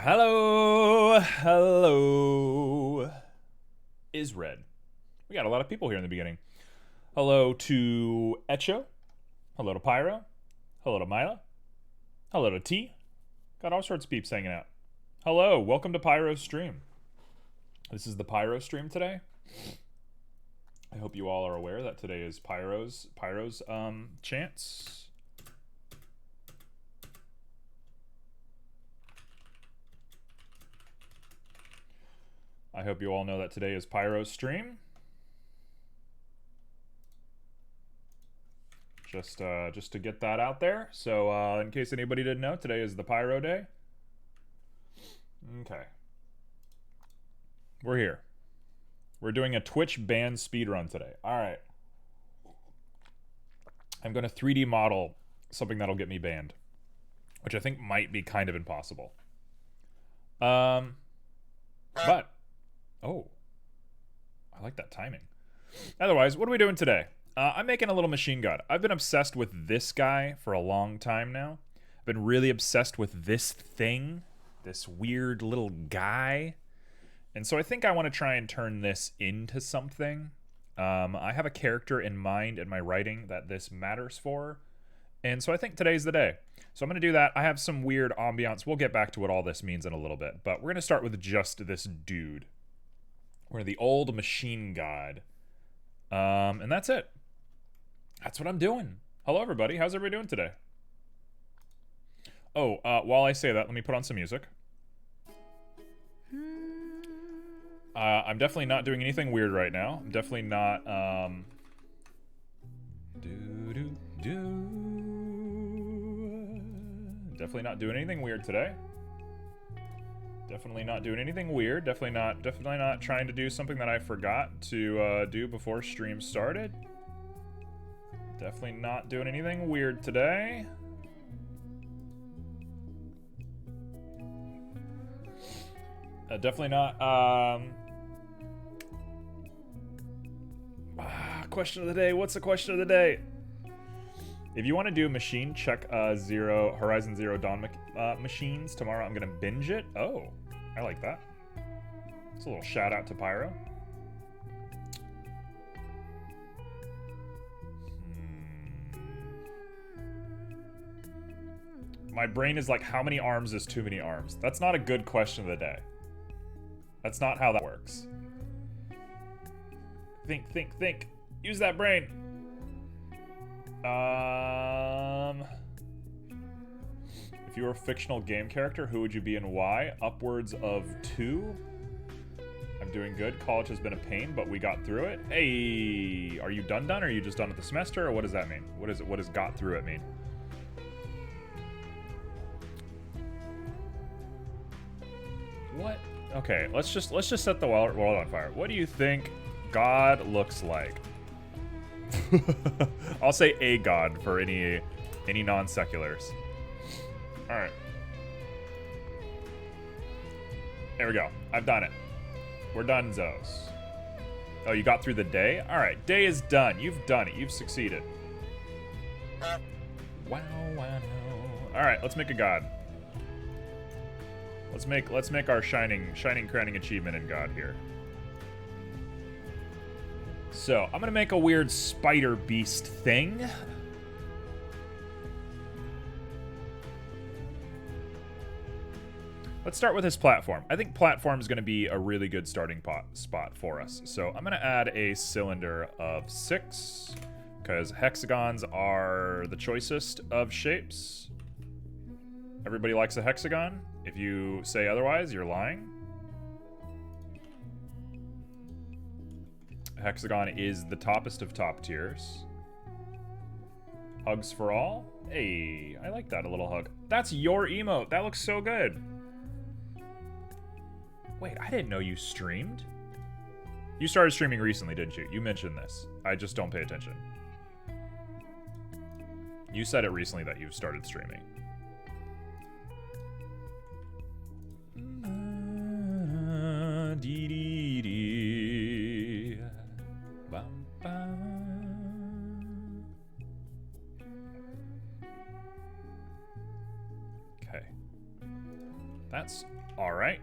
Hello. Is red. We got a lot of people here in the beginning. Hello to Echo. Hello to Pyro. Hello to Mila. Hello to T. Got all sorts of peeps hanging out. Hello, welcome to Pyro's stream. This is the Pyro stream today. I hope you all are aware that today is Pyro's chance. I hope you all know that today is Pyro's stream. Just to get that out there. So in case anybody didn't know, today is the Pyro day. Okay. We're here. We're doing a Twitch ban speedrun today. Alright. I'm going to 3D model something that'll get me banned. Which I think might be kind of impossible. But... Oh. I like that timing. Otherwise, what are we doing today? I'm making a little machine gun. I've been obsessed with this guy for a long time now. I've been really obsessed with this thing. This weird little guy. And so I think I want to try and turn this into something. I have a character in mind in my writing that this matters for. And so I think today's the day. So I'm going to do that. I have some weird ambiance. We'll get back to what all this means in a little bit. But we're going to start with just this dude. We're the old machine god. And that's it. That's what I'm doing. Hello, everybody. How's everybody doing today? Oh, while I say that, let me put on some music. I'm definitely not doing anything weird right now. I'm definitely not, Definitely not doing anything weird today. Definitely not doing anything weird. Definitely not trying to do something that I forgot to do before stream started. Definitely not doing anything weird today. Definitely not, question of the day. What's the question of the day? If you want to do a machine, check Horizon Zero Dawn machines. Tomorrow I'm going to binge it. Oh, I like that. It's a little shout out to Pyro. My brain is like, how many arms is too many arms? That's not a good question of the day. That's not how that works. Think. Use that brain. If you were a fictional game character, who would you be and why? Upwards of 2. I'm doing good. College has been a pain, but we got through it. Hey, are you done? Or are you just done with the semester? Or what does that mean? What does got through it mean? What? Okay, let's just set the world on fire. What do you think God looks like? I'll say a god for any non-seculars. Alright. There we go. I've done it. We're done, Zos. Oh, you got through the day? Alright, day is done. You've done it. You've succeeded. Wow. Alright, let's make a god. Let's make our shining crowning achievement in God here. So, I'm gonna make a weird spider beast thing. Let's start with his platform. I think platform is gonna be a really good starting spot for us. So, I'm gonna add a cylinder of 6, because hexagons are the choicest of shapes. Everybody likes a hexagon. If you say otherwise, you're lying. Hexagon is the toppest of top tiers. Hugs for all. Hey, I like that, a little hug. That's your emote. That looks so good. Wait, I didn't know you streamed. You started streaming recently, didn't you? You mentioned this. I just don't pay attention. You said it recently that you've started streaming. Okay. That's All right.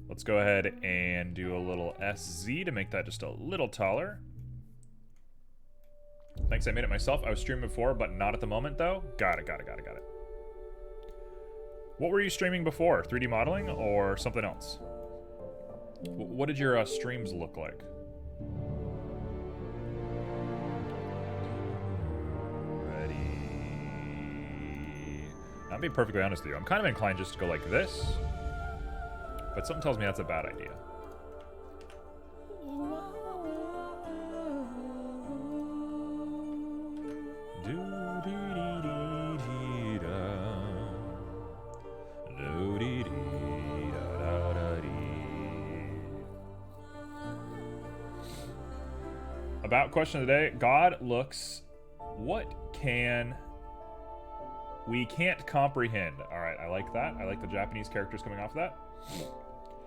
Let's go ahead and do a little SZ to make that just a little taller. Thanks, I made it myself. I was streaming before, but not at the moment, though. Got it. What were you streaming before? 3D modeling or something else? What did your streams look like? I'll be perfectly honest with you. I'm kind of inclined just to go like this. But something tells me that's a bad idea. About question of the day. God looks... What can... We can't comprehend. Alright, I like that. I like the Japanese characters coming off of that.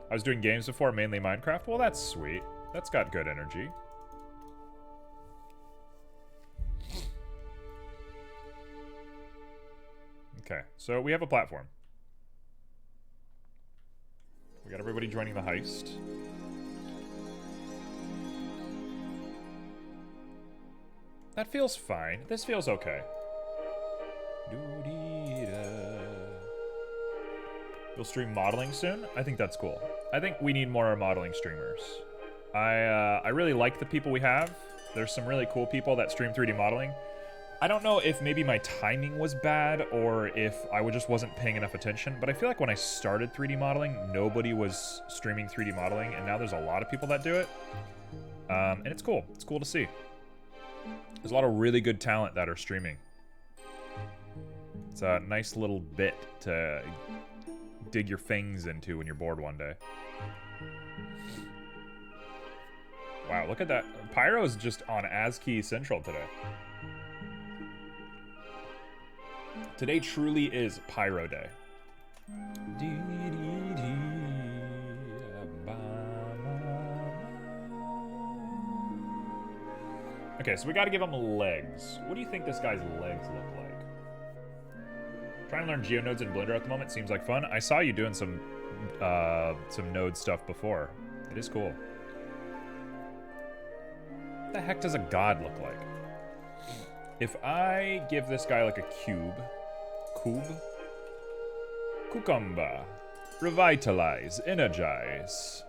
I was doing games before, mainly Minecraft. Well, that's sweet. That's got good energy. Okay, so we have a platform. We got everybody joining the heist. That feels fine. This feels okay. You'll stream modeling soon? I think that's cool. I think we need more modeling streamers. I really like the people we have. There's some really cool people that stream 3D modeling. I don't know if maybe my timing was bad or if I just wasn't paying enough attention, but I feel like when I started 3D modeling, nobody was streaming 3D modeling, and now there's a lot of people that do it. And it's cool. It's cool to see. There's a lot of really good talent that are streaming. It's a nice little bit to dig your fangs into when you're bored one day. Wow, look at that. Pyro is just on ASCII Central today. Today truly is Pyro Day. Okay, so we gotta give him legs. What do you think this guy's legs look like? Trying to learn geonodes in Blender at the moment seems like fun. I saw you doing some node stuff before. It is cool. What the heck does a god look like? If I give this guy like a cube, cucumber, revitalize, energize.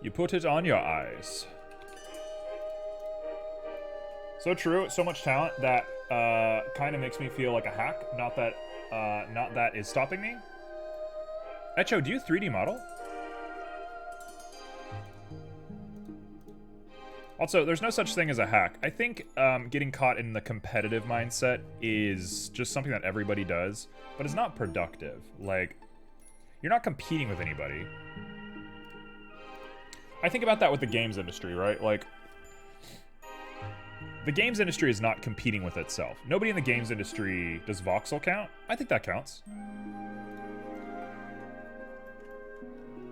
You put it on your eyes. So true, so much talent that kind of makes me feel like a hack. Not that is stopping me. Echo, do you 3D model? Also, there's no such thing as a hack. I think getting caught in the competitive mindset is just something that everybody does, but it's not productive. Like, you're not competing with anybody. I think about that with the games industry, right? Like, the games industry is not competing with itself. Nobody in the games industry... Does voxel count? I think that counts.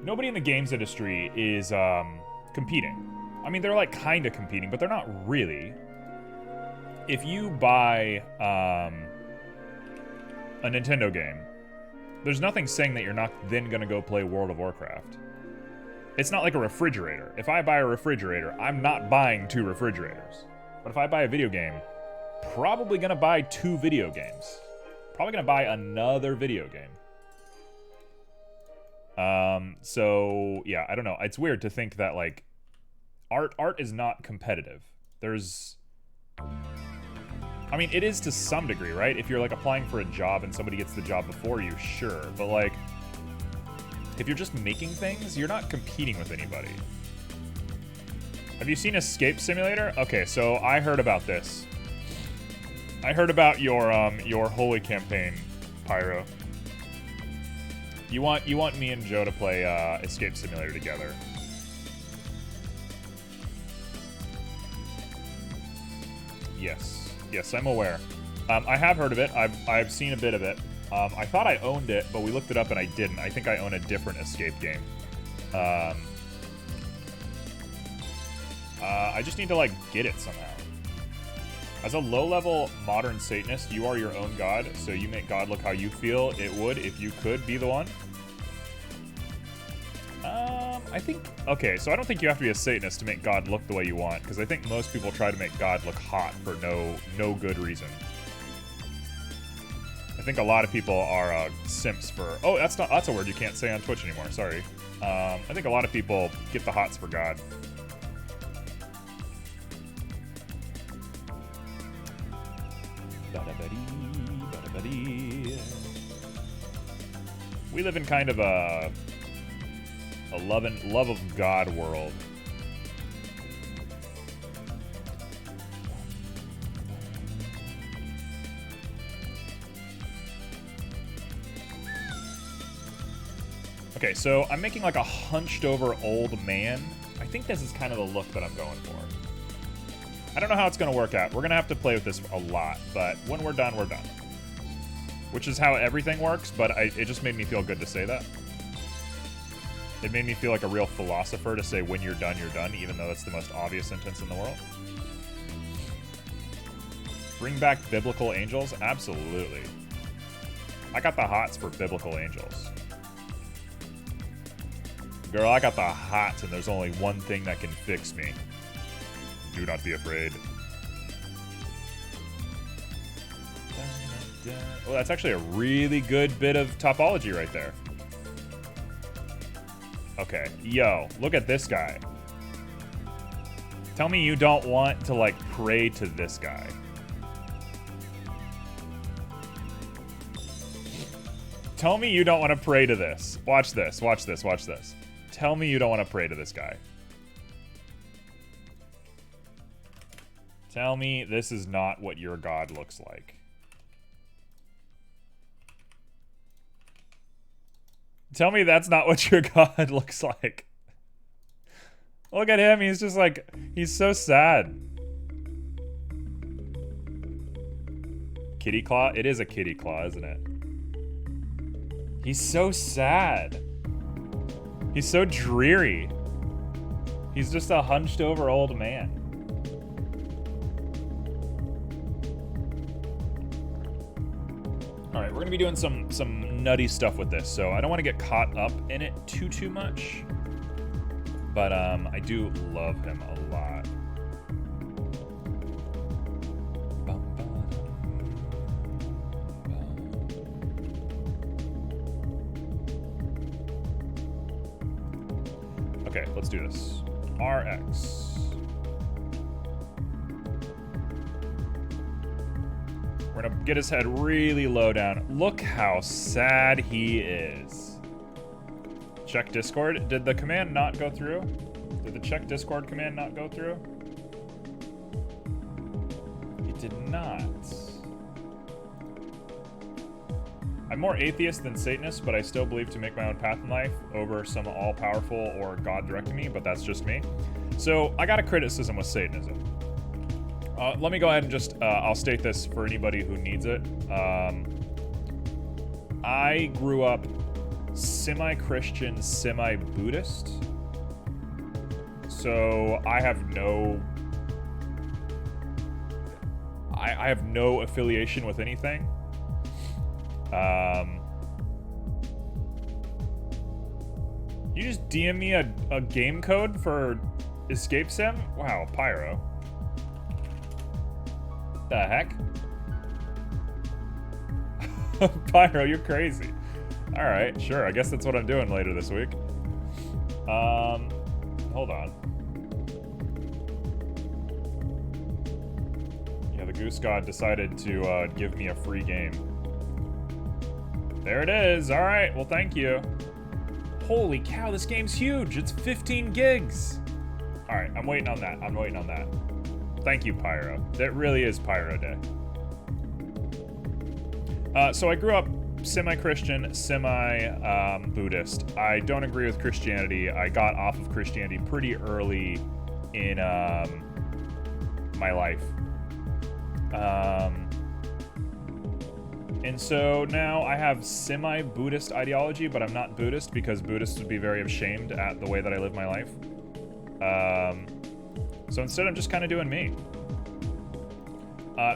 Nobody in the games industry is competing. I mean, they're like kind of competing, but they're not really. If you buy a Nintendo game, there's nothing saying that you're not then going to go play World of Warcraft. It's not like a refrigerator. If I buy a refrigerator, I'm not buying 2 refrigerators. But if I buy a video game, probably going to buy 2 video games. Probably going to buy another video game. So, yeah, I don't know. It's weird to think that, like, art is not competitive. There's... I mean, it is to some degree, right? If you're, like, applying for a job and somebody gets the job before you, sure. But, like, if you're just making things, you're not competing with anybody. Have you seen Escape Simulator? Okay, so I heard about this. I heard about your Holy campaign, Pyro. You want me and Joe to play Escape Simulator together. Yes, I'm aware. I have heard of it. I've seen a bit of it. I thought I owned it, but we looked it up and I didn't. I think I own a different Escape game. I just need to, like, get it somehow. As a low-level modern Satanist, you are your own god, so you make God look how you feel it would if you could be the one. I think... Okay, so I don't think you have to be a Satanist to make God look the way you want, because I think most people try to make God look hot for no good reason. I think a lot of people are simps for... Oh, that's a word you can't say on Twitch anymore, sorry. I think a lot of people get the hots for God. We live in kind of a love of God world. Okay, so I'm making like a hunched over old man. I think this is kind of the look that I'm going for. I don't know how it's going to work out. We're going to have to play with this a lot, but when we're done, we're done. Which is how everything works, but it just made me feel good to say that. It made me feel like a real philosopher to say when you're done, even though that's the most obvious sentence in the world. Bring back biblical angels? Absolutely. I got the hots for biblical angels. Girl, I got the hots, and there's only one thing that can fix me. Do not be afraid. Well, that's actually a really good bit of topology right there. Okay, yo, look at this guy. Tell me you don't want to, like, pray to this guy. Tell me you don't want to pray to this. Watch this, watch this, watch this. Tell me you don't want to pray to this guy. Tell me this is not what your God looks like. Tell me that's not what your God looks like. Look at him, he's just like, he's so sad. Kitty claw? It is a kitty claw, isn't it? He's so sad. He's so dreary. He's just a hunched over old man. All right, we're gonna be doing some nutty stuff with this, so I don't want to get caught up in it too much. But I do love him a lot. Okay, let's do this. RX. We're gonna get his head really low down. Look how sad he is. Check Discord. Did the command not go through? Did the check Discord command not go through? It did not. I'm more atheist than Satanist, but I still believe to make my own path in life over some all-powerful or God directing me, but that's just me. So I got a criticism with Satanism. Let me go ahead and just, I'll state this for anybody who needs it. I grew up semi-Christian, semi-Buddhist. So I have no... I have no affiliation with anything. You just DM me a game code for Escape Sim? Wow, Pyro. The heck? Pyro, you're crazy. Alright, sure, I guess that's what I'm doing later this week. Hold on. Yeah, the Goose God decided to give me a free game. There it is. All right. Well, thank you. Holy cow, this game's huge. It's 15 gigs. All right. I'm waiting on that. I'm waiting on that. Thank you, Pyro. That really is Pyro Day. So I grew up semi-Christian, semi-Buddhist. I don't agree with Christianity. I got off of Christianity pretty early in my life. And so now I have semi-Buddhist ideology, but I'm not Buddhist because Buddhists would be very ashamed at the way that I live my life. So instead I'm just kind of doing me.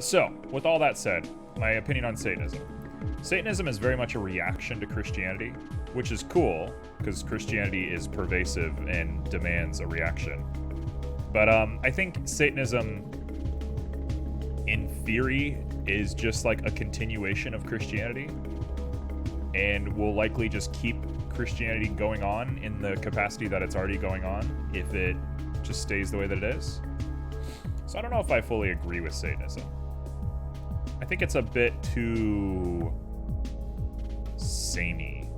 So, with all that said, my opinion on Satanism. Satanism is very much a reaction to Christianity, which is cool, because Christianity is pervasive and demands a reaction. But I think Satanism, in theory, is just like a continuation of Christianity, and will likely just keep Christianity going on in the capacity that it's already going on if it just stays the way that it is. So I don't know if I fully agree with Satanism. I think it's a bit too samey.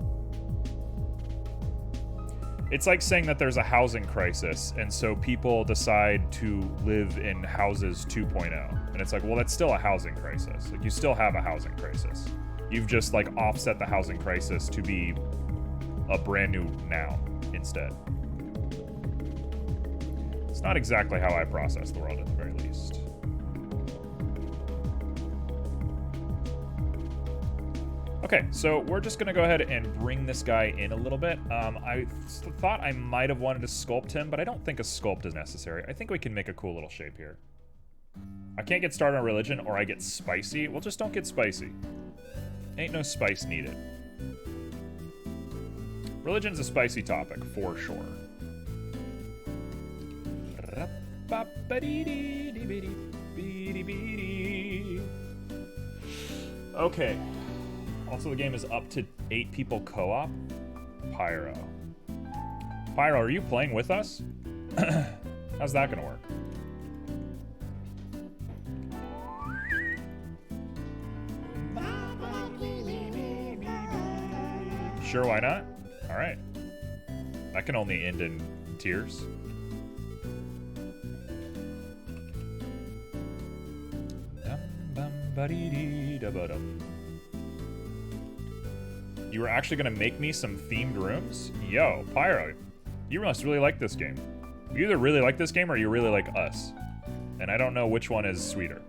It's like saying that there's a housing crisis, and so people decide to live in houses 2.0. And it's like, well, that's still a housing crisis. Like, you still have a housing crisis. You've just, like, offset the housing crisis to be a brand new noun instead. It's not exactly how I process the world, at the very least. Okay, so we're just gonna go ahead and bring this guy in a little bit. I thought I might have wanted to sculpt him, but I don't think a sculpt is necessary. I think we can make a cool little shape here. I can't get started on religion, or I get spicy. Well, just don't get spicy. Ain't no spice needed. Religion's a spicy topic, for sure. Okay. Also, the game is up to 8 people co-op. Pyro. Pyro, are you playing with us? How's that gonna work? Sure, why not? Alright. That can only end in tears. You were actually gonna make me some themed rooms? Yo, Pyro, you must really like this game. You either really like this game or you really like us. And I don't know which one is sweeter.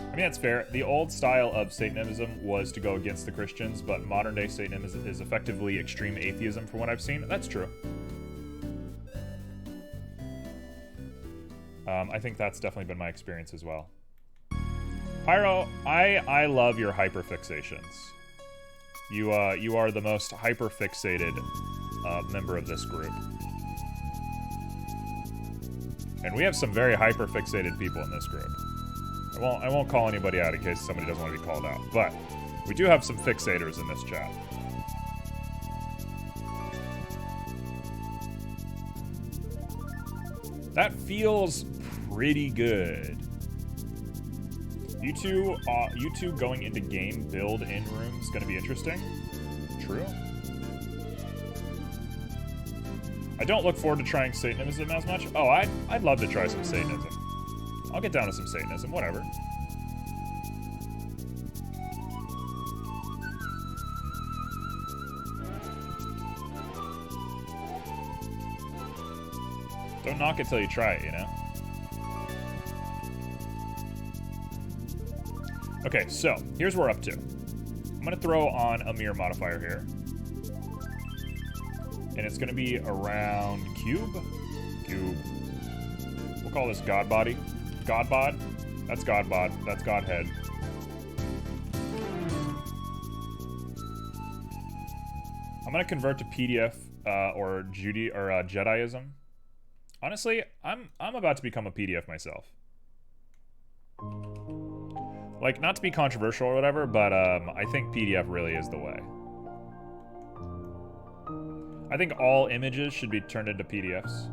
I mean, that's fair. The old style of Satanism was to go against the Christians, but modern day Satanism is effectively extreme atheism from what I've seen. That's true. I think that's definitely been my experience as well. Pyro, I love your hyperfixations. You are the most hyperfixated member of this group. And we have some very hyperfixated people in this group. I won't call anybody out in case somebody doesn't want to be called out, but we do have some fixators in this chat. That feels pretty good. You two going into game build in rooms gonna be interesting. True. I don't look forward to trying Satanism as much. Oh, I'd love to try some Satanism. I'll get down to some Satanism, whatever. Don't knock it till you try it, you know? Okay, so, here's what we're up to. I'm gonna throw on a mirror modifier here. And it's gonna be around cube. We'll call this God body. God bod. That's God bod. That's Godhead. I'm gonna convert to PDF or Jediism. Honestly, I'm about to become a PDF myself. Like, not to be controversial or whatever, but I think PDF really is the way. I think all images should be turned into PDFs.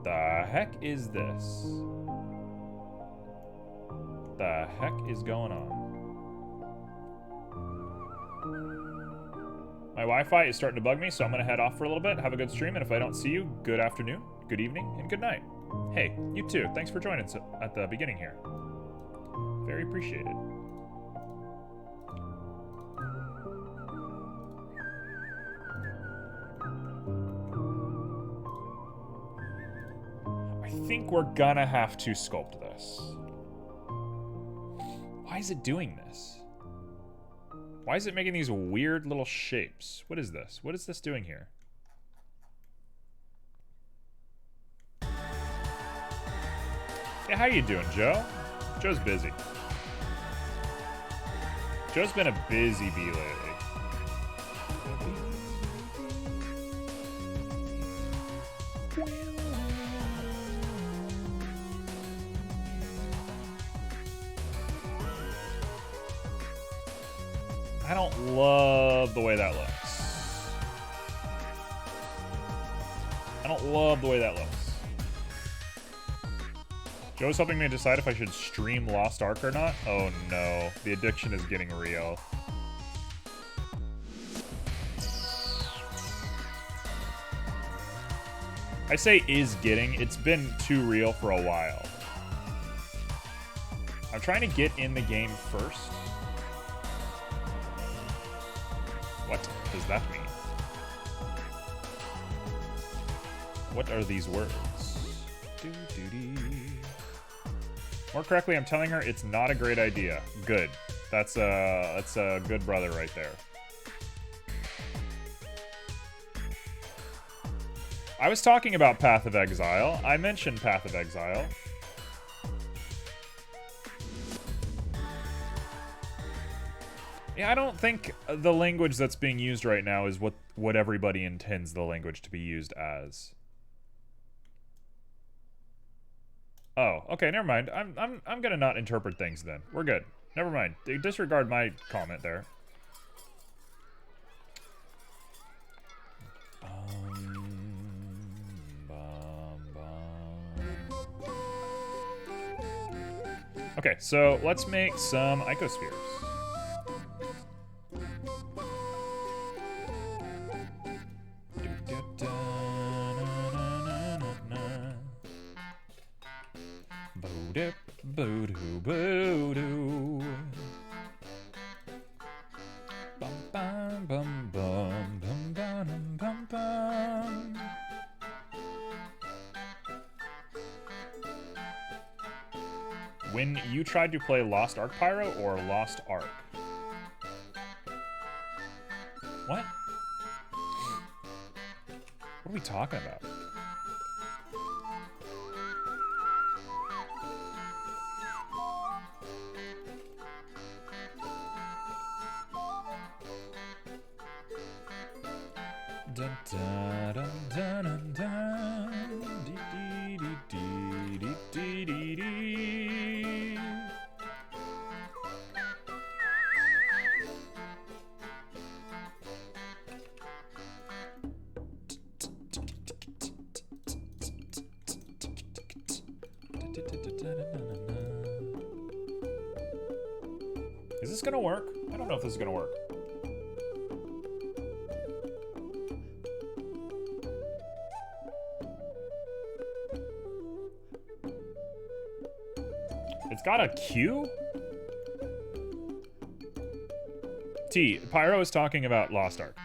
The heck is this? The heck is going on? My Wi-Fi is starting to bug me, so I'm gonna head off for a little bit. Have a good stream, and if I don't see you, good afternoon, good evening, and good night. Hey, you too. Thanks for joining at the beginning here. Very appreciated. think we're gonna have to sculpt this. Why is it doing this? Why is it making these weird little shapes? What is this? What is this doing here? Yeah, how you doing, Joe? Joe's busy. Joe's been a busy bee lately. I don't love the way that looks. I don't love the way that looks. Joe's helping me decide if I should stream Lost Ark or not. Oh no, the addiction is getting real. I say is getting, it's been too real for a while. I'm trying to get in the game first. What does that mean? What are these words? More correctly, I'm telling her it's not a great idea. Good. That's a good brother right there. I was talking about Path of Exile. I mentioned Path of Exile. Yeah, I don't think the language that's being used right now is what everybody intends the language to be used as. Oh, okay, never mind. I'm gonna not interpret things then. We're good. Never mind. Disregard my comment there. Okay, so let's make some icospheres. Boo-doo, boo-doo. Bum bum bum bum bum bum bum bum. When you tried to play Lost Ark Pyro or Lost Ark? What? What are we talking about? Dun, dun, dun, dun, dun, dun. Dee, dee, dee, dee, dee, dee, dee. Is this gonna work? I don't know if this is gonna work. It's got a Q? T, Pyro is talking about Lost Ark.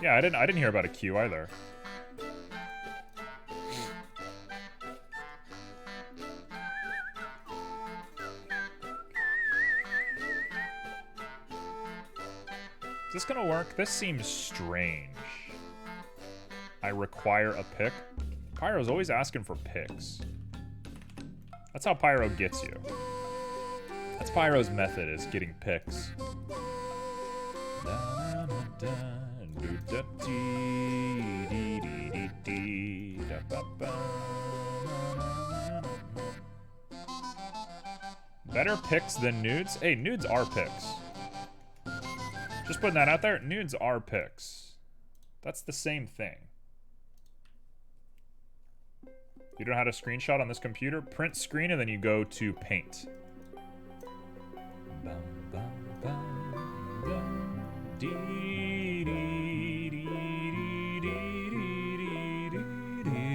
Yeah, I didn't hear about a Q either. Is this gonna work? This seems strange. I require a pick. Pyro's always asking for picks. That's how Pyro gets you. That's Pyro's method, is getting picks. Better picks than nudes? Hey, nudes are picks. Just putting that out there, nudes are pics. That's the same thing. You don't know how to screenshot on this computer? Print screen and then you go to Paint. Bum, bum, bum, bum. Dee, dee, dee, dee, dee, dee, dee, dee.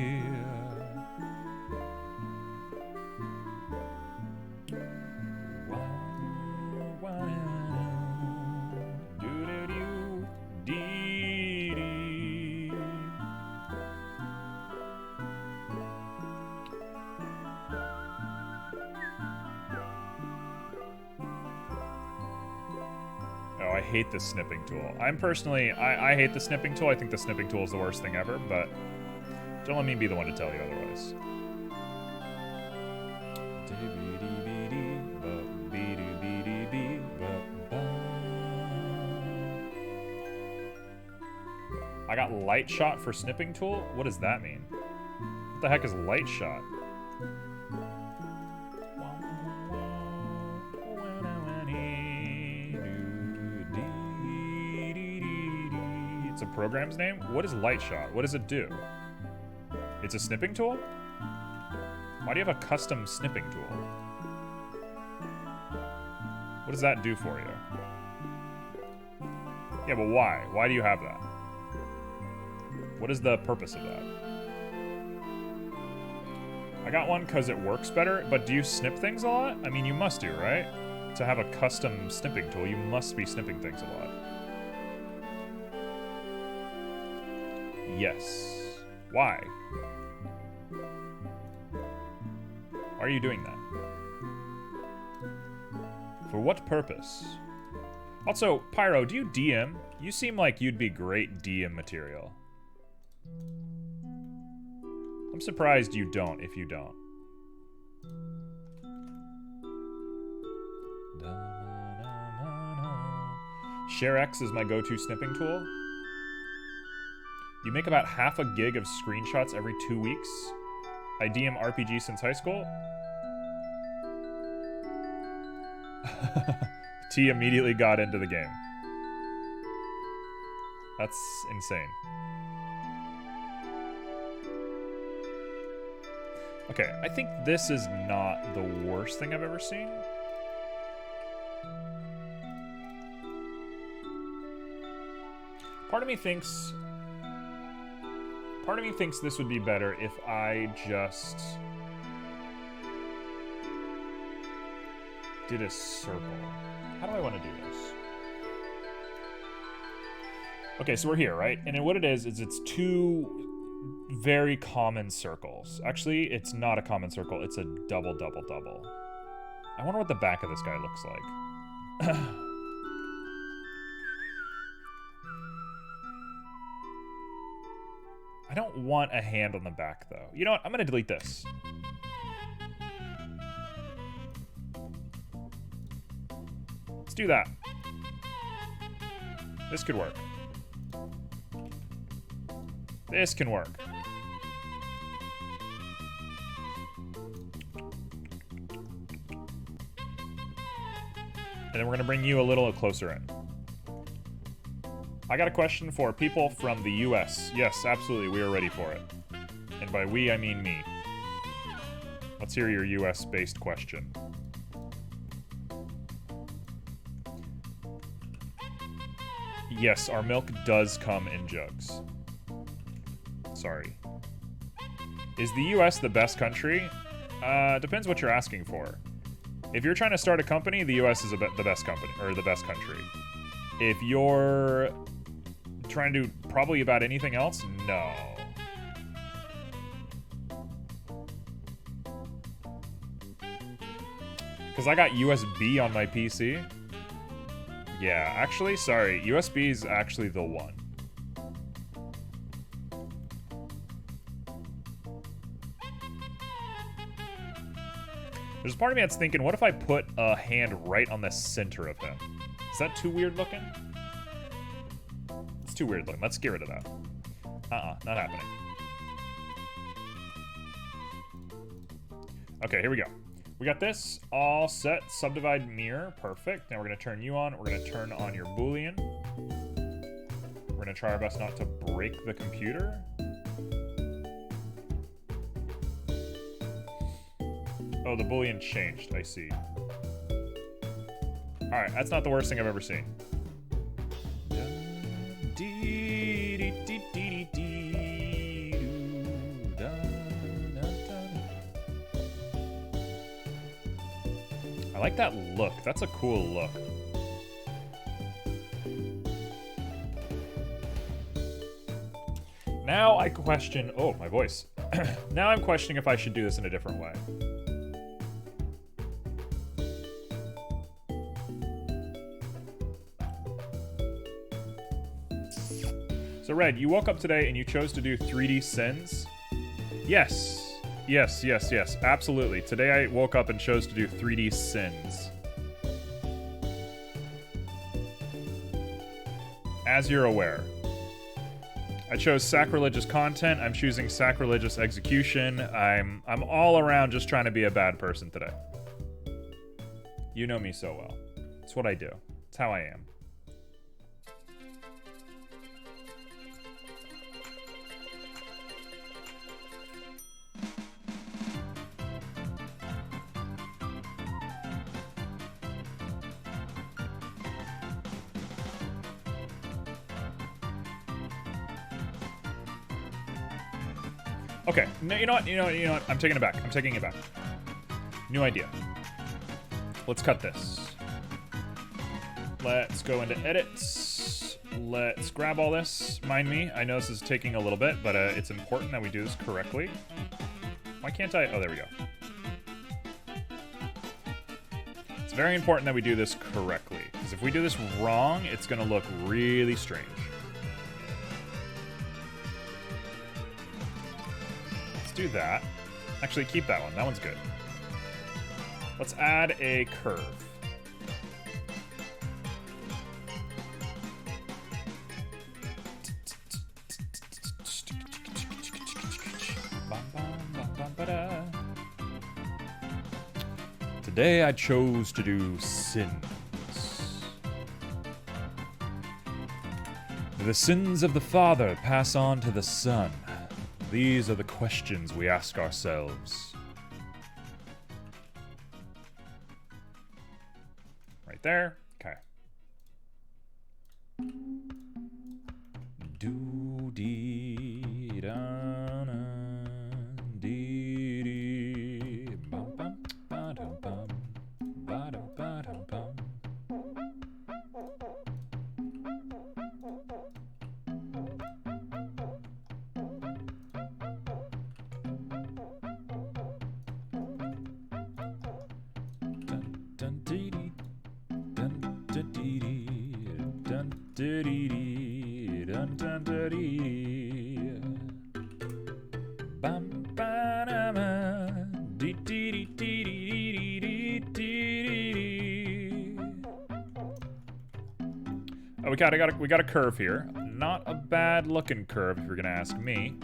hate the snipping tool. I hate the snipping tool. I think the snipping tool is the worst thing ever, but don't let me be the one to tell you otherwise. I got light shot for snipping tool? What does that mean? What the heck is light shot? It's a program's name? What is light shot? What does it do? It's a snipping tool? Why do you have a custom snipping tool? What does that do for you? Yeah, but why? Why do you have that? What is the purpose of that? I got one because it works better, but do you snip things a lot? I mean, you must do, right? To have a custom snipping tool, you must be snipping things a lot. Yes. Why? Why are you doing that? For what purpose? Also, Pyro, do you DM? You seem like you'd be great DM material. I'm surprised you don't if you don't. ShareX is my go-to snipping tool. You make about half a gig of screenshots every 2 weeks. I DM RPG since high school. T immediately got into the game. That's insane. Okay, I think this is not the worst thing I've ever seen. Part of me thinks this would be better if I just did a circle. How do I want to do this? Okay, so we're here, right? And then what it is it's two very common circles. Actually, it's not a common circle. It's a double, double, double. I wonder what the back of this guy looks like. I don't want a hand on the back, though. You know what? I'm going to delete this. Let's do that. This could work. This can work. And then we're going to bring you a little closer in. I got a question for people from the US. Yes, absolutely, we are ready for it. And by we, I mean me. Let's hear your US-based question. Yes, our milk does come in jugs. Sorry. Is the US the best country? Depends what you're asking for. If you're trying to start a company, the US is the best company, or the best country. If you're trying to do probably about anything else, no. Because I got USB on my PC. Yeah, actually, sorry. USB is actually the one. There's a part of me that's thinking, what if I put a hand right on the center of him? Is that too weird looking? It's too weird looking. Let's get rid of that. Not happening. Okay, here we go. We got this all set. Subdivide mirror. Perfect. Now we're going to turn you on. We're going to turn on your Boolean. We're going to try our best not to break the computer. Oh, the Boolean changed. I see. Alright, that's not the worst thing I've ever seen. I like that look. That's a cool look. Now I question... Oh, my voice. Now I'm questioning if I should do this in a different way. So, Red, you woke up today and you chose to do 3D Sins? Yes. Yes, yes, yes. Absolutely. Today I woke up and chose to do 3D Sins. As you're aware. I chose sacrilegious content. I'm choosing sacrilegious execution. I'm all around just trying to be a bad person today. You know me so well. It's what I do. It's how I am. Okay, no, you know what? I'm taking it back. I'm taking it back. New idea. Let's cut this. Let's go into edits. Let's grab all this. Mind me, I know this is taking a little bit, but it's important that we do this correctly. Why can't I? Oh, there we go. It's very important that we do this correctly, because if we do this wrong, it's going to look really strange. Do that. Actually, keep that one. That one's good. Let's add a curve. Today I chose to do sins. The sins of the father pass on to the son. These are the questions we ask ourselves. Right there. Okay. Do dee da na dee dee bum bum ba dum bum ba dum ba dum bum. Oh, we got a curve here. Not a bad looking curve if you're gonna ask me.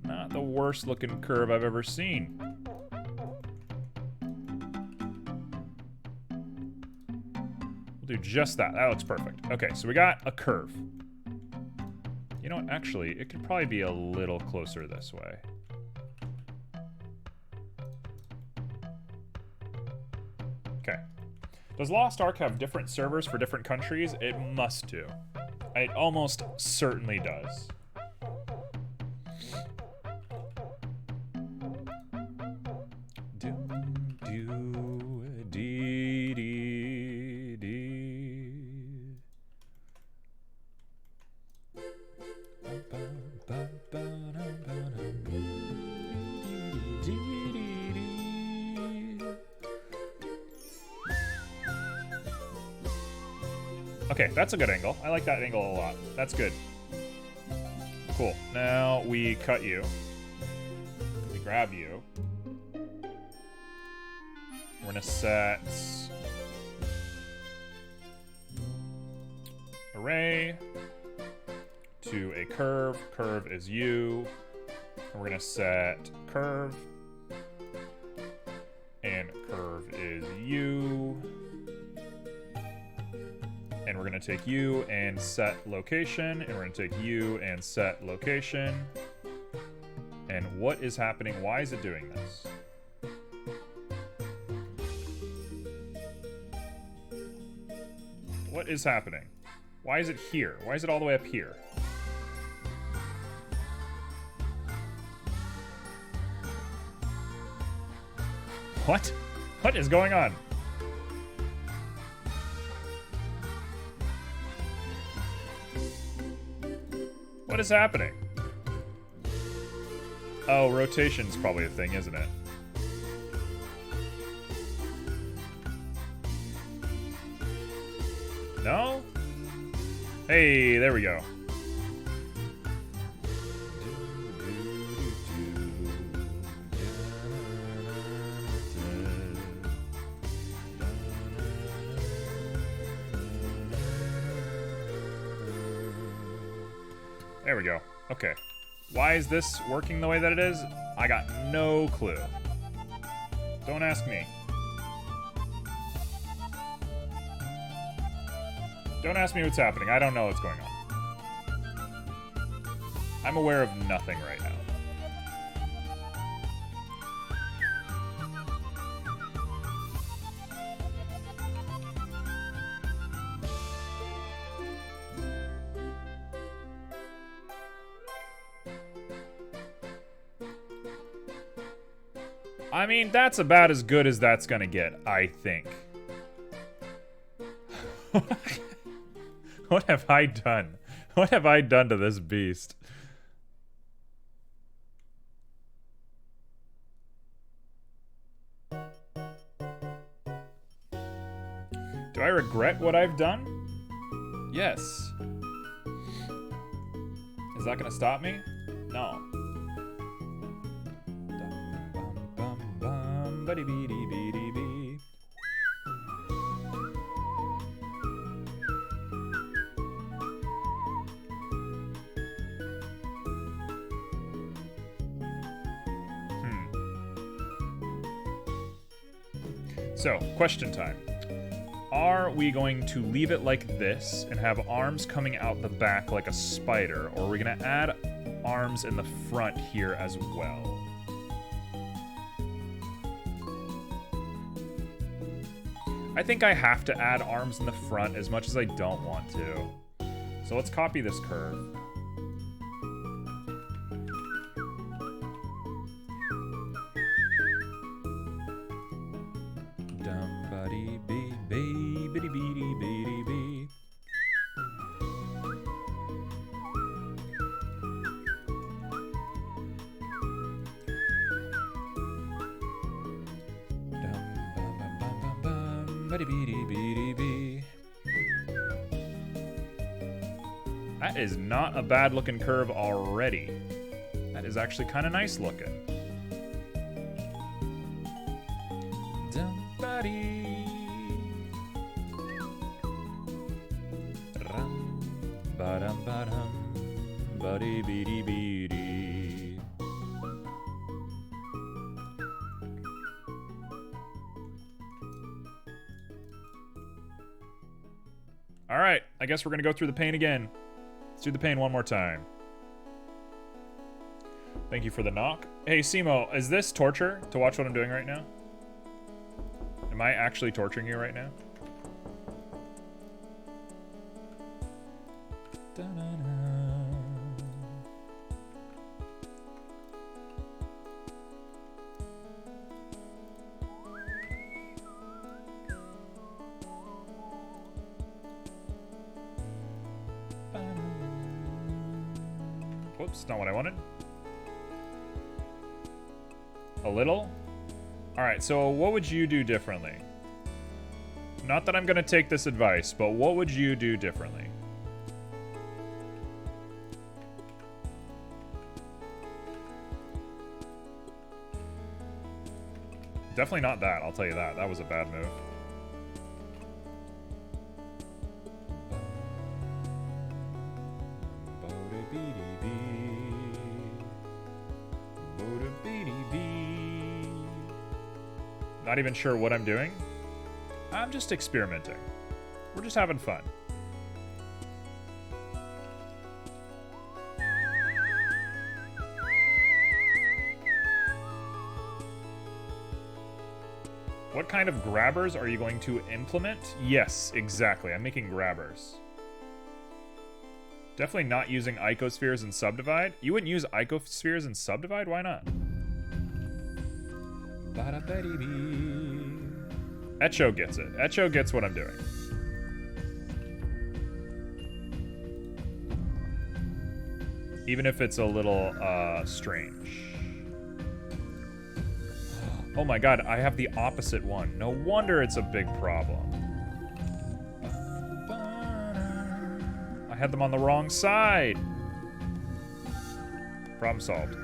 Not the worst looking curve I've ever seen. Do just that. That looks perfect. Okay, so we got a curve. You know what? Actually, it could probably be a little closer this way. Okay. Does Lost Ark have different servers for different countries? It must do. It almost certainly does. Okay, that's a good angle. I like that angle a lot. That's good. Cool. Now we cut you. We grab you. We're gonna set array to a curve. Curve is you. And we're gonna set curve. And curve is you. And we're gonna take you and set location, and we're gonna take you and set location. And what is happening? Why is it doing this? What is happening? Why is it here? Why is it all the way up here? What? What is going on? What is happening? Oh, rotation's probably a thing, isn't it? No? Hey, there we go. There we go. Okay. Why is this working the way that it is? I got no clue. Don't ask me. Don't ask me what's happening. I don't know what's going on. I'm aware of nothing right now. I mean, that's about as good as that's gonna get, I think. What have I done? What have I done to this beast? Do I regret what I've done? Yes. Is that gonna stop me? No. Ba-dee-bee-dee-bee-dee-bee. So, question time. Are we going to leave it like this and have arms coming out the back like a spider, or are we going to add arms in the front here as well? I think I have to add arms in the front as much as I don't want to. So let's copy this curve. That is not a bad looking curve already. That is actually kind of nice looking. All right, I guess we're gonna go through the pain again. Let's do the pain one more time. Thank you for the knock. Hey, Simo, is this torture to watch what I'm doing right now? Am I actually torturing you right now? Whoops, not what I wanted. A little? Alright, so what would you do differently? Not that I'm gonna take this advice, but what would you do differently? Definitely not that, I'll tell you that. That was a bad move. Not even sure what I'm doing. I'm just experimenting. We're just having fun. What kind of grabbers are you going to implement? Yes, exactly. I'm making grabbers. Definitely not using icospheres and subdivide. You wouldn't use icospheres and subdivide? Why not? Echo gets it. Echo gets what I'm doing. Even if it's a little strange. Oh my god, I have the opposite one. No wonder it's a big problem. I had them on the wrong side. Problem solved.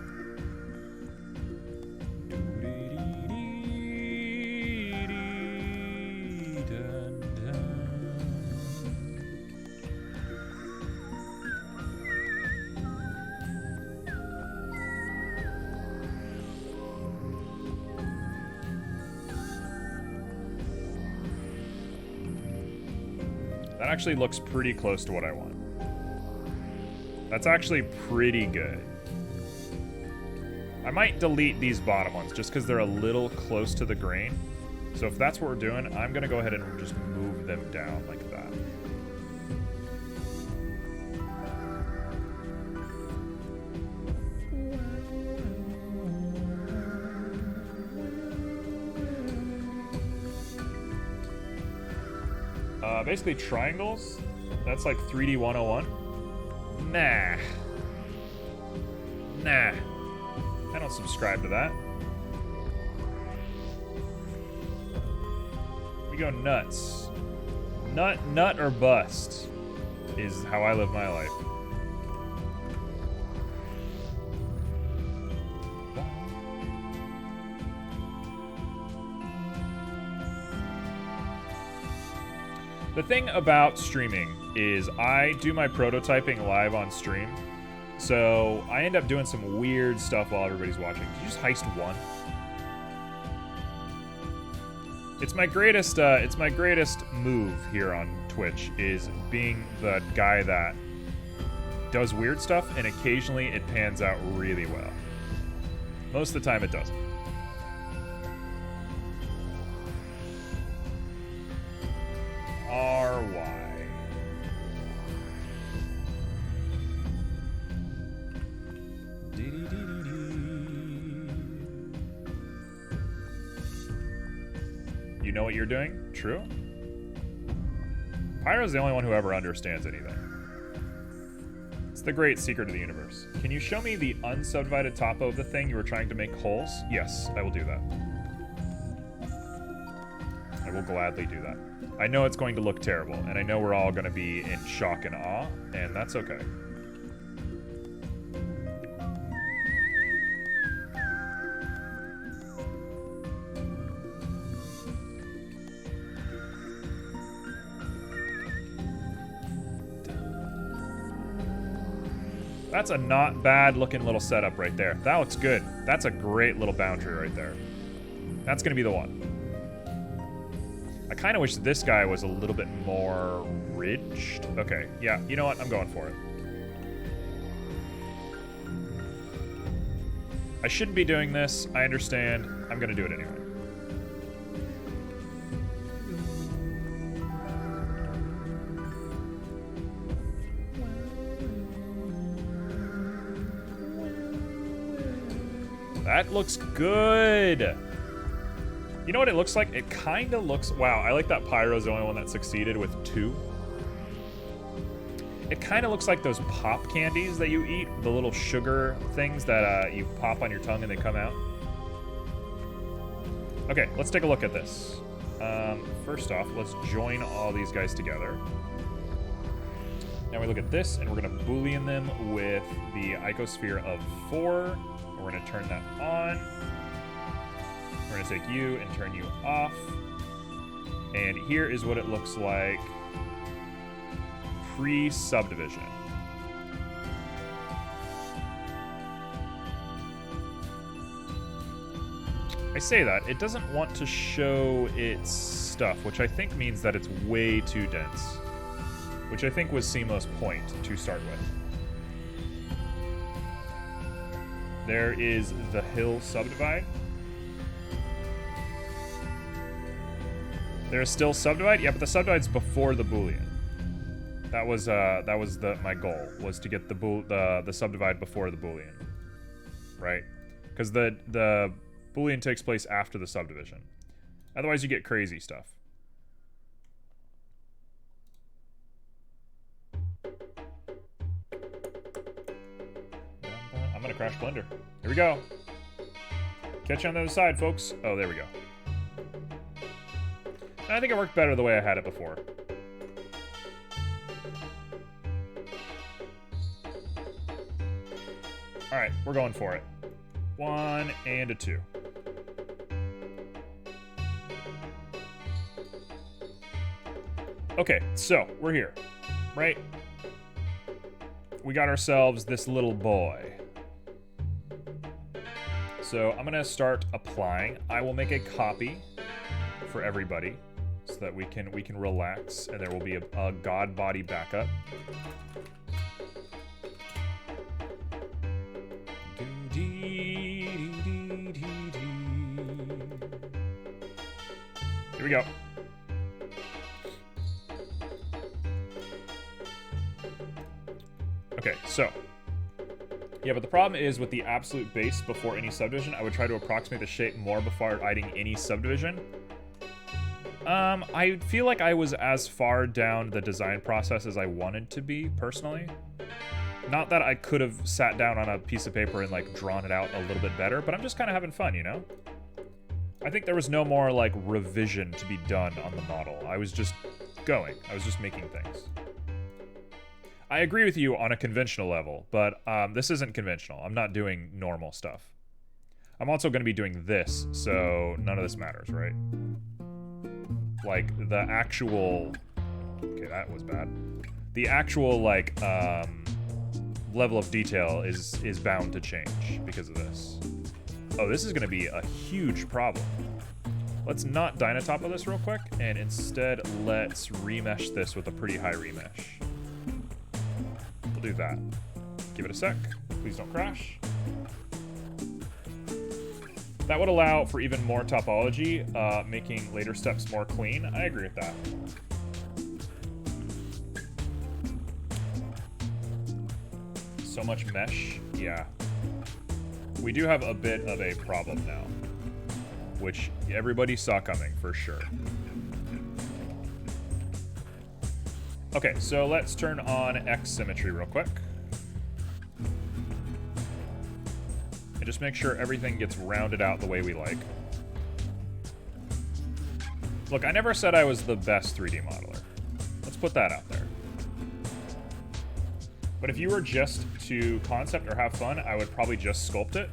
That actually looks pretty close to what I want. That's actually pretty good. I might delete these bottom ones just because they're a little close to the grain. So if that's what we're doing, I'm going to go ahead and just move them down like that. Basically triangles. That's like 3D 101. Nah. Nah. I don't subscribe to that. We go nuts. Nut or bust is how I live my life. The thing about streaming is I do my prototyping live on stream, so I end up doing some weird stuff while everybody's watching. Did you just heist one? It's my greatest move here on Twitch is being the guy that does weird stuff, and occasionally it pans out really well. Most of the time it doesn't. RY. You know what you're doing? True. Pyro's the only one who ever understands anything. It's the great secret of the universe. Can you show me the unsubdivided topo of the thing you were trying to make holes? Yes, I will do that. I will gladly do that. I know it's going to look terrible, and I know we're all going to be in shock and awe, and that's okay. That's a not bad looking little setup right there. That looks good. That's a great little boundary right there. That's going to be the one. I kind of wish this guy was a little bit more ridged. Okay, yeah, you know what? I'm going for it. I shouldn't be doing this. I understand. I'm going to do it anyway. That looks good. You know what it looks like? It kind of looks... Wow, I like that Pyro's the only one that succeeded with 2. It kind of looks like those pop candies that you eat, the little sugar things that you pop on your tongue and they come out. Okay, let's take a look at this. First off, let's join all these guys together. Now we look at this, and we're going to Boolean them with the icosphere of 4. We're going to turn that on. We're going to take you and turn you off. And here is what it looks like pre-subdivision. I say that. It doesn't want to show its stuff, which I think means that it's way too dense. Which I think was Seamless point to start with. There is the hill subdivide. There's still subdivide? Yeah, but the subdivide's before the Boolean. That was my goal, was to get the subdivide before the Boolean. Right? Because the Boolean takes place after the subdivision. Otherwise you get crazy stuff. I'm gonna crash Blender. Here we go. Catch you on the other side, folks. Oh, there we go. I think it worked better the way I had it before. All right, we're going for it. 1 and a 2. Okay, so we're here, right? We got ourselves this little boy. So I'm gonna start applying. I will make a copy for everybody so that we can relax, and there will be a god body backup. Here we go. Okay, so. Yeah, but the problem is with the absolute base before any subdivision, I would try to approximate the shape more before adding any subdivision. I feel like I was as far down the design process as I wanted to be, personally. Not that I could have sat down on a piece of paper and, like, drawn it out a little bit better, but I'm just kind of having fun, you know? I think there was no more, like, revision to be done on the model. I was just going. I was just making things. I agree with you on a conventional level, but this isn't conventional. I'm not doing normal stuff. I'm also going to be doing this, so none of this matters, right? Like, the actual... Okay, that was bad. The actual, like, level of detail is bound to change because of this. Oh, this is going to be a huge problem. Let's not Dynatop of this real quick, and instead let's remesh this with a pretty high remesh. We'll do that. Give it a sec. Please don't crash. That would allow for even more topology, making later steps more clean. I agree with that. So much mesh, yeah. We do have a bit of a problem now, which everybody saw coming for sure. Okay, so let's turn on X symmetry real quick. And just make sure everything gets rounded out the way we like. Look, I never said I was the best 3D modeler. Let's put that out there. But if you were just to concept or have fun, I would probably just sculpt it.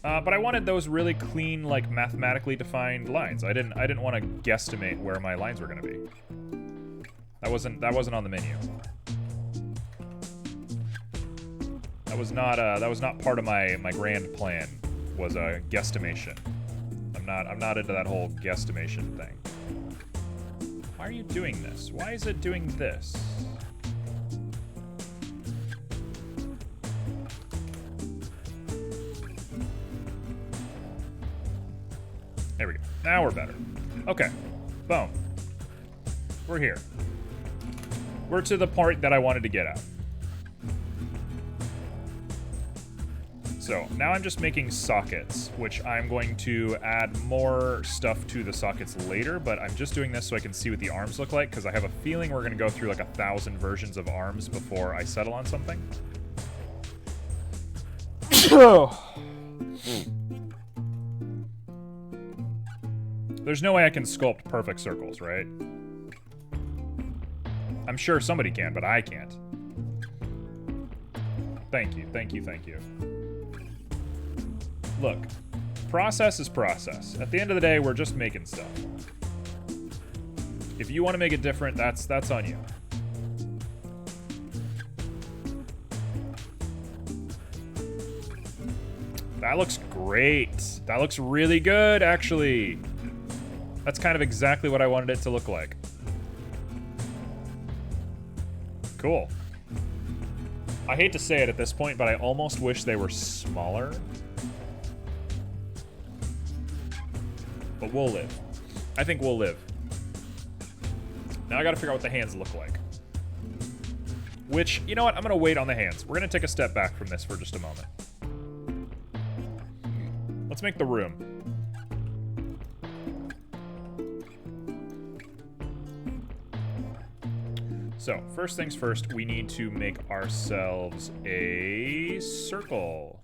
But I wanted those really clean, like, mathematically defined lines. I didn't want to guesstimate where my lines were going to be. That wasn't on the menu. That was not part of my grand plan. Was a guesstimation. I'm not into that whole guesstimation thing. Why are you doing this? Why is it doing this? There we go. Now we're better. Okay. Boom. We're here. We're to the part that I wanted to get at. So now I'm just making sockets, which I'm going to add more stuff to the sockets later, but I'm just doing this so I can see what the arms look like, because I have a feeling we're going to go through like 1,000 versions of arms before I settle on something. There's no way I can sculpt perfect circles, right? I'm sure somebody can, but I can't. Thank you, thank you, thank you. Look, process is process. At the end of the day, we're just making stuff. If you want to make it different, that's on you. That looks great. That looks really good, actually. That's kind of exactly what I wanted it to look like. Cool. I hate to say it at this point, but I almost wish they were smaller. But we'll live. I think we'll live. Now I gotta figure out what the hands look like. Which, you know what? I'm gonna wait on the hands. We're gonna take a step back from this for just a moment. Let's make the room. So, first things first, we need to make ourselves a circle.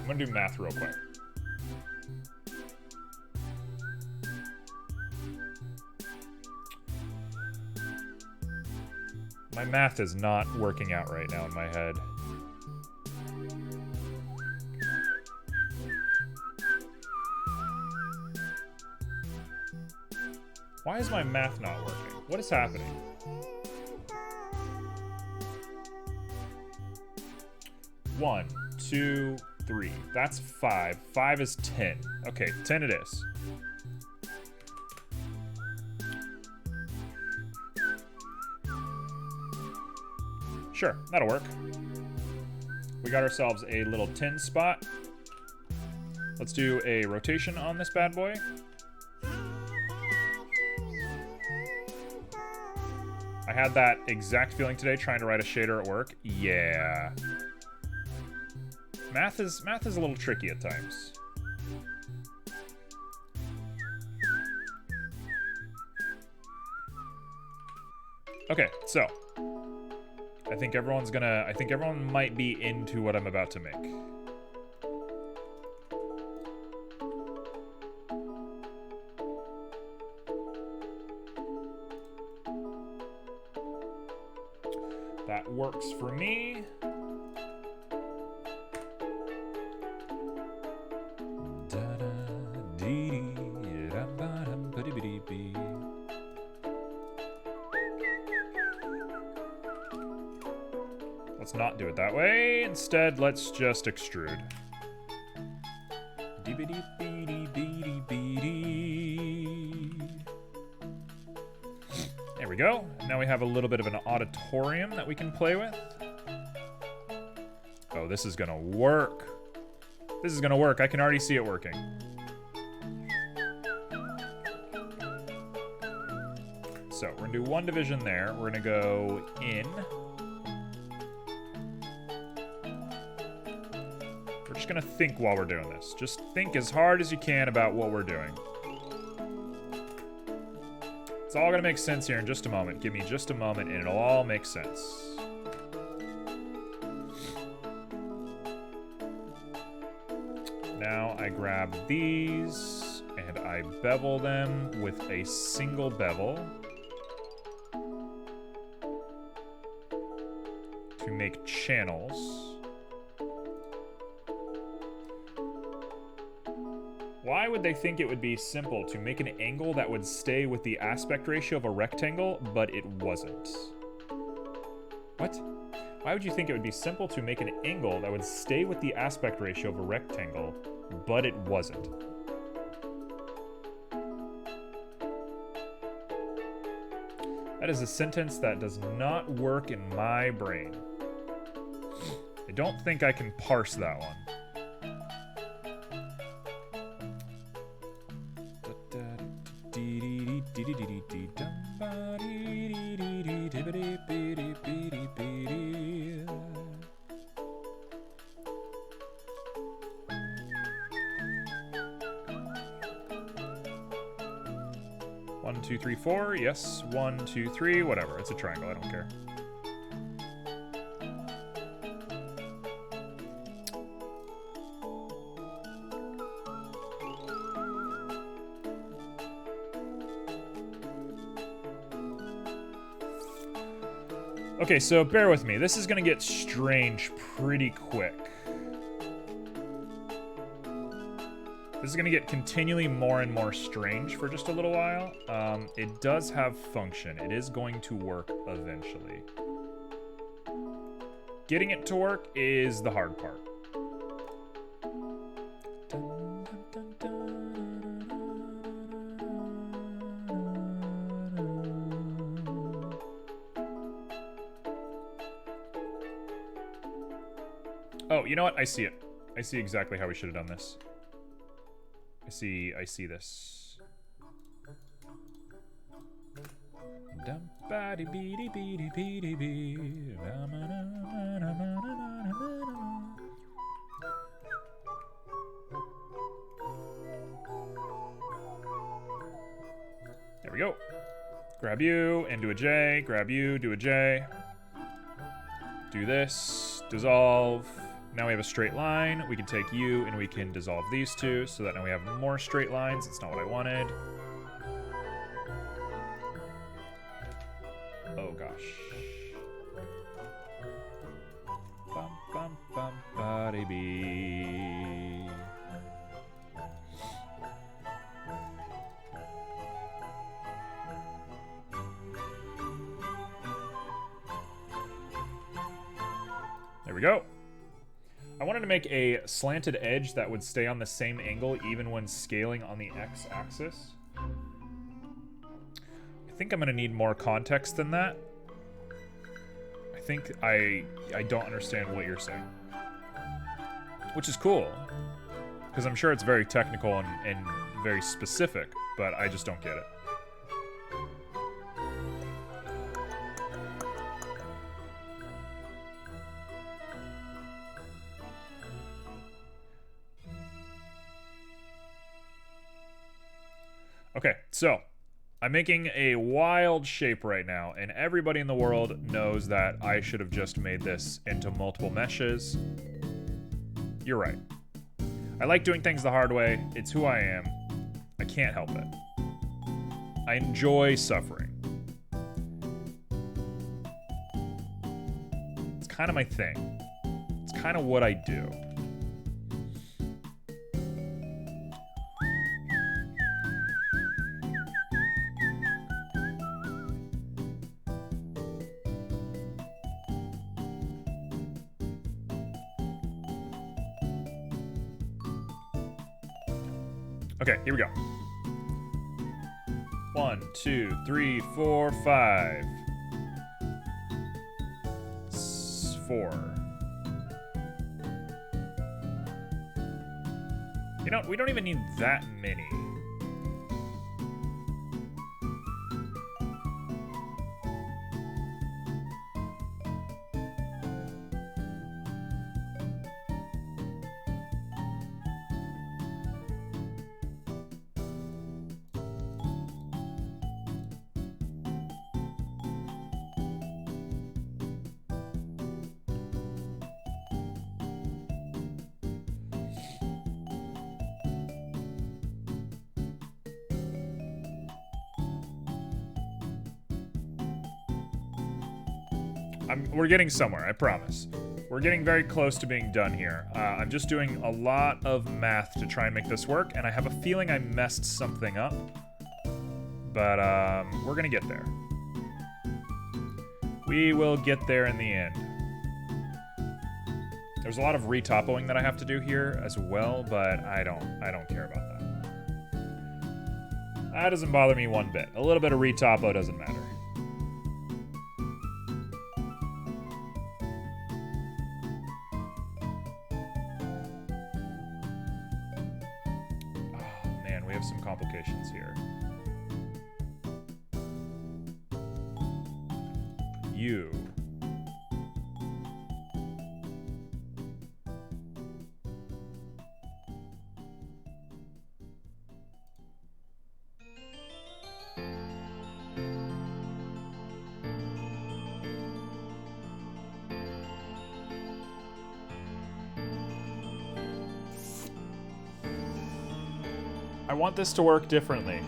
I'm gonna do math real quick. math is not working out right now in my head. Why is my math not working? What is happening? One, two, three. That's 5. 5 is 10. Okay, 10 it is. Sure, that'll work. We got ourselves a little 10 spot. Let's do a rotation on this bad boy. I had that exact feeling today trying to write a shader at work. Yeah. Math is a little tricky at times. Okay, so I think everyone might be into what I'm about to make. That works for me. Let's not do it that way. Instead, let's just extrude. There we go. Now we have a little bit of an auditorium that we can play with. Oh, this is gonna work. This is gonna work. I can already see it working. So we're gonna do one division there. We're gonna go in. We're just gonna think while we're doing this. Just think as hard as you can about what we're doing. It's all gonna make sense here in just a moment. Give me just a moment and it'll all make sense. Now I grab these and I bevel them with a single bevel to make channels. Why would they think it would be simple to make an angle that would stay with the aspect ratio of a rectangle, but it wasn't? What? Why would you think it would be simple to make an angle that would stay with the aspect ratio of a rectangle, but it wasn't? That is a sentence that does not work in my brain. I don't think I can parse that one. One, two, three, four. Yes. 1, 2, 3. Whatever. It's a triangle. I don't care. Okay, so bear with me. This is gonna get strange pretty quick. This is gonna get continually more and more strange for just a little while. It does have function. It is going to work eventually. Getting it to work is the hard part. Oh, you know what? I see it. I see exactly how we should have done this. I see this. There we go. Grab you and do a J. Grab you, do a J. Do this. Dissolve. Now we have a straight line. We can take you and we can dissolve these two so that now we have more straight lines. It's not what I wanted. Oh gosh. There we go. I wanted to make a slanted edge that would stay on the same angle even when scaling on the x-axis. I think I'm going to need more context than that. I think I don't understand what you're saying. Which is cool, because I'm sure it's very technical and very specific, but I just don't get it. Okay, so I'm making a wild shape right now, and everybody in the world knows that I should have just made this into multiple meshes. You're right. I like doing things the hard way. It's who I am. I can't help it. I enjoy suffering. It's kind of my thing. It's kind of what I do. Okay, here we go. 1, 2, 3, 4, 5. 4. You know, we don't even need that many. We're getting somewhere, I promise. We're getting very close to being done here. I'm just doing a lot of math to try and make this work, and I have a feeling I messed something up. But we're gonna get there. We will get there in the end. There's a lot of retopoing that I have to do here as well, but I don't care about that. That doesn't bother me one bit. A little bit of retopo doesn't matter. Some complications here. You. I want this to work differently.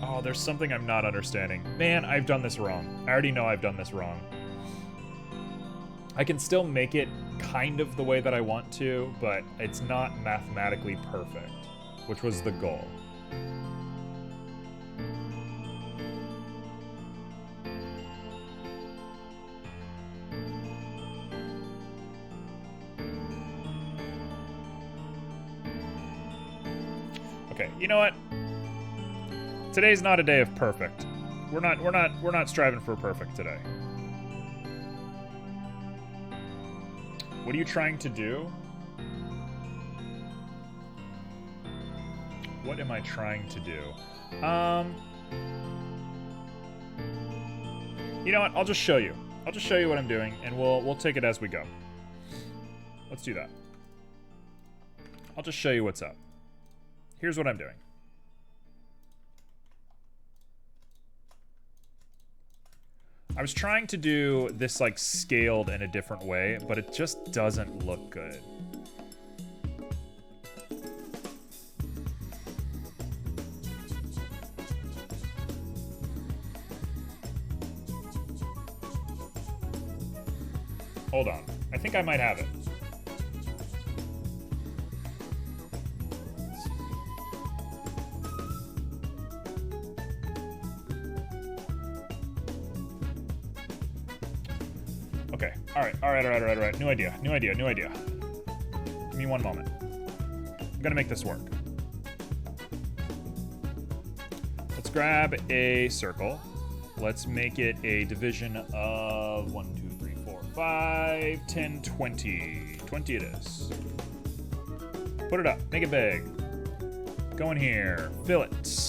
Oh, there's something I'm not understanding. Man, I've done this wrong. I already know I've done this wrong. I can still make it kind of the way that I want to, but it's not mathematically perfect, which was the goal. Okay, you know what? Today's not a day of perfect. We're not striving for perfect today. What are you trying to do? What am I trying to do? You know what? I'll just show you. I'll just show you what I'm doing, and we'll take it as we go. Let's do that. I'll just show you what's up. Here's what I'm doing. I was trying to do this like scaled in a different way, but it just doesn't look good. Hold on. I think I might have it. Okay. All right. New idea. Give me one moment. I'm gonna make this work. Let's grab a circle. Let's make it a division of 1, 2, 3, 4, 5, 10, 20. 20 it is. Put it up. Make it big. Go in here. Fill it.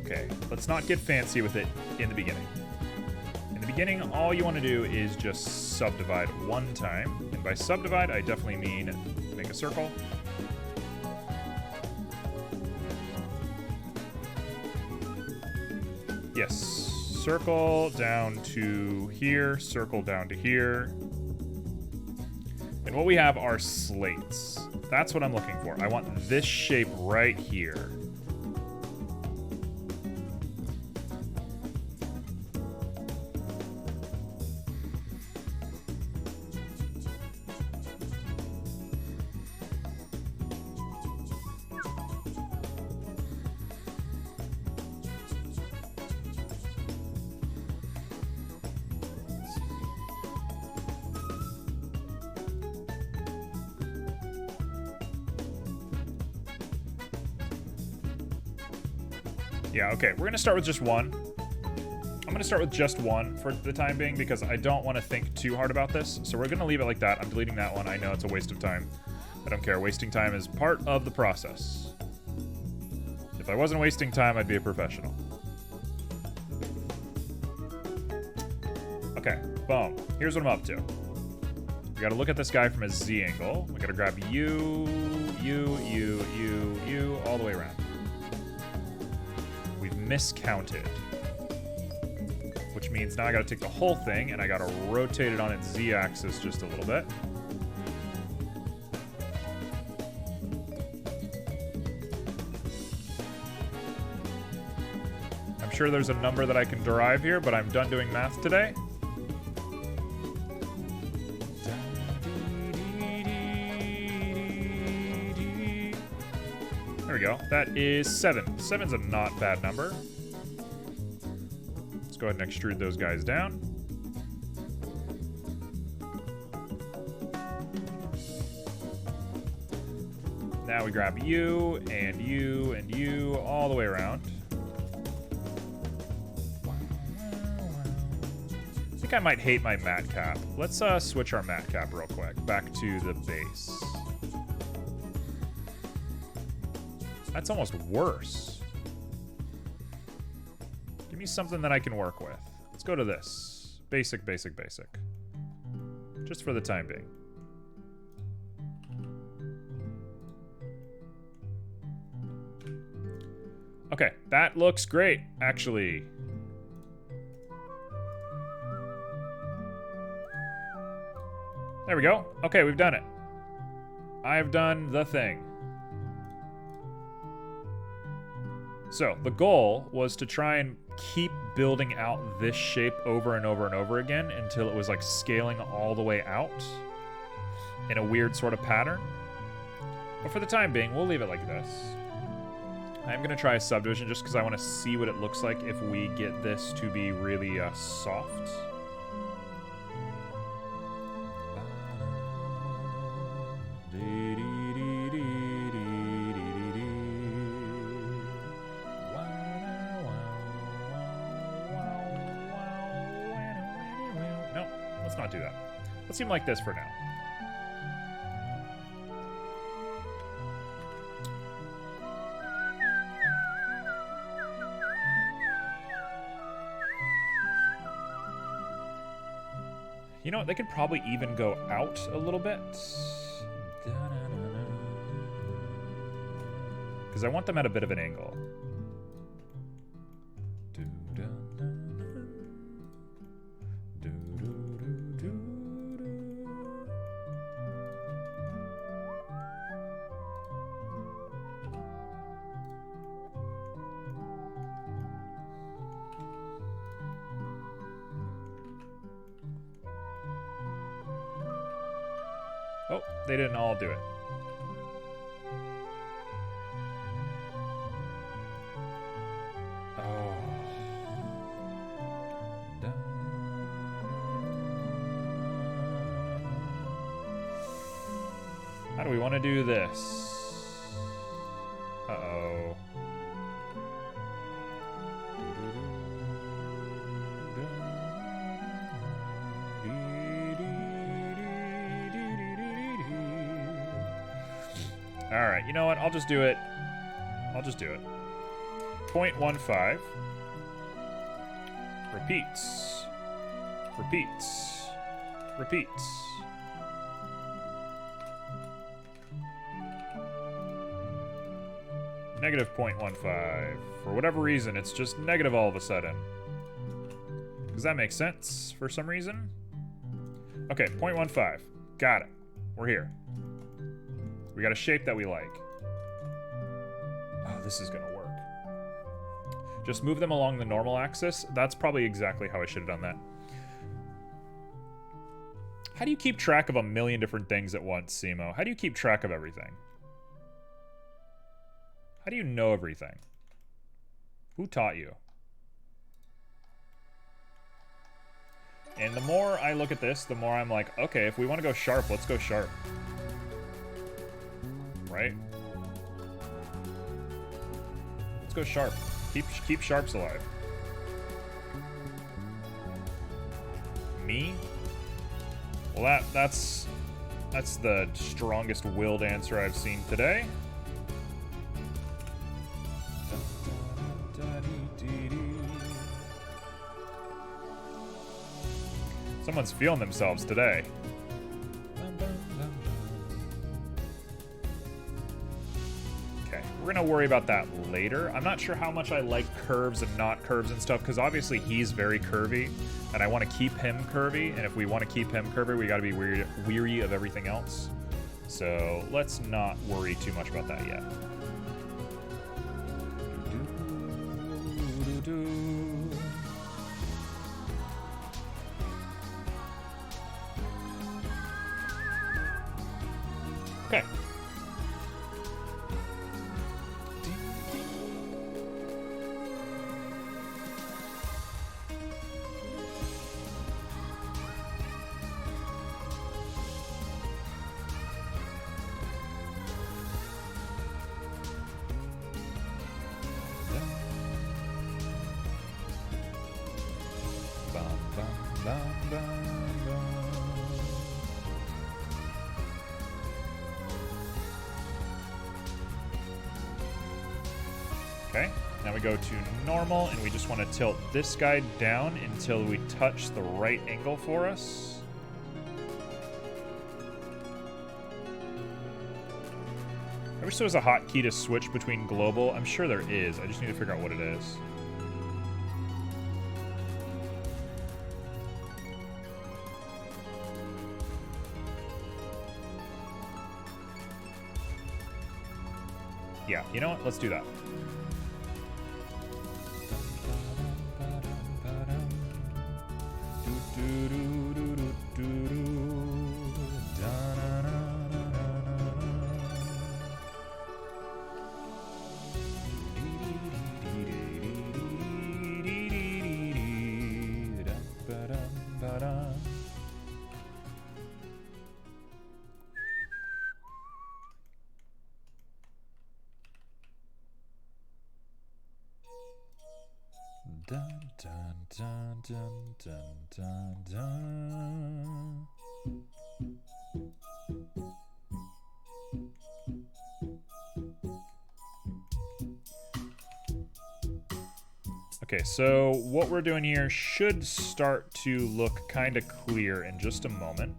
Okay, let's not get fancy with it in the beginning. In the beginning, all you want to do is just subdivide one time. And by subdivide, I definitely mean make a circle. Yes, circle down to here, circle down to here. And what we have are slates. That's what I'm looking for. I want this shape right here. Yeah, okay, we're gonna start with just one. I'm gonna start with just one for the time being because I don't want to think too hard about this. So we're gonna leave it like that. I'm deleting that one. I know it's a waste of time. I don't care. Wasting time is part of the process. If I wasn't wasting time, I'd be a professional. Okay, boom. Here's what I'm up to. We gotta look at this guy from a Z angle. We gotta grab you, all the way around. Miscounted, which means now I gotta take the whole thing and I gotta rotate it on its Z-axis just a little bit. I'm sure there's a number that I can derive here, but I'm done doing math today. There we go. That is 7. 7's a not bad number. Let's go ahead and extrude those guys down. Now we grab you and you and you all the way around. I think I might hate my matte cap. Let's switch our matte cap real quick. Back to the base. That's almost worse. Give me something that I can work with. Let's go to this. Basic. Just for the time being. Okay, that looks great, actually. There we go. Okay, we've done it. I've done the thing. So, the goal was to try and keep building out this shape over and over and over again until it was like scaling all the way out in a weird sort of pattern. But for the time being, we'll leave it like this. I'm going to try a subdivision just because I want to see what it looks like if we get this to be really soft. Not do that. Let's seem like this for now. You know what? They could probably even go out a little bit. Because I want them at a bit of an angle. they didn't all do it. Oh. How do we want to do this? Uh-oh. Alright, you know what? I'll just do it. I'll just do it. 0.15. Repeats. Repeats. Repeats. Negative 0.15. For whatever reason, it's just negative all of a sudden. Does that make sense for some reason? Okay, 0.15. Got it. We're here. We got a shape that we like. Oh, this is gonna work. Just move them along the normal axis. That's probably exactly how I should have done that. How do you keep track of a million different things at once, Simo? How do you keep track of everything? How do you know everything? Who taught you? And the more I look at this, the more I'm like, okay, if we want to go sharp, let's go sharp. Right? Let's go sharp. Keep sharps alive. Me? Well, that's the strongest willed answer I've seen today. Someone's feeling themselves today. Okay, we're gonna worry about that later. I'm not sure how much I like curves and not curves and stuff, because obviously he's very curvy, and I want to keep him curvy, and if we want to keep him curvy, we gotta be weary of everything else. So let's not worry too much about that yet. Okay. Okay, now we go to normal, and we just want to tilt this guy down until we touch the right angle for us. I wish there was a hotkey to switch between global. I'm sure there is. I just need to figure out what it is. Yeah, you know what? Let's do that. Dun, dun, dun, dun, dun, dun, dun. Okay, so what we're doing here should start to look kind of clear in just a moment.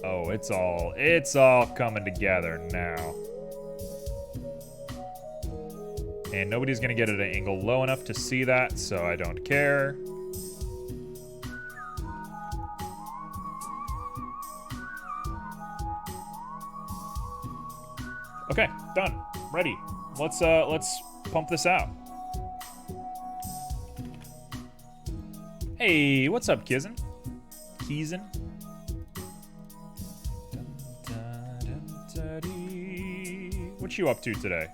Oh, it's all coming together now. And nobody's gonna get at an angle low enough to see that, so I don't care. Okay, done. Ready. Let's pump this out. Hey, what's up, Kizen? Kizen? What you up to today?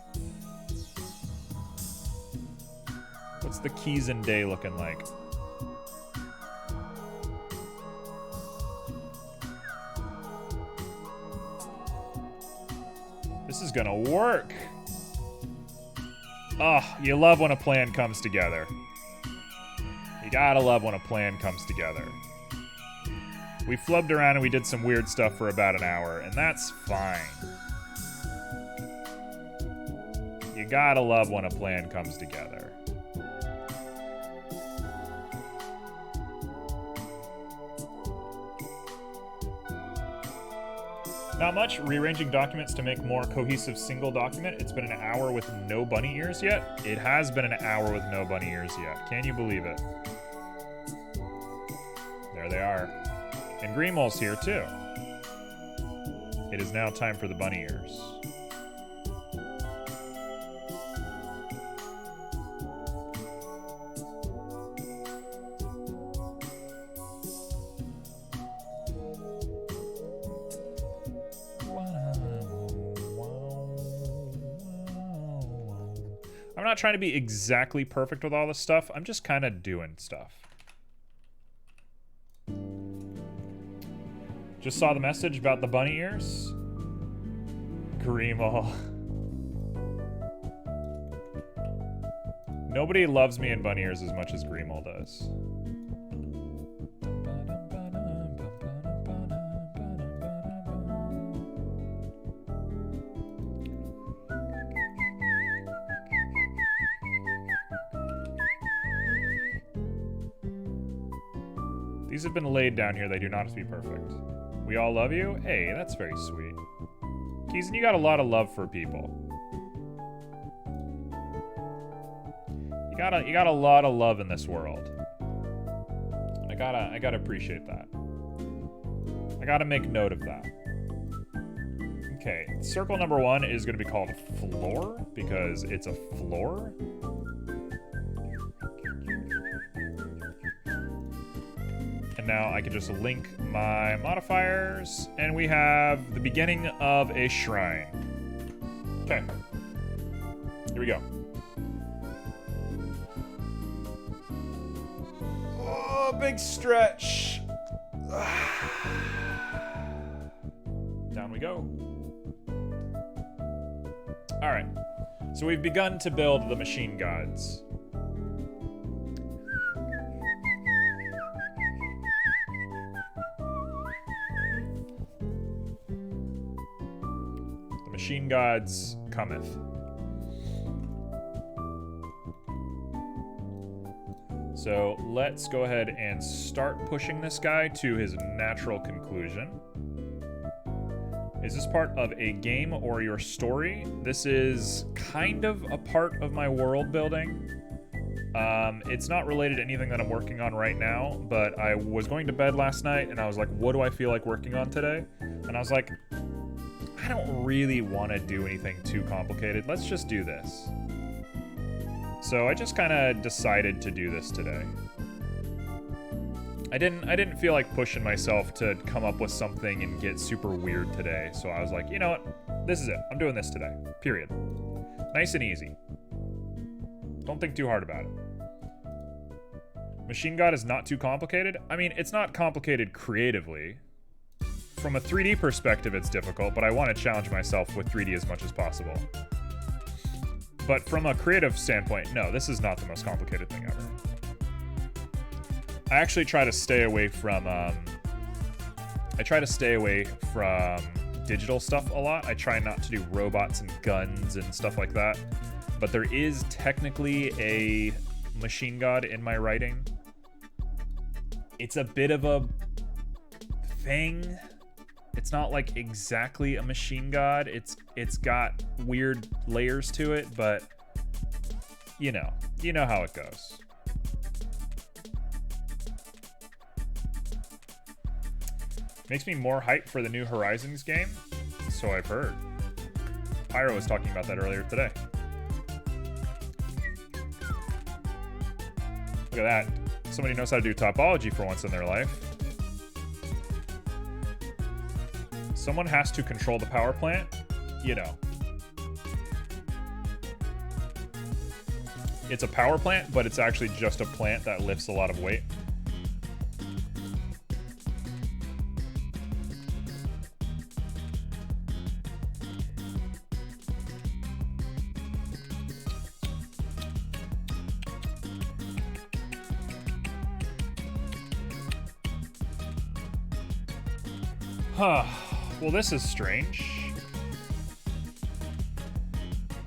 What's the Kizen day looking like? This is gonna work. Oh, you love when a plan comes together. You gotta love when a plan comes together. We flubbed around and we did some weird stuff for about an hour, and that's fine. You gotta love when a plan comes together. Not much. Rearranging documents to make more cohesive single document. It's been an hour with no bunny ears yet. It has been an hour with no bunny ears yet. Can you believe it? There they are. And Greenmole's here too. It is now time for the bunny ears. I'm not trying to be exactly perfect with all this stuff. I'm just kind of doing stuff. Just saw the message about the bunny ears. Greemole. Nobody loves me in bunny ears as much as Greemole does. These have been laid down here. They do not have to be perfect. We all love you? Hey, that's very sweet. Keezen, you got a lot of love for people. You got a lot of love in this world. I gotta appreciate that. I gotta make note of that. Okay, circle number 1 is gonna be called floor because it's a floor. And now I can just link my modifiers, and we have the beginning of a shrine. Okay. Here we go. Oh, big stretch. Down we go. All right. So we've begun to build the machine gods. Machine gods cometh. So let's go ahead and start pushing this guy to his natural conclusion. Is this part of a game or your story? This is kind of a part of my world building. It's not related to anything that I'm working on right now, but I was going to bed last night and I was like, what do I feel like working on today? And I was like, I don't really want to do anything too complicated. Let's just do this. So I just kind of decided to do this today. I didn't feel like pushing myself to come up with something and get super weird today. So I was like, you know what? This is it. I'm doing this today. Period. Nice and easy. Don't think too hard about it. Machine God is not too complicated. I mean, it's not complicated creatively. From a 3D perspective, it's difficult, but I want to challenge myself with 3D as much as possible. But from a creative standpoint, no, this is not the most complicated thing ever. I actually try to stay away from, digital stuff a lot. I try not to do robots and guns and stuff like that. But there is technically a machine god in my writing. It's a bit of a thing. It's not like exactly a machine god. It's got weird layers to it, but you know how it goes. Makes me more hyped for the new Horizons game, so I've heard. Pyro was talking about that earlier today. Look at that. Somebody knows how to do topology for once in their life. Someone has to control the power plant, you know. It's a power plant, but it's actually just a plant that lifts a lot of weight. Huh. Well, this is strange.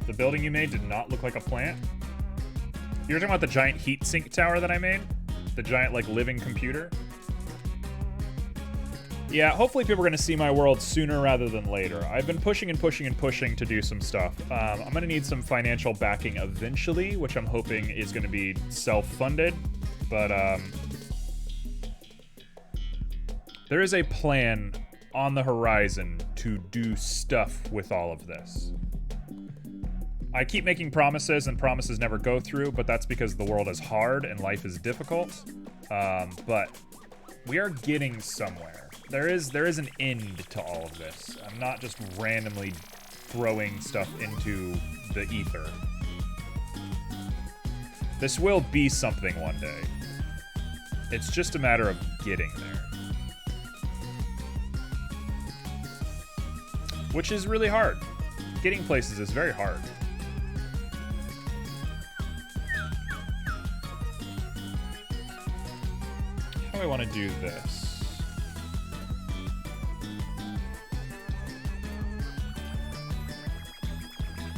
The building you made did not look like a plant. You're talking about the giant heat sink tower that I made? The giant, like, living computer? Yeah, hopefully people are going to see my world sooner rather than later. I've been pushing and pushing and pushing to do some stuff. I'm going to need some financial backing eventually, which I'm hoping is going to be self-funded. But, there is a plan on the horizon to do stuff with all of this. I keep making promises and promises never go through, but that's because the world is hard and life is difficult. But we are getting somewhere. There is an end to all of this. I'm not just randomly throwing stuff into the ether. This will be something one day. It's just a matter of getting there. Which is really hard. Getting places is very hard. How do I want to do this?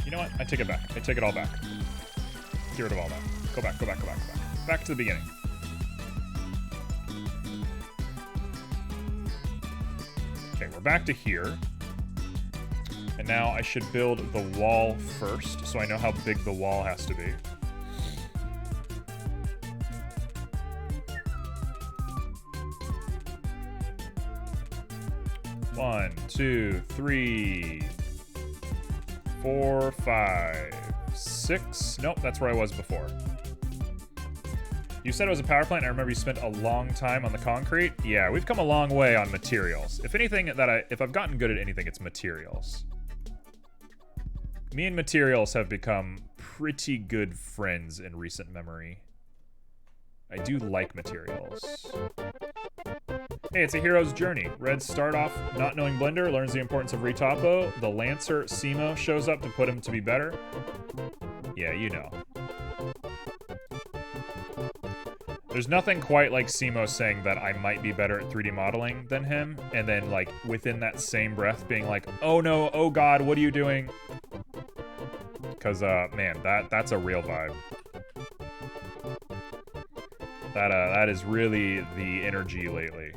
You know what? I take it back. I take it all back. Get rid of all that. Go back, go back, go back, go back. Back to the beginning. Okay, we're back to here. And now I should build the wall first, so I know how big the wall has to be. One, 2, 3, 4, 5, 6. Nope, that's where I was before. You said it was a power plant. I remember you spent a long time on the concrete. Yeah, we've come a long way on materials. If anything if I've gotten good at anything, it's materials. Me and materials have become pretty good friends in recent memory. I do like materials. Hey, it's a hero's journey. Red start off not knowing Blender, learns the importance of retopo. The Lancer, Simo, shows up to put him to be better. Yeah, you know. There's nothing quite like Simo saying that I might be better at 3D modeling than him, and then, like, within that same breath being like, oh no, oh god, what are you doing? Because, man, that's a real vibe. That is really the energy lately.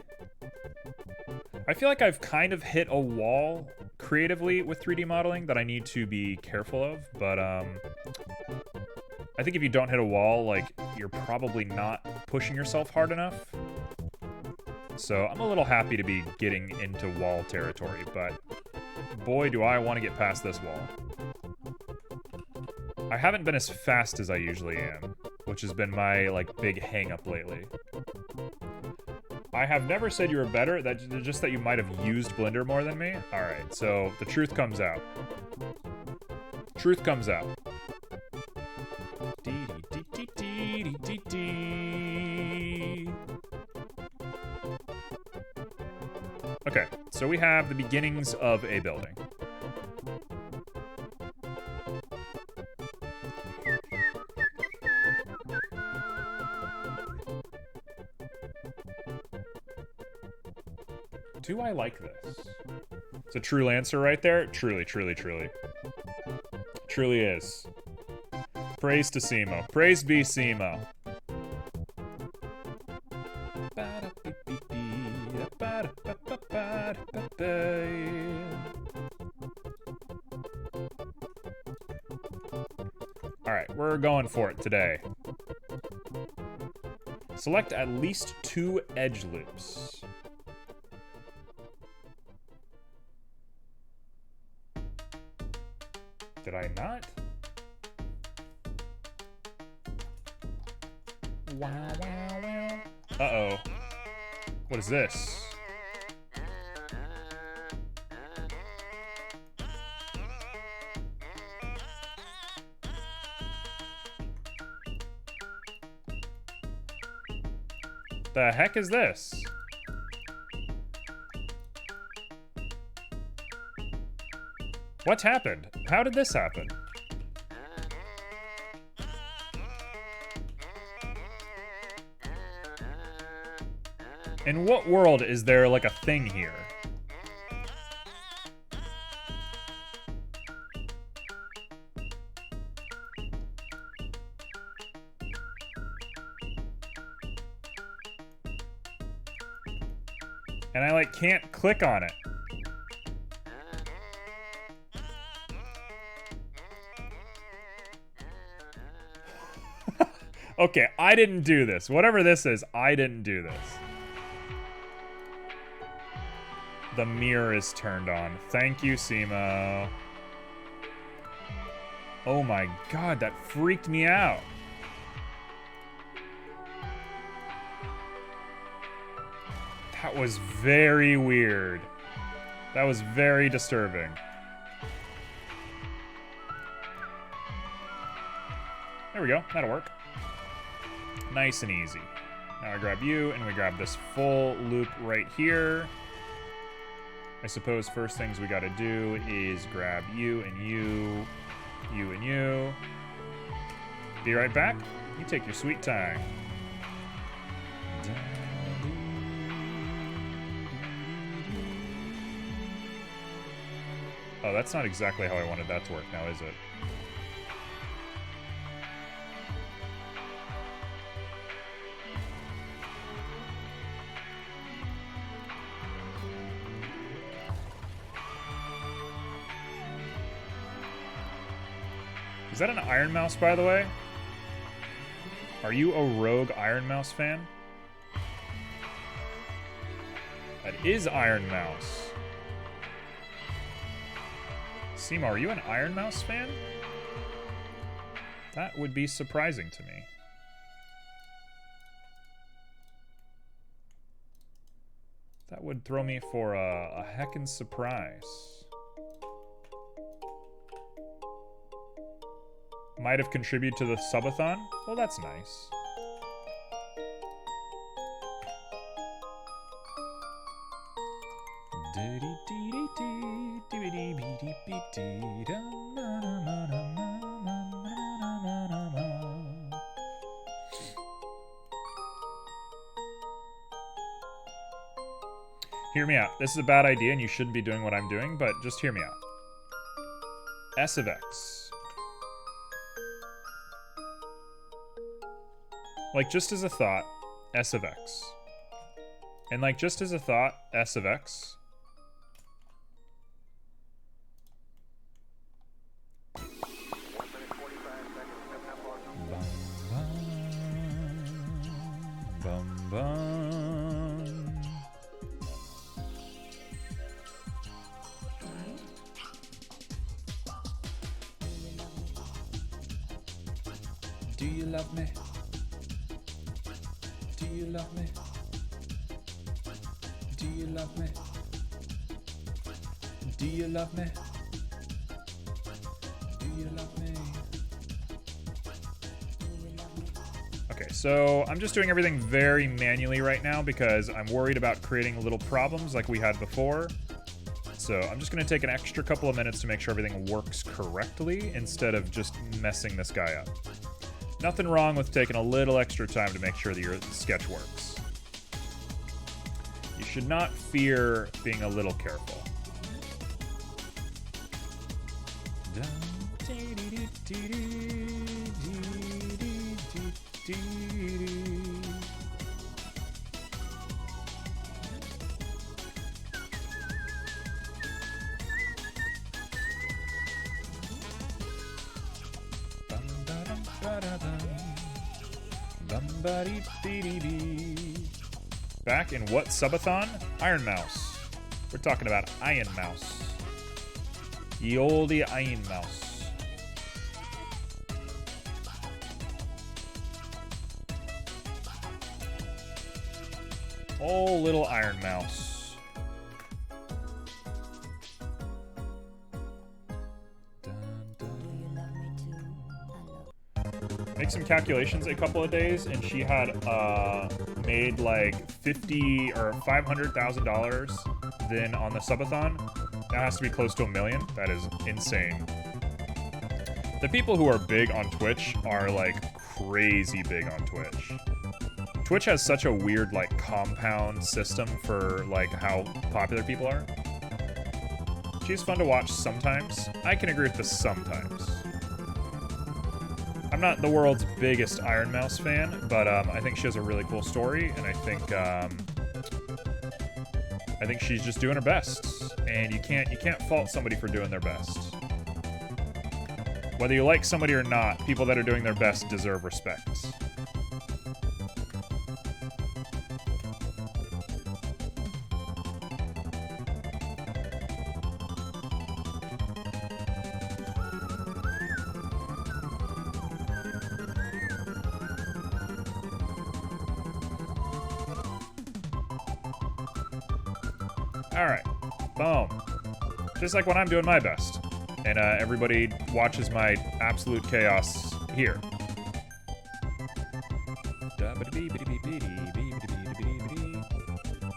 I feel like I've kind of hit a wall creatively with 3D modeling that I need to be careful of, but, I think if you don't hit a wall, like, you're probably not pushing yourself hard enough. So I'm a little happy to be getting into wall territory, but boy, do I want to get past this wall. I haven't been as fast as I usually am, which has been my, like, big hang-up lately. I have never said you were better, just that you might have used Blender more than me. Alright, so the truth comes out. Truth comes out. Okay, so we have the beginnings of a building. Do I like this? It's a true Lancer right there. Truly, truly, truly. Truly is. Praise to Simo. Praise be Simo. Alright, we're going for it today. Select at least 2 edge loops. Did I not? Wow, wow, wow. Uh-oh. What is this? The heck is this? What happened? How did this happen? In what world is there like a thing here? And I like can't click on it. Okay, I didn't do this. Whatever this is, I didn't do this. The mirror is turned on. Thank you, Simo. Oh my god, that freaked me out. That was very weird. That was very disturbing. There we go, that'll work. Nice and easy. Now I grab you, and we grab this full loop right here. I suppose first things we gotta do is grab you and you, you and you. Be right back. You take your sweet time. Oh, that's not exactly how I wanted that to work now, is it? Is that an Iron Mouse, by the way? Are you a rogue Iron Mouse fan? That is Iron Mouse. Simo, are you an Iron Mouse fan? That would be surprising to me. That would throw me for a heckin' surprise. Might have contributed to the subathon? Well, that's nice. Hear me out. This is a bad idea and you shouldn't be doing what I'm doing, but just hear me out. S of X. Like, just as a thought, S of X. And like, just as a thought, S of X. Bum, bum. Do you love me? Do you love me? Do you love me? Do you love me? Do you love me? Okay, so I'm just doing everything very manually right now because I'm worried about creating little problems like we had before. So I'm just going to take an extra couple of minutes to make sure everything works correctly instead of just messing this guy up. Nothing wrong with taking a little extra time to make sure that your sketch works. You should not fear being a little careful. Back in what subathon? Iron Mouse. We're talking about Iron Mouse. Ye olde Iron Mouse. Oh, little Iron Mouse. Make some calculations a couple of days, and she had made like $50 or $500,000 then on the subathon. That has to be close to $1 million. That is insane. The people who are big on Twitch are like crazy big on Twitch. Twitch has such a weird like compound system for like how popular people are. She's fun to watch sometimes. I can agree with this sometimes. I'm not the world's biggest Iron Mouse fan, but I think she has a really cool story, and I think she's just doing her best. And you can't fault somebody for doing their best. Whether you like somebody or not, people that are doing their best deserve respect. Alright. Boom. Just like when I'm doing my best. And everybody watches my absolute chaos here. That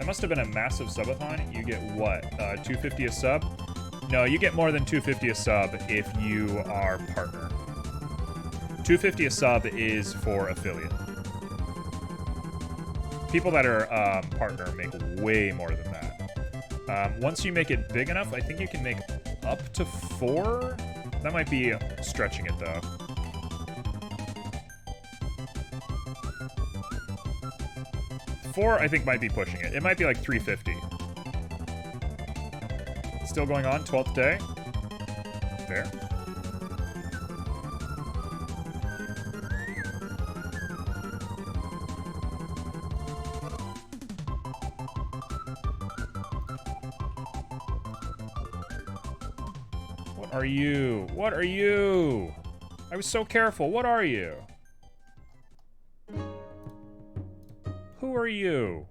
must have been a massive subathon. You get what? $250 a sub? No, you get more than $250 a sub if you are partner. $250 a sub is for affiliate. People that are partner make way more than that. Once you make it big enough, I think you can make up to 4? That might be stretching it, though. Four, I think, might be pushing it. It might be like 350. Still going on, 12th day. Fair. What are you? What are you? I was so careful. What are you? Who are you?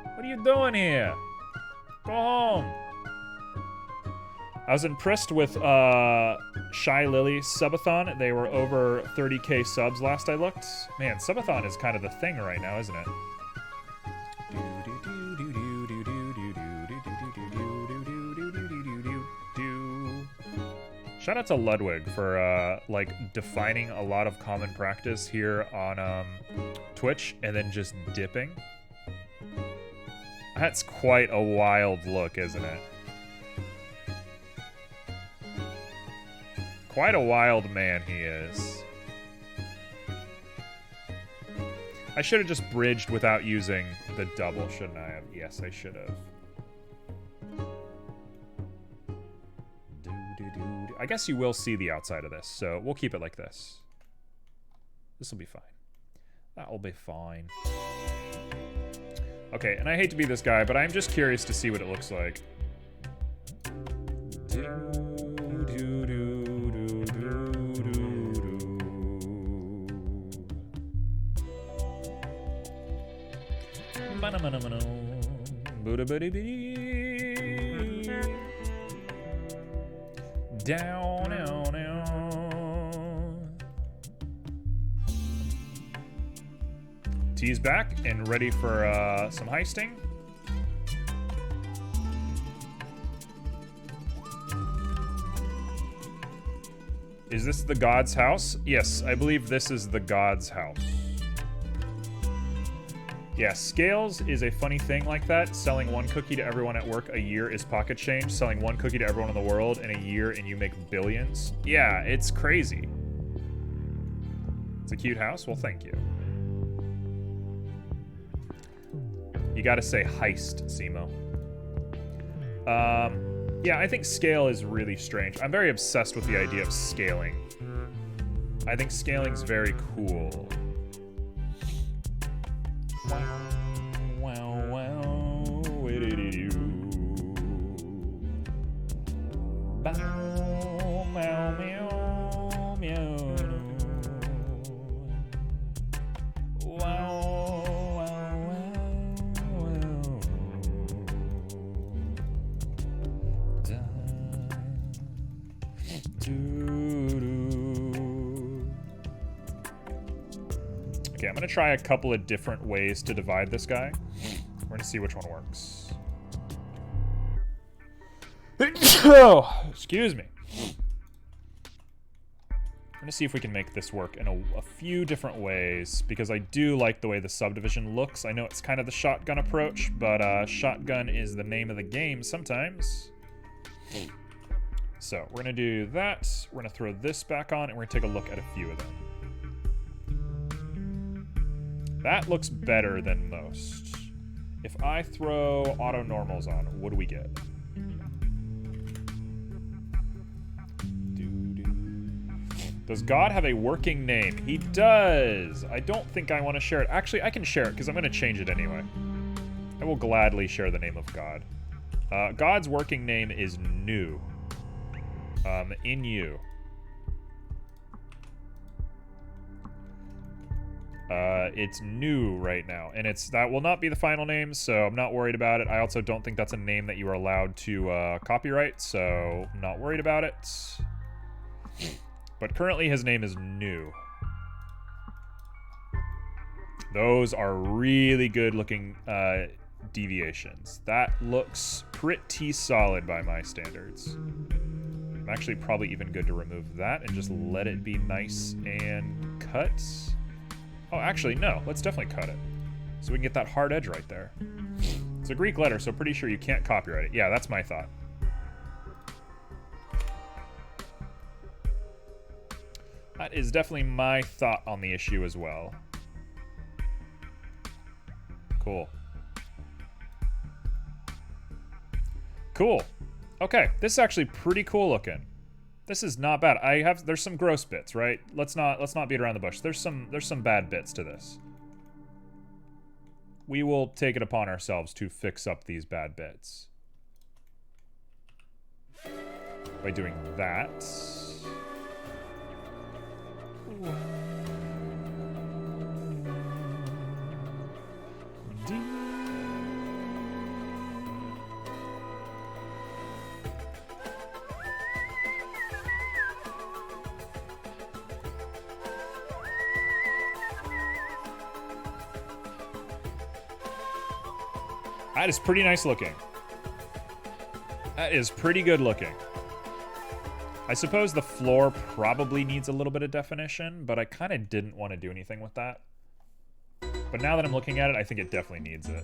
What are you doing here? Go home. I was impressed with Shy Lily Subathon. They were over 30k subs last I looked. Man, Subathon is kind of the thing right now, isn't it? Shout out to Ludwig for like defining a lot of common practice here on Twitch and then just dipping. That's quite a wild look, isn't it? Quite a wild man he is. I should have just bridged without using the double, shouldn't I have? Yes, I should have. I guess you will see the outside of this, so we'll keep it like this. This will be fine. That will be fine. Okay, and I hate to be this guy, but I'm just curious to see what it looks like. Down, down, down. T's back and ready for some heisting. Is this the God's house? Yes, I believe this is the God's house. Yeah, scales is a funny thing like that. Selling one cookie to everyone at work a year is pocket change. Selling one cookie to everyone in the world in a year and you make billions. Yeah, it's crazy. It's a cute house? Well, thank you. You gotta say heist, Zemo. Yeah, I think scale is really strange. I'm very obsessed with the idea of scaling. I think scaling's very cool. Wow, wow, do. Bow, meow, meow, meow. Okay, I'm gonna try a couple of different ways to divide this guy. We're gonna see which one works. Oh, excuse me. I'm gonna see if we can make this work in a few different ways, because I do like the way the subdivision looks. I know it's kind of the shotgun approach, but shotgun is the name of the game sometimes. So we're gonna do that. We're gonna throw this back on, and we're gonna take a look at a few of them. That looks better than most. If I throw auto normals on, what do we get? Does God have a working name? He does. I don't think I want to share it. Actually, I can share it because I'm going to change it anyway. I will gladly share the name of God. God's working name is New. In you. It's New right now, and that will not be the final name, so I'm not worried about it. I also don't think that's a name that you are allowed to copyright, so I'm not worried about it. But currently his name is New. Those are really good looking deviations. That looks pretty solid by my standards. I'm actually probably even good to remove that and just let it be nice and cut. Oh, actually, no. Let's definitely cut it. So we can get that hard edge right there. It's a Greek letter, so pretty sure you can't copyright it. Yeah, that's my thought. That is definitely my thought on the issue as well. Cool. Cool. Okay, this is actually pretty cool looking. This is not bad. There's some gross bits, right? Let's not beat around the bush. There's some bad bits to this. We will take it upon ourselves to fix up these bad bits by doing that. That is pretty nice looking. That is pretty good looking. I suppose the floor probably needs a little bit of definition, but I kind of didn't want to do anything with that. But now that I'm looking at it, I think it definitely needs it.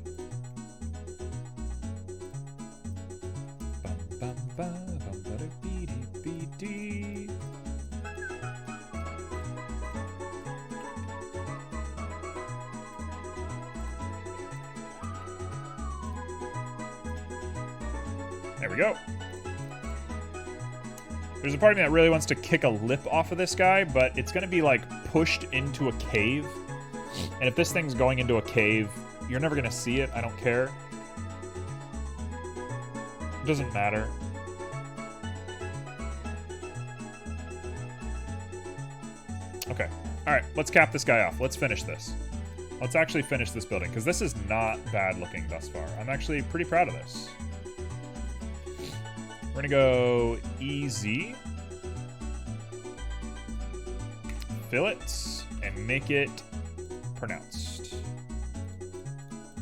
There we go. There's a part of me that really wants to kick a lip off of this guy, but it's going to be, like, pushed into a cave. And if this thing's going into a cave, you're never going to see it. I don't care. It doesn't matter. Okay. All right, let's cap this guy off. Let's finish this. Let's actually finish this building, because this is not bad looking thus far. I'm actually pretty proud of this. We're gonna go easy. Fill it and make it pronounced.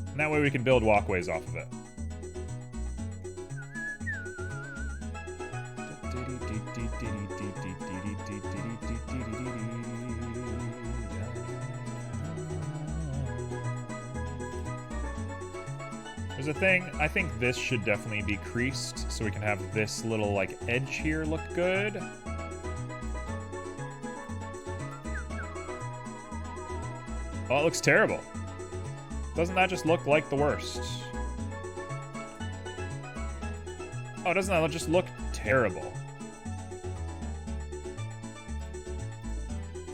And that way we can build walkways off of it. There's a thing, I think this should definitely be creased so we can have this little like edge here look good. Oh, it looks terrible. Doesn't that just look like the worst? Oh, doesn't that just look terrible?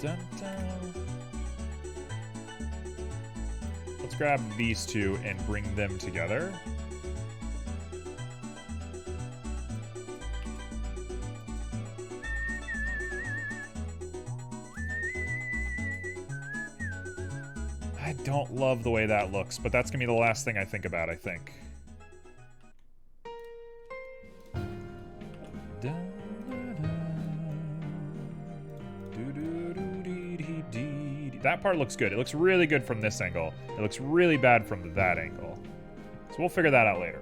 Dun, dun. Let's grab these two and bring them together. I don't love the way that looks, but that's gonna be the last thing I think about, I think. That part looks good. It looks really good from this angle. It looks really bad from that angle. So we'll figure that out later.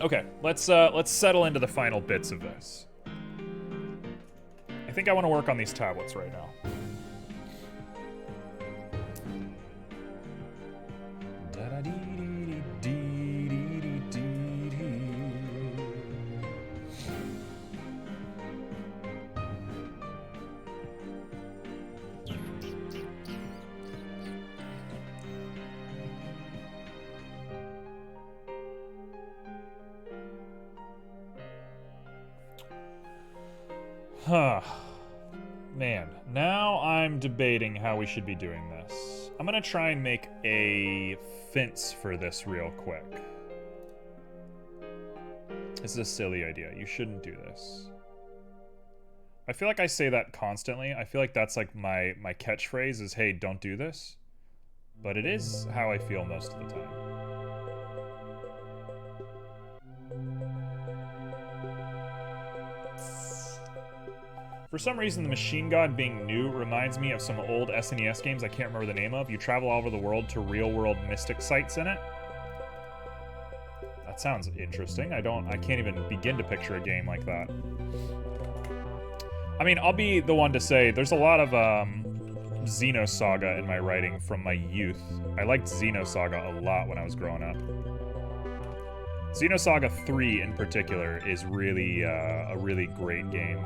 Okay, let's settle into the final bits of this. I think I want to work on these tablets right now. Huh. Man, now I'm debating how we should be doing this. I'm gonna try and make a fence for this real quick. This is a silly idea. You shouldn't do this. I feel like I say that constantly. I feel like that's like my catchphrase is, hey, don't do this. But it is how I feel most of the time. For some reason, the Machine God being new reminds me of some old SNES games I can't remember the name of. You travel all over the world to real-world mystic sites in it. That sounds interesting. I can't even begin to picture a game like that. I mean, I'll be the one to say there's a lot of Xenosaga in my writing from my youth. I liked Xenosaga a lot when I was growing up. Xenosaga 3 in particular is really a really great game.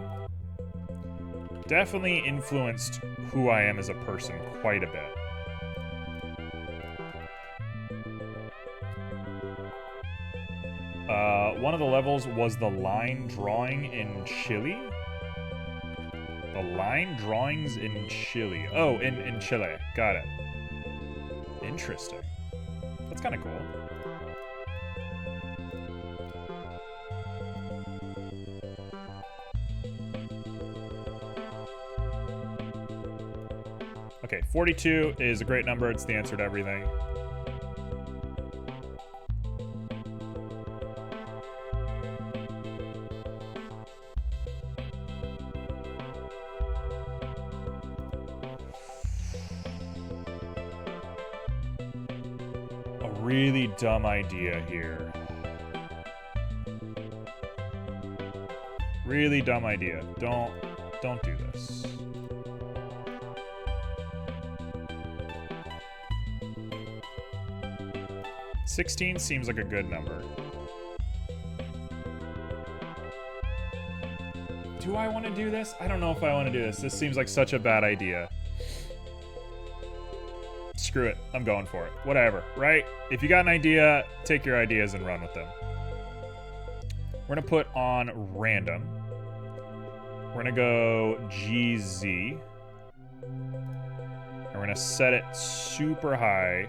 Definitely influenced who I am as a person quite a bit. One of the levels was the line drawing in Chile. The line drawings in Chile. Oh, in Chile. Got it. Interesting. That's kind of cool. Okay, 42 is a great number. It's the answer to everything. A really dumb idea here. Really dumb idea. Don't do this. $16 seems like a good number. Do I want to do this? I don't know if I want to do this. This seems like such a bad idea. Screw it. I'm going for it. Whatever, right? If you got an idea, take your ideas and run with them. We're going to put on random. We're going to go GZ. And we're going to set it super high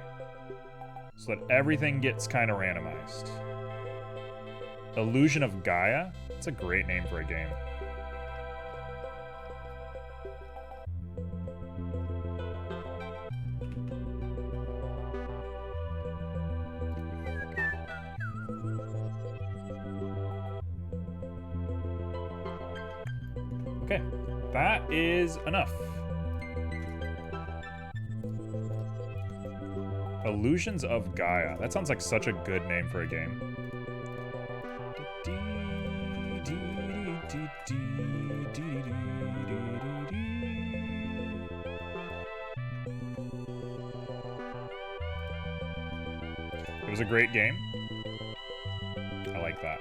so that everything gets kind of randomized. Illusion of Gaia? That's a great name for a game. Okay, that is enough. Illusions of Gaia. That sounds like such a good name for a game. It was a great game. I like that.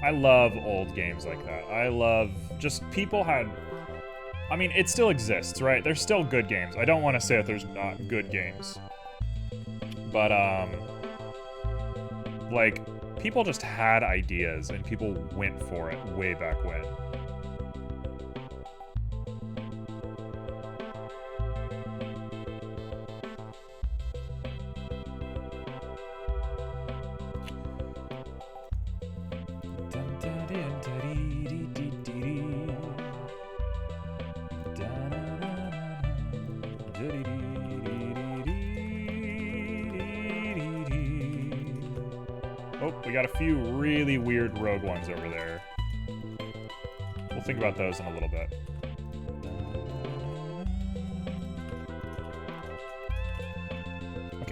I love old games like that. I love just people had... I mean, it still exists, right? There's still good games. I don't want to say that there's not good games. But, like, people just had ideas and people went for it way back when. Oh, we got a few really weird rogue ones over there. We'll think about those in a little bit.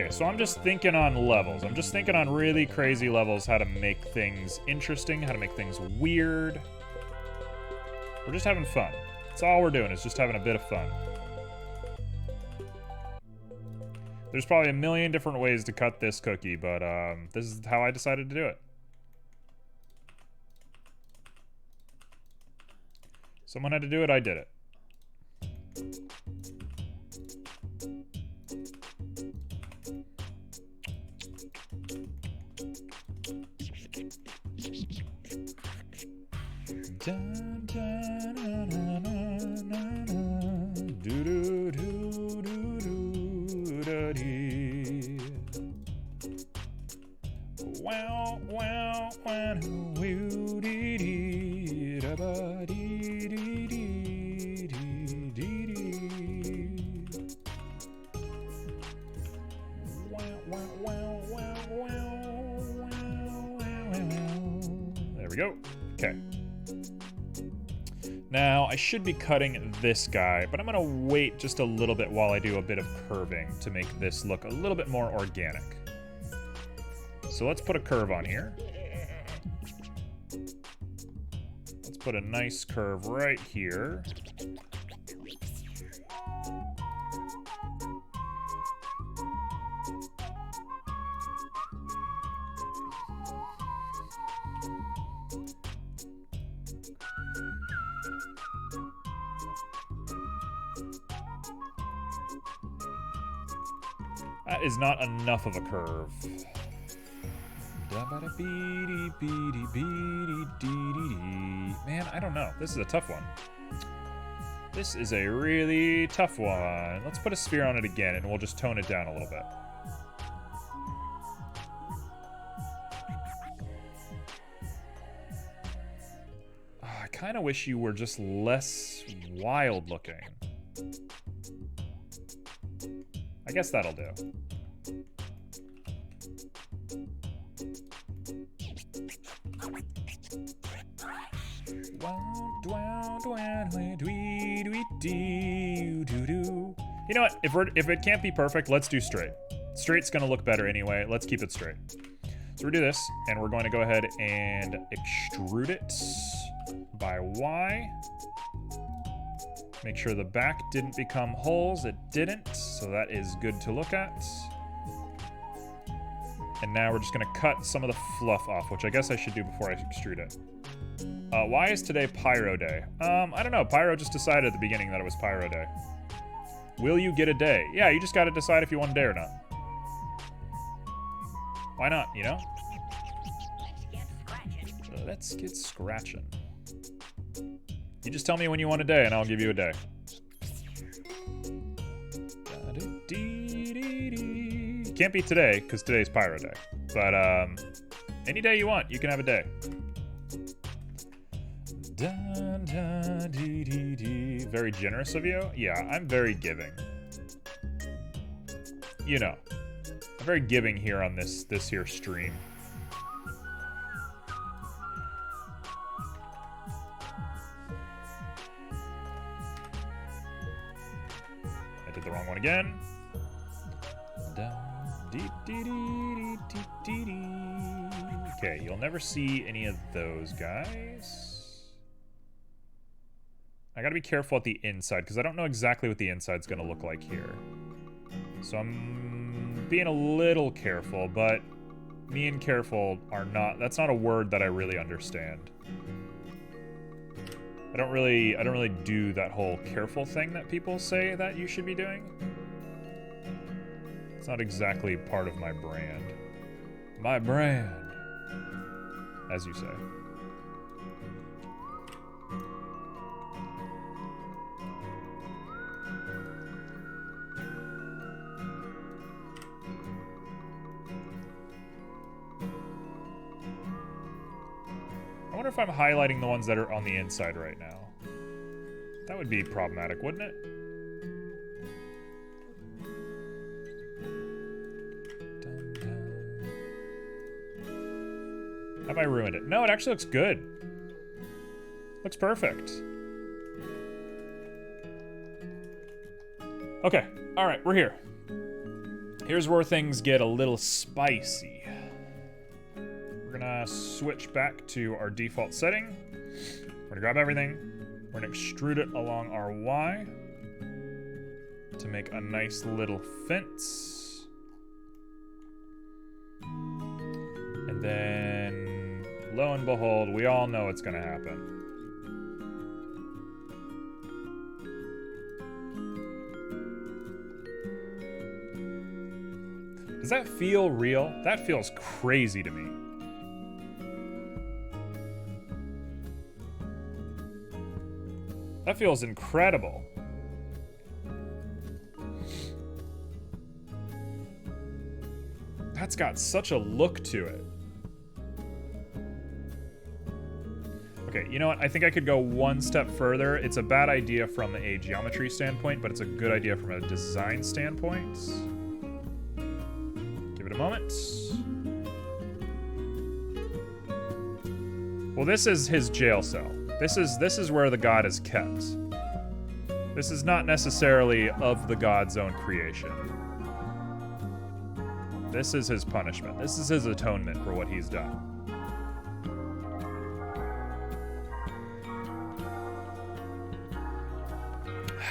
Okay, so I'm just thinking on levels. I'm just thinking on really crazy levels how to make things interesting, how to make things weird. We're just having fun. That's all we're doing, is just having a bit of fun. There's probably a million different ways to cut this cookie, but this is how I decided to do it. Someone had to do it, I did it. Dun, dun, dun, dun, dun, dun, dun. Do, do, do, do, do, da, dee. Wow, wow, wow, woo, dee, dee, da, ba, dee, dee, dee, dee, dee, dee. Wow, wow, wow, wow, wow, wow, wow. There we go. Okay. Now, I should be cutting this guy, but I'm gonna wait just a little bit while I do a bit of curving to make this look a little bit more organic. So let's put a curve on here. Let's put a nice curve right here. That is not enough of a curve. Man, I don't know. This is a tough one. This is a really tough one. Let's put a sphere on it again, and we'll just tone it down a little bit. I kind of wish you were just less wild looking. I guess that'll do. You know what? If it can't be perfect, let's do straight. Straight's gonna look better anyway. Let's keep it straight. So we do this, and we're going to go ahead and extrude it by Y. Make sure the back didn't become holes. It didn't, so that is good to look at. And now we're just gonna cut some of the fluff off, which I guess I should do before I extrude it. Why is today Pyro Day? I don't know. Pyro just decided at the beginning that it was Pyro Day. Will you get a day? Yeah, you just gotta decide if you want a day or not. Why not, you know? Let's get scratching. You just tell me when you want a day, and I'll give you a day. Can't be today, because today's Pyro Day. But, any day you want, you can have a day. Very generous of you? Yeah, I'm very giving. You know. I'm very giving here on this here stream. I did the wrong one again. Okay, you'll never see any of those guys. I gotta be careful at the inside, because I don't know exactly what the inside's gonna look like here. So I'm being a little careful, but me and careful are not, that's not a word that I really understand. I don't really do that whole careful thing that people say that you should be doing. It's not exactly part of my brand. My brand, as you say. I wonder if I'm highlighting the ones that are on the inside right now. That would be problematic, wouldn't it? Dun, dun. Have I ruined it? No, it actually looks good. Looks perfect. Okay, all right, we're here. Here's where things get a little spicy. We're gonna switch back to our default setting. We're gonna grab everything. We're gonna extrude it along our Y to make a nice little fence. And then, lo and behold, we all know what's gonna happen. Does that feel real? That feels crazy to me. That feels incredible. That's got such a look to it. Okay, you know what? I think I could go one step further. It's a bad idea from a geometry standpoint, but it's a good idea from a design standpoint. Give it a moment. Well, this is his jail cell. This is where the god is kept. This is not necessarily of the god's own creation. This is his punishment. This is his atonement for what he's done.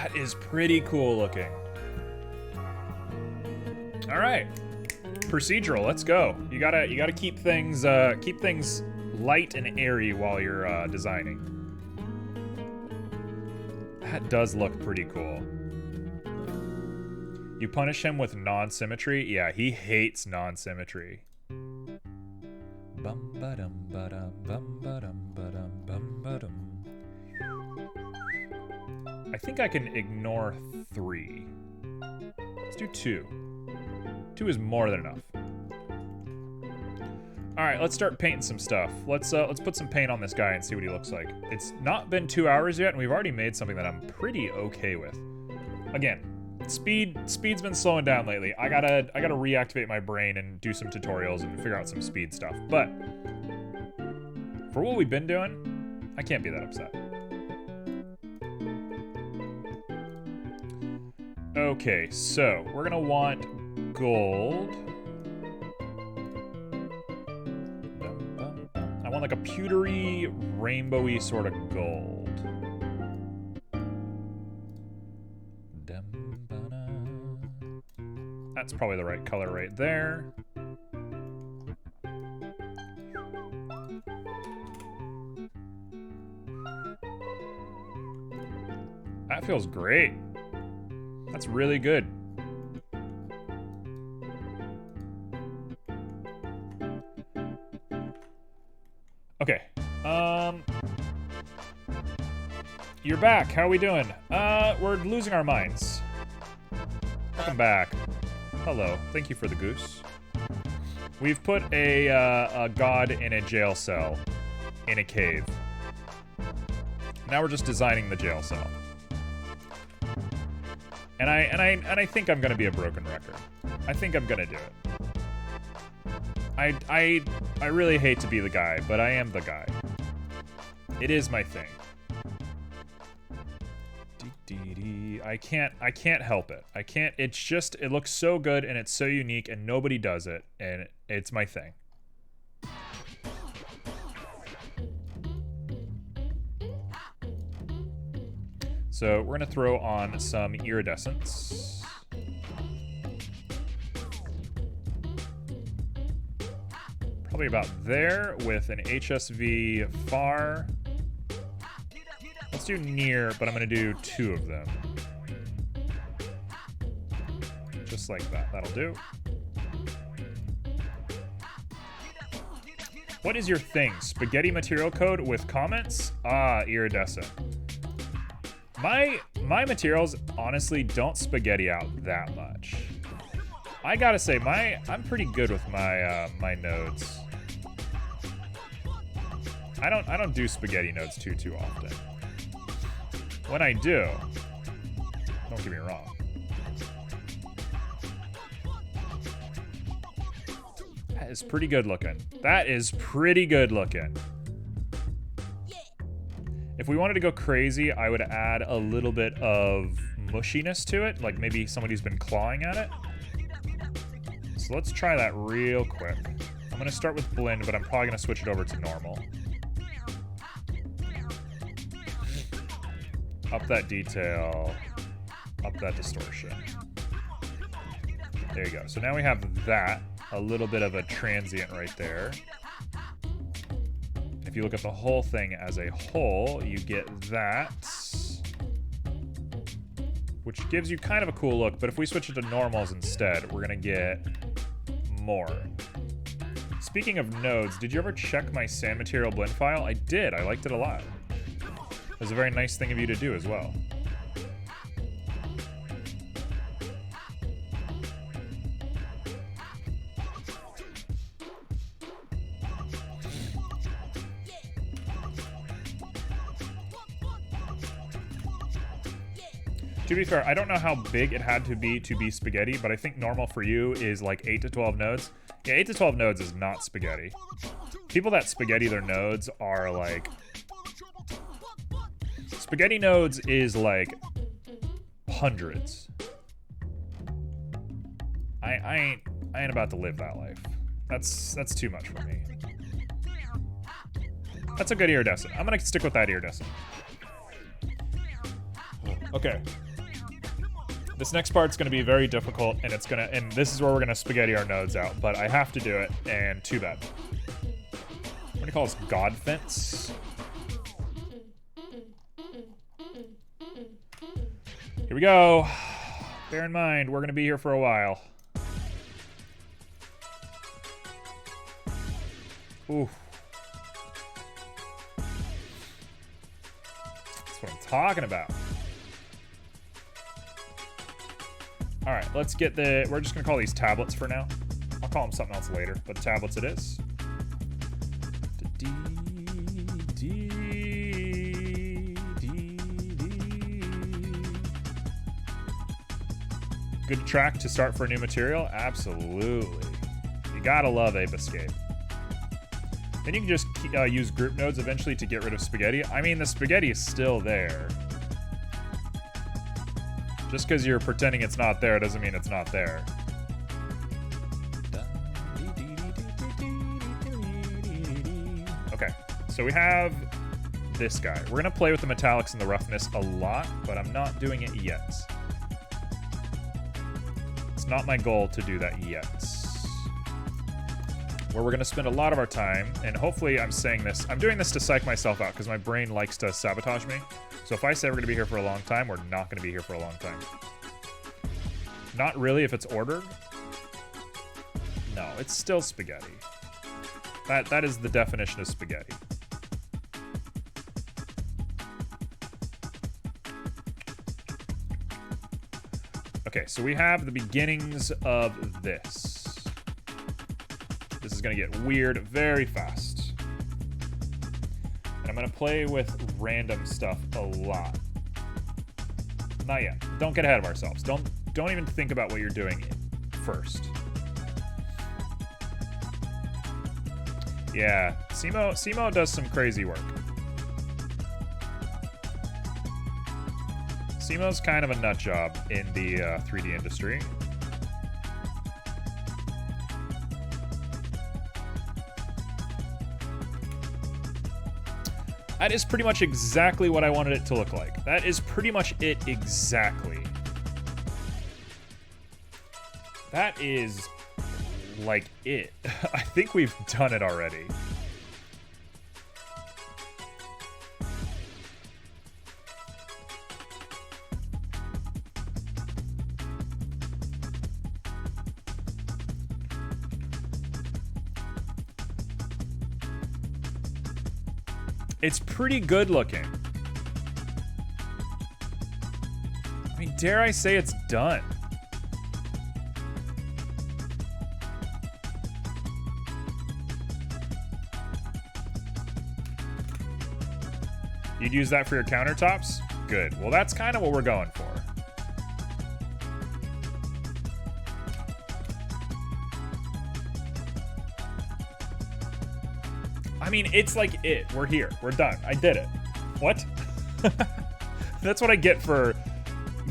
That is pretty cool looking. All right, procedural. Let's go. You gotta keep things light and airy while you're designing. That does look pretty cool. You punish him with non-symmetry? Yeah, he hates non-symmetry. I think I can ignore 3. Let's do 2. 2 is more than enough. All right, let's start painting some stuff. Let's put some paint on this guy and see what he looks like. It's not been 2 hours yet, and we've already made something that I'm pretty okay with. Again, speed's been slowing down lately. I gotta reactivate my brain and do some tutorials and figure out some speed stuff. But for what we've been doing, I can't be that upset. Okay, so we're gonna want gold. I want like a pewtery, rainbowy sort of gold. That's probably the right color right there. That feels great. That's really good. Okay. You're back. How are we doing? We're losing our minds. Welcome back. Hello. Thank you for the goose. We've put a god in a jail cell in a cave. Now we're just designing the jail cell. And I think I'm gonna be a broken record. I think I'm gonna do it. I really hate to be the guy, but I am the guy. It is my thing. I can't help it. I can't. It's just, it looks so good and it's so unique and nobody does it, and it's my thing. So we're gonna throw on some iridescence. Probably about there with an HSV far. Let's do near, but I'm gonna do 2 of them. Just like that, that'll do. What is your thing? Spaghetti material code with comments? Ah, iridescent. My materials honestly don't spaghetti out that much. I gotta say, I'm pretty good with my my nodes. I don't do spaghetti nodes too often. When I do, don't get me wrong. That is pretty good looking. That is pretty good looking. If we wanted to go crazy, I would add a little bit of mushiness to it, like maybe somebody's been clawing at it. So let's try that real quick. I'm going to start with blend, but I'm probably going to switch it over to normal. Up that detail. Up that distortion. There you go. So now we have that. A little bit of a transient right there. If you look at the whole thing as a whole, you get that, which gives you kind of a cool look, but if we switch it to normals instead, we're gonna get more. Speaking of nodes, did you ever check my sand material blend file? I did, I liked it a lot. It was a very nice thing of you to do as well. To be fair, I don't know how big it had to be spaghetti, but I think normal for you is like 8 to 12 nodes. Yeah, 8 to 12 nodes is not spaghetti. People that spaghetti their nodes are like... Spaghetti nodes is like hundreds. I ain't about to live that life. That's too much for me. That's a good iridescent. I'm gonna stick with that iridescent. Okay. This next part's gonna be very difficult, and this is where we're gonna spaghetti our nodes out, but I have to do it, and too bad. What do you call this? God fence? Here we go. Bear in mind, we're gonna be here for a while. Ooh. That's what I'm talking about. All right, let's get we're just gonna call these tablets for now. I'll call them something else later, but tablets it is. Good track to start for a new material? Absolutely. You gotta love Ape Escape. Then you can just use group nodes eventually to get rid of spaghetti. I mean, the spaghetti is still there. Just because you're pretending it's not there doesn't mean it's not there. Okay, so we have this guy. We're gonna play with the metallics and the roughness a lot, but I'm not doing it yet. It's not my goal to do that yet. Where we're gonna spend a lot of our time, and hopefully I'm doing this to psych myself out because my brain likes to sabotage me. So if I say we're gonna be here for a long time, we're not gonna be here for a long time. Not really if it's ordered. No, it's still spaghetti. That is the definition of spaghetti. Okay, so we have the beginnings of this. This is gonna get weird very fast. And I'm gonna play with random stuff a lot. Not yet. Don't get ahead of ourselves. Don't even think about what you're doing first. Yeah, Simo does some crazy work. Simo's kind of a nut job in the 3D industry. That is pretty much exactly what I wanted it to look like. That is pretty much it exactly. That is like it. I think we've done it already. It's pretty good looking. I mean, dare I say it's done. You'd use that for your countertops? Good. Well, that's kind of what we're going for. I mean, it's like it. We're here. We're done. I did it. What? That's what I get for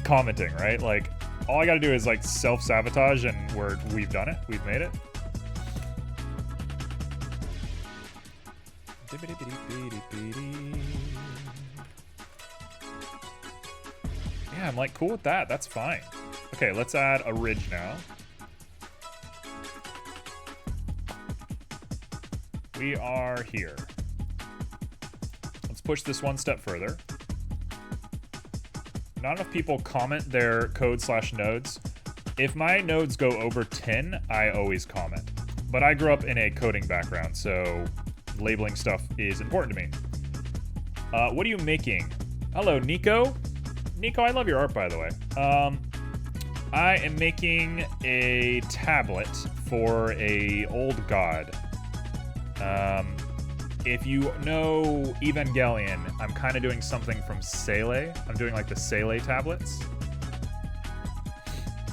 commenting, right? Like, All I gotta do is like self-sabotage and we've done it. We've made it. Yeah, I'm like cool with that. That's fine. Okay, let's add a ridge now. We are here. Let's push this one step further. Not enough people comment their code/nodes. If my nodes go over 10, I always comment. But I grew up in a coding background, so labeling stuff is important to me. What are you making? Hello, Nico. Nico, I love your art, by the way. I am making a tablet for a old god. If you know Evangelion, I'm kind of doing something from Sele. I'm doing like the Sele tablets.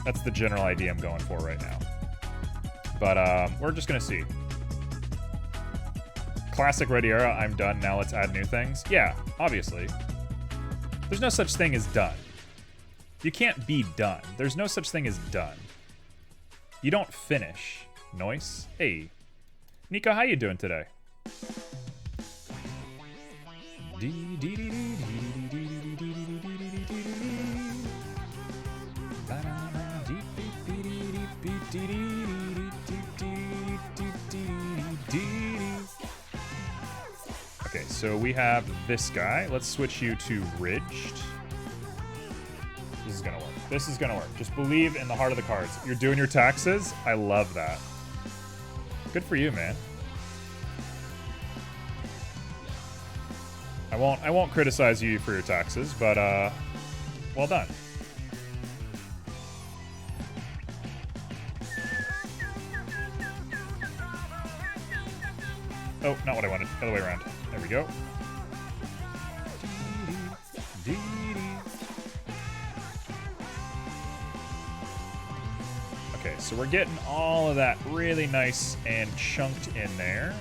That's the general idea I'm going for right now. But we're just gonna see. Classic Ready Era, I'm done. Now let's add new things. Yeah, obviously. There's no such thing as done. You can't be done. There's no such thing as done. You don't finish. Noise. Hey. Nico, how you doing today? Okay, so we have this guy. Let's switch you to ridged. This is gonna work. This is gonna work. Just believe in the heart of the cards. You're doing your taxes? I love that. Good for you, man. I won't criticize you for your taxes, but well done. Oh, not what I wanted. Other way around. There we go. Okay, so we're getting all of that really nice and chunked in there.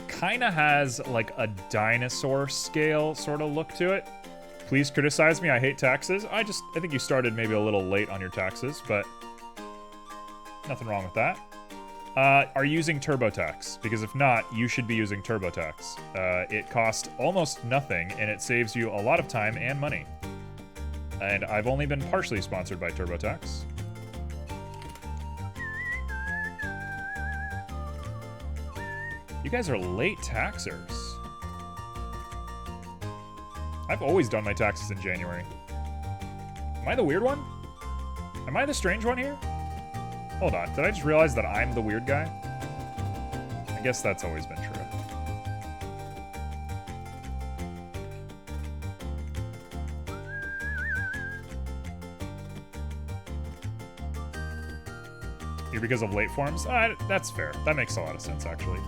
Kinda has like a dinosaur scale sort of look to it. Please criticize me, I hate taxes. I think you started maybe a little late on your taxes, but nothing wrong with that. Are you using TurboTax? Because if not, you should be using TurboTax. It costs almost nothing, and it saves you a lot of time and money. And I've only been partially sponsored by TurboTax. You guys are late taxers. I've always done my taxes in January. Am I the weird one? Am I the strange one here? Hold on, did I just realize that I'm the weird guy? I guess that's always been true. You're because of late forms? That's fair. That makes a lot of sense, actually.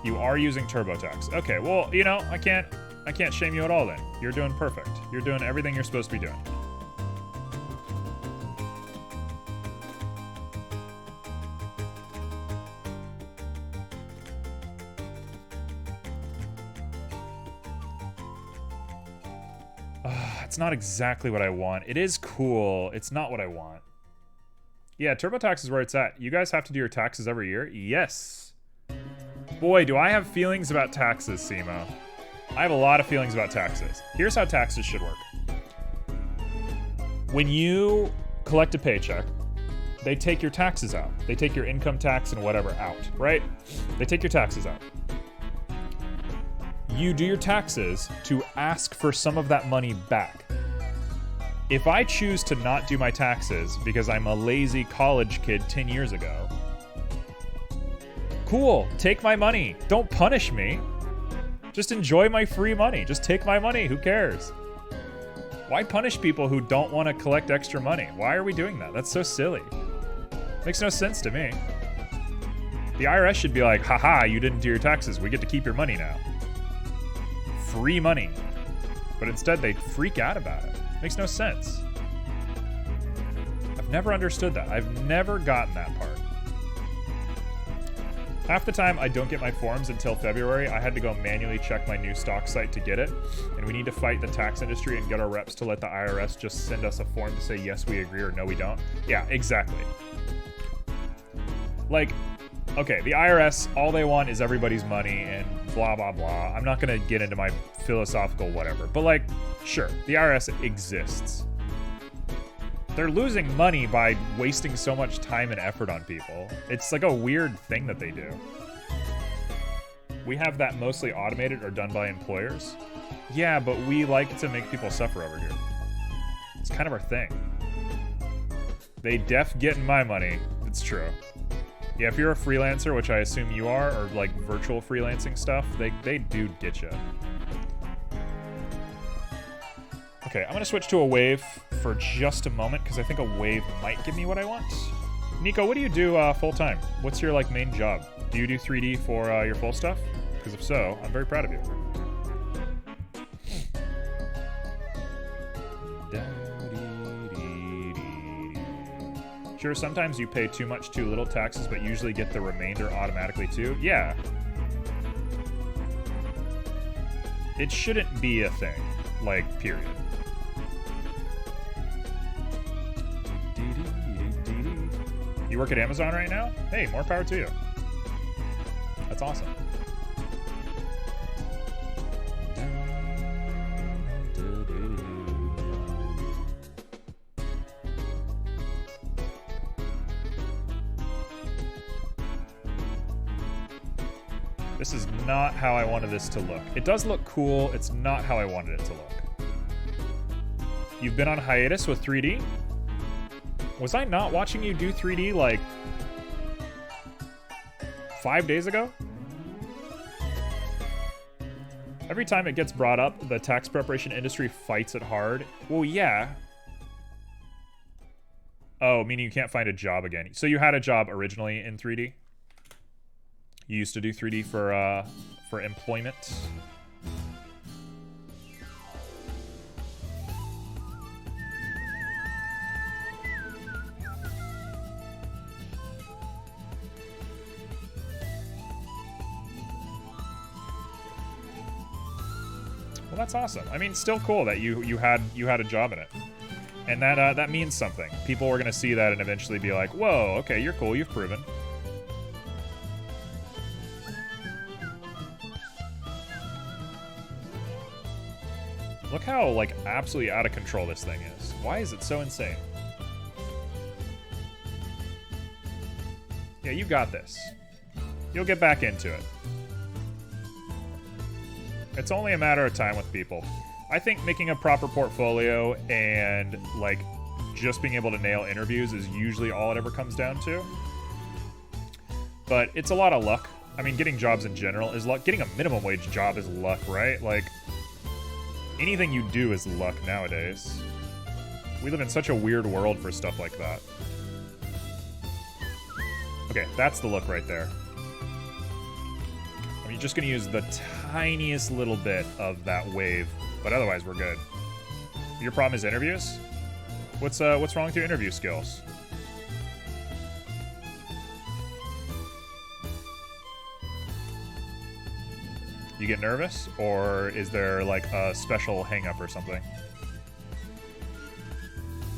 You are using TurboTax. Okay, well, you know, I can't shame you at all then. You're doing perfect. You're doing everything you're supposed to be doing. It's not exactly what I want. It is cool. It's not what I want. Yeah, TurboTax is where it's at. You guys have to do your taxes every year? Yes. Boy, do I have feelings about taxes, Simo. I have a lot of feelings about taxes. Here's how taxes should work. When you collect a paycheck, they take your taxes out. They take your income tax and whatever out, right? They take your taxes out. You do your taxes to ask for some of that money back. If I choose to not do my taxes because I'm a lazy college kid 10 years ago, cool, take my money. Don't punish me. Just enjoy my free money. Just take my money. Who cares? Why punish people who don't want to collect extra money? Why are we doing that? That's so silly. Makes no sense to me. The IRS should be like, haha, you didn't do your taxes. We get to keep your money now. Free money. But instead they freak out about it. Makes no sense. I've never understood that. I've never gotten that part. Half the time, I don't get my forms until February. I had to go manually check my new stock site to get it. And we need to fight the tax industry and get our reps to let the IRS just send us a form to say, yes, we agree, or no, we don't. Yeah, exactly. Like, okay, the IRS, all they want is everybody's money and blah, blah, blah. I'm not going to get into my philosophical whatever. But, like, sure, the IRS exists. They're losing money by wasting so much time and effort on people. It's like a weird thing that they do. We have that mostly automated or done by employers. Yeah, but we like to make people suffer over here. It's kind of our thing. They def getting my money. It's true. Yeah, if you're a freelancer, which I assume you are, or like virtual freelancing stuff, they do get you. Okay, I'm gonna switch to a wave for just a moment because I think a wave might give me what I want. Nico, what do you do full-time? What's your like main job? Do you do 3D for your full stuff? Because if so, I'm very proud of you. Sure, sometimes you pay too much, too little taxes, but usually get the remainder automatically too. Yeah. It shouldn't be a thing, like, period. You work at Amazon right now? Hey, more power to you. That's awesome. This is not how I wanted this to look. It does look cool. It's not how I wanted it to look. You've been on hiatus with 3D? Was I not watching you do 3D like 5 days ago? Every time it gets brought up, the tax preparation industry fights it hard. Well, yeah. Oh, meaning you can't find a job again. So you had a job originally in 3D? You used to do 3D for employment? Well, that's awesome. I mean, still cool that you had a job in it, and that means something. People are gonna see that and eventually be like, "Whoa, okay, you're cool. You've proven." Look how like absolutely out of control this thing is. Why is it so insane? Yeah, you got this. You'll get back into it. It's only a matter of time with people. I think making a proper portfolio and like just being able to nail interviews is usually all it ever comes down to. But it's a lot of luck. I mean, getting jobs in general is luck. Getting a minimum wage job is luck, right? Like, anything you do is luck nowadays. We live in such a weird world for stuff like that. Okay, that's the look right there. I'm just gonna use the tiniest little bit of that wave, but otherwise we're good. Your problem is interviews? What's wrong with your interview skills? You get nervous, or is there like a special hang-up or something?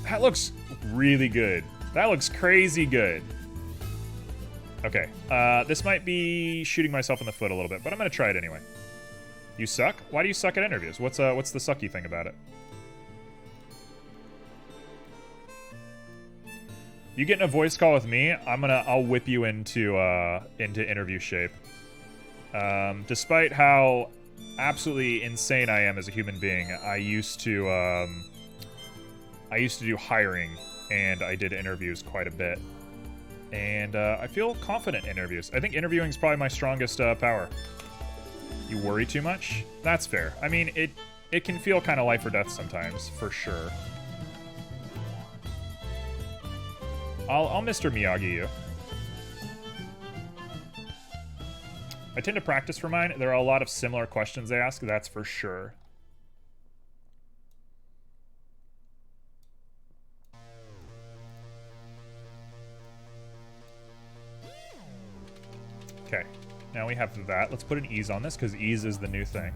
That looks really good. That looks crazy good. Okay, this might be shooting myself in the foot a little bit, but I'm gonna try it anyway. You suck? Why do you suck at interviews? What's the sucky thing about it? You get in a voice call with me, I'll whip you into interview shape. Despite how absolutely insane I am as a human being, I used to do hiring, and I did interviews quite a bit. And I feel confident in interviews. I think interviewing is probably my strongest power. You worry too much? That's fair. I mean, it can feel kind of life or death sometimes, for sure. I'll Mr. Miyagi you. I tend to practice for mine. There are a lot of similar questions they ask, that's for sure. Okay, now we have that. Let's put an ease on this because ease is the new thing.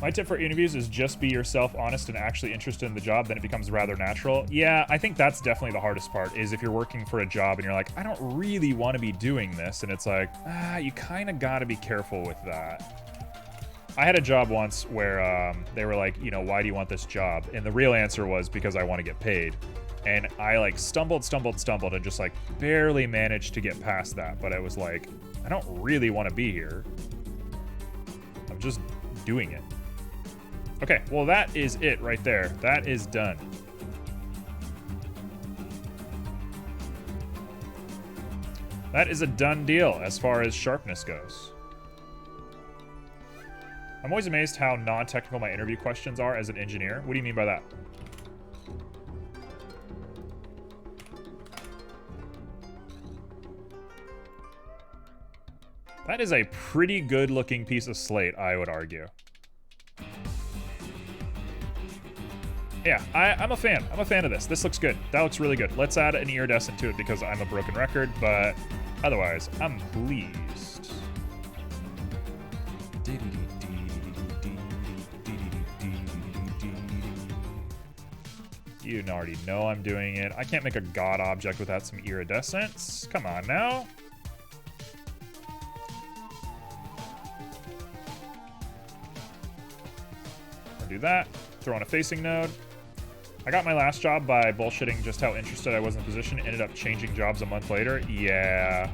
My tip for interviews is just be yourself, honest, and actually interested in the job. Then it becomes rather natural. Yeah, I think that's definitely the hardest part is if you're working for a job and you're like, I don't really want to be doing this. And it's like, you kind of got to be careful with that. I had a job once where they were like, you know, why do you want this job? And the real answer was because I want to get paid. And I like stumbled and just like barely managed to get past that. But I was like, I don't really want to be here. I'm just doing it. Okay, well that is it right there. That is done. That is a done deal as far as sharpness goes. I'm always amazed how non-technical my interview questions are as an engineer. What do you mean by that? That is a pretty good looking piece of slate, I would argue. Yeah, I'm a fan. I'm a fan of this. This looks good. That looks really good. Let's add an iridescent to it because I'm a broken record, but otherwise, I'm pleased. You already know I'm doing it. I can't make a god object without some iridescence. Come on now. I'll do that. Throw on a facing node. I got my last job by bullshitting just how interested I was in the position. Ended up changing jobs a month later. Yeah,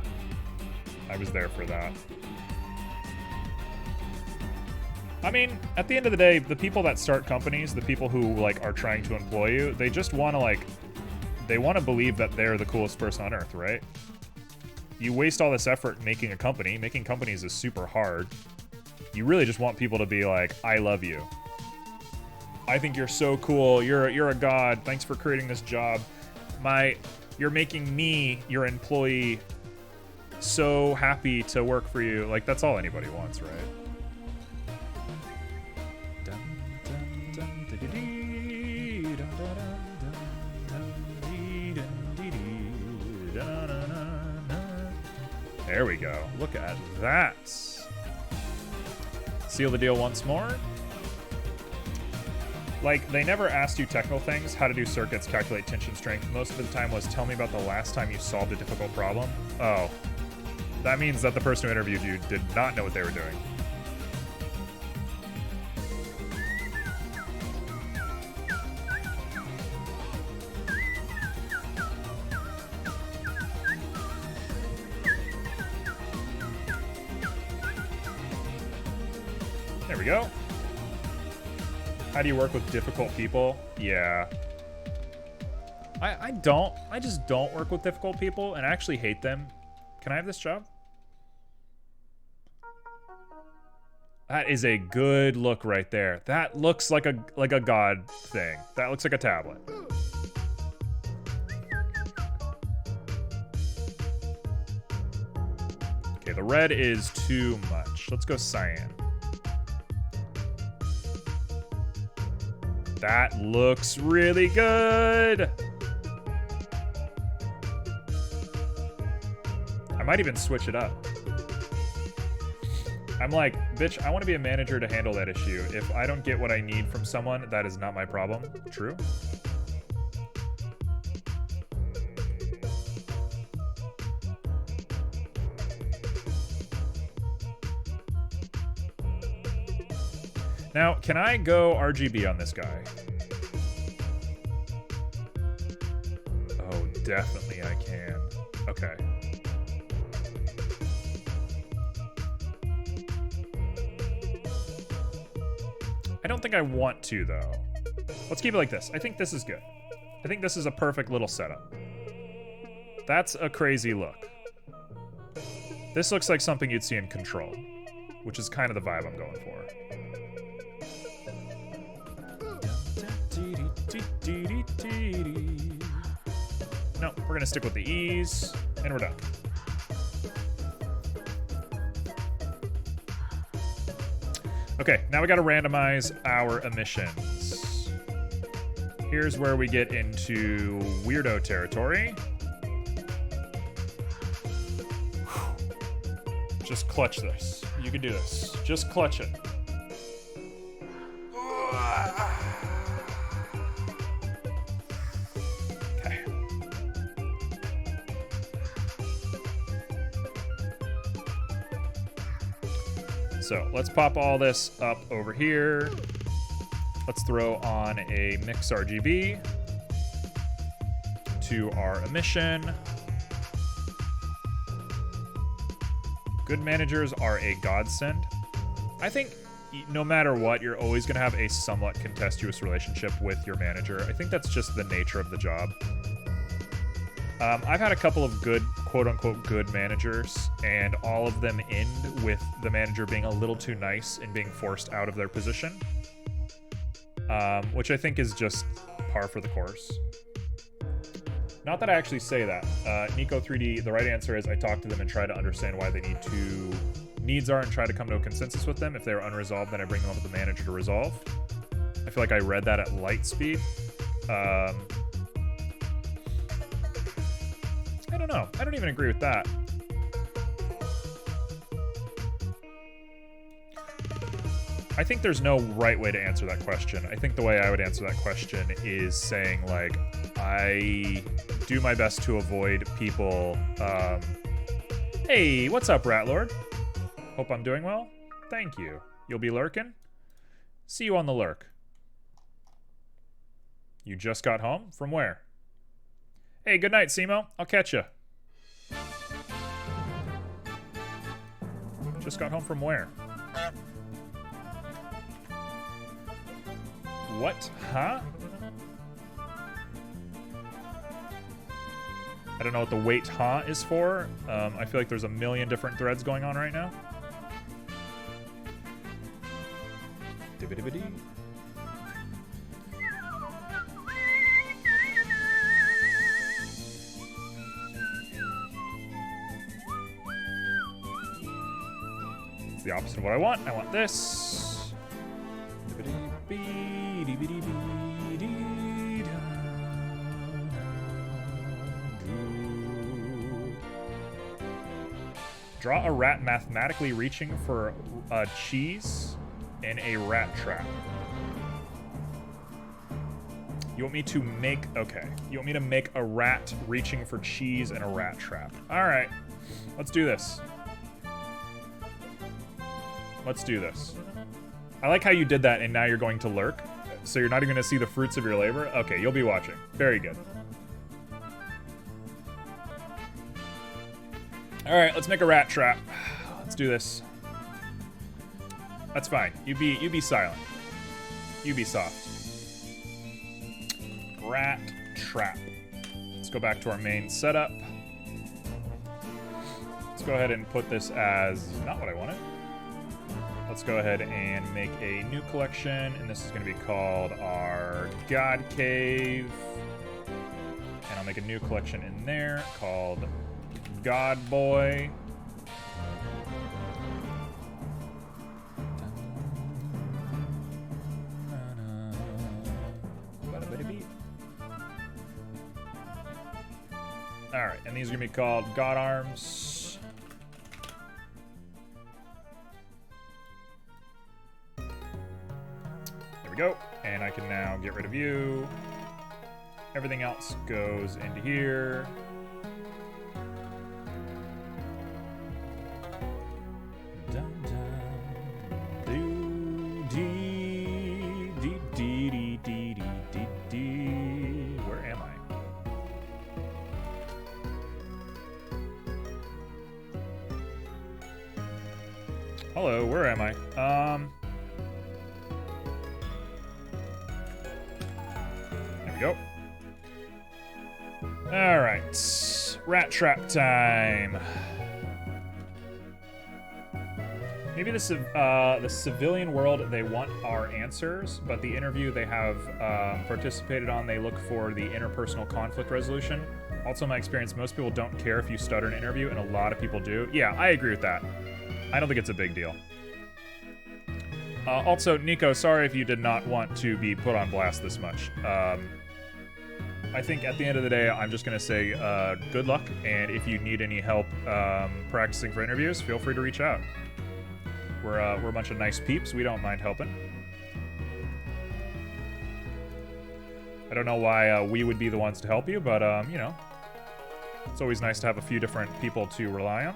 I was there for that. I mean, at the end of the day, the people that start companies, the people who like are trying to employ you, they just want to like, they want to believe that they're the coolest person on earth, right? You waste all this effort making a company. Making companies is super hard. You really just want people to be like, I love you. I think you're so cool. You're a god. Thanks for creating this job. You're making me, your employee, so happy to work for you. Like, that's all anybody wants, right? There we go. Look at that. Seal the deal once more. Like, they never asked you technical things, how to do circuits, calculate tension strength. Most of the time was, tell me about the last time you solved a difficult problem. Oh. That means that the person who interviewed you did not know what they were doing. There we go. How do you work with difficult people? Yeah. I just don't work with difficult people and I actually hate them. Can I have this job? That is a good look right there. That looks like a god thing. That looks like a tablet. Okay, the red is too much. Let's go cyan. That looks really good. I might even switch it up. I'm like, bitch, I want to be a manager to handle that issue. If I don't get what I need from someone, that is not my problem. True. Now, can I go RGB on this guy? Oh, definitely I can. Okay. I don't think I want to, though. Let's keep it like this. I think this is good. I think this is a perfect little setup. That's a crazy look. This looks like something you'd see in Control, which is kind of the vibe I'm going for. No, we're gonna stick with the ease, and we're done. Okay, now we gotta randomize our emissions. Here's where we get into weirdo territory. Just clutch this. You can do this. Just clutch it. Okay. So let's pop all this up over here. Let's throw on a mix RGB to our emission. Good managers are a godsend. I think no matter what, you're always going to have a somewhat contentious relationship with your manager. I think that's just the nature of the job. I've had a couple of good, quote-unquote, good managers, and all of them end with the manager being a little too nice and being forced out of their position, which I think is just par for the course. Not that I actually say that. Nico3D, the right answer is I talk to them and try to understand why they needs are and try to come to a consensus with them. If they're unresolved, then I bring them up with the manager to resolve. I feel like I read that at light speed. I don't know. I don't even agree with that. I think there's no right way to answer that question. I think the way I would answer that question is saying, like, I do my best to avoid people. Hey, what's up, Ratlord? Hope I'm doing well. Thank you. You'll be lurking? See you on the lurk. You just got home? From where? Hey, good night, Simo. I'll catch ya. Just got home from where? What? Huh? I don't know what the wait huh is for. I feel like there's a million different threads going on right now. Dibbidi-bidi. It's the opposite of what I want. I want this. Draw a rat mathematically reaching for a cheese in a rat trap. You want me to make... Okay. You want me to make a rat reaching for cheese in a rat trap. Alright. Let's do this. Let's do this. I like how you did that and now you're going to lurk. So you're not even going to see the fruits of your labor? Okay, you'll be watching. Very good. Alright, let's make a rat trap. Let's do this. That's fine. You be silent. You be soft. Rat trap. Let's go back to our main setup. Let's go ahead and put this as not what I wanted. Let's go ahead and make a new collection, and this is going to be called our God Cave. And I'll make a new collection in there called God Boy. Alright, and these are going to be called God Arms. There we go. And I can now get rid of you. Everything else goes into here. Where am I? Hello, where am I? There we go. All right, rat trap time. Maybe the civilian world, they want our answers, but the interview they have participated on, they look for the interpersonal conflict resolution. Also, in my experience, most people don't care if you stutter an interview, and a lot of people do. Yeah, I agree with that. I don't think it's a big deal. Also, Nico, sorry if you did not want to be put on blast this much. I I think at the end of the day, I'm just gonna say good luck, and if you need any help practicing for interviews, feel free to reach out. We're a bunch of nice peeps. We don't mind helping. I don't know why we would be the ones to help you, but you know, it's always nice to have a few different people to rely on.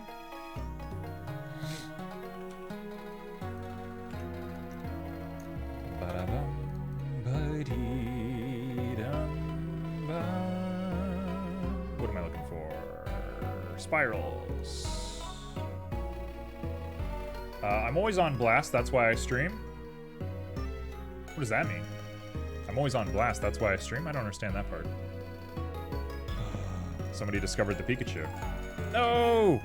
What am I looking for? Spirals. I'm always on blast, that's why I stream. What does that mean? I'm always on blast, that's why I stream? I don't understand that part. Somebody discovered the Pikachu. No!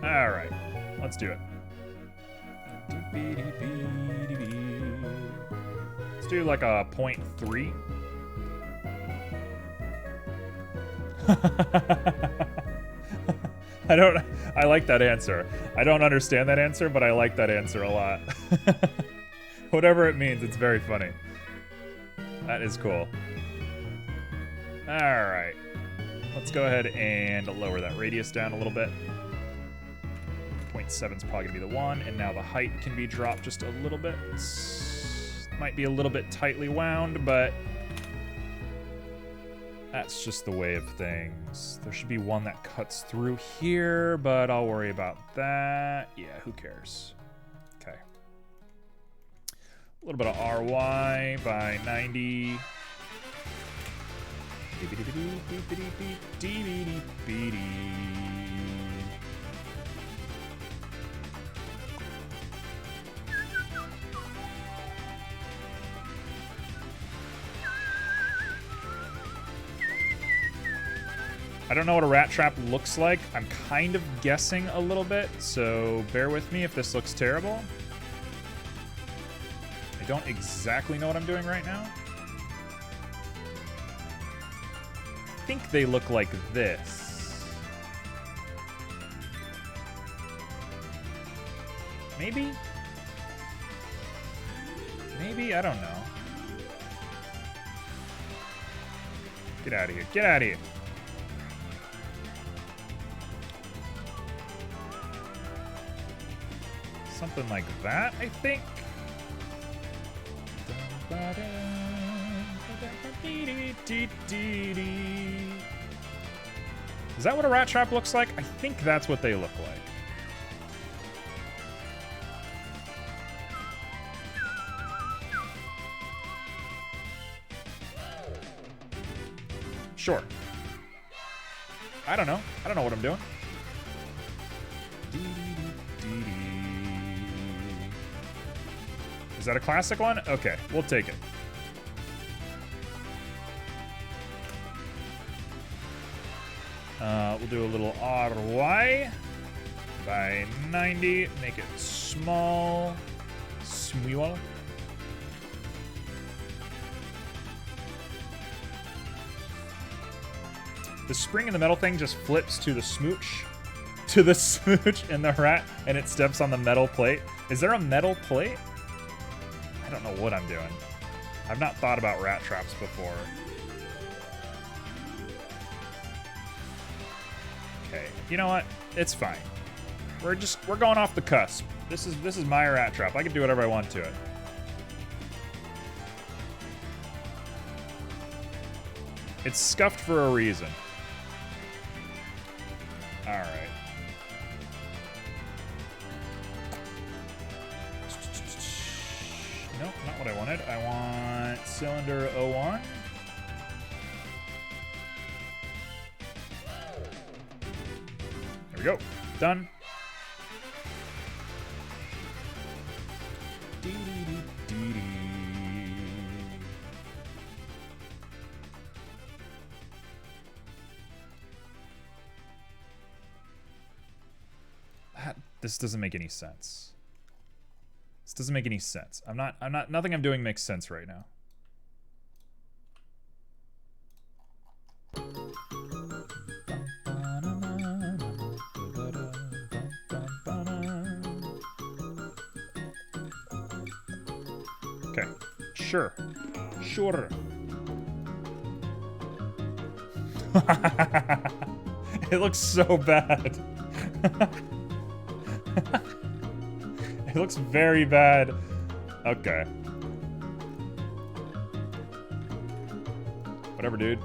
Alright, let's do it. Let's do like a 0.3. I like that answer. I don't understand that answer, but I like that answer a lot. Whatever it means, it's very funny. That is cool. Alright. Let's go ahead and lower that radius down a little bit. 0.7 is probably going to be the one, and now the height can be dropped just a little bit. Might be a little bit tightly wound, but that's just the way of things. There should be one that cuts through here, but I'll worry about that. Yeah, who cares? Okay. A little bit of RY by 90. I don't know what a rat trap looks like. I'm kind of guessing a little bit, so bear with me if this looks terrible. I don't exactly know what I'm doing right now. I think they look like this. Maybe? Maybe? I don't know. Get out of here. Get out of here. Something like that, I think. Is that what a rat trap looks like? I think that's what they look like. Sure. I don't know. I don't know what I'm doing. Is that a classic one? Okay, we'll take it. We'll do a little RY by 90. Make it small. Small. The spring in the metal thing just flips to the smooch. To the smooch in the rat, and it steps on the metal plate. Is there a metal plate? I don't know what I'm doing. I've not thought about rat traps before. Okay, you know what? It's fine. We're going off the cusp. This is my rat trap. I can do whatever I want to it. It's scuffed for a reason. All right. Nope, not what I wanted. I want cylinder 01. There we go. Done. This doesn't make any sense. This doesn't make any sense. Nothing I'm doing makes sense right now. Okay, Sure. Sure. It looks so bad. It looks very bad. Okay. Whatever, dude.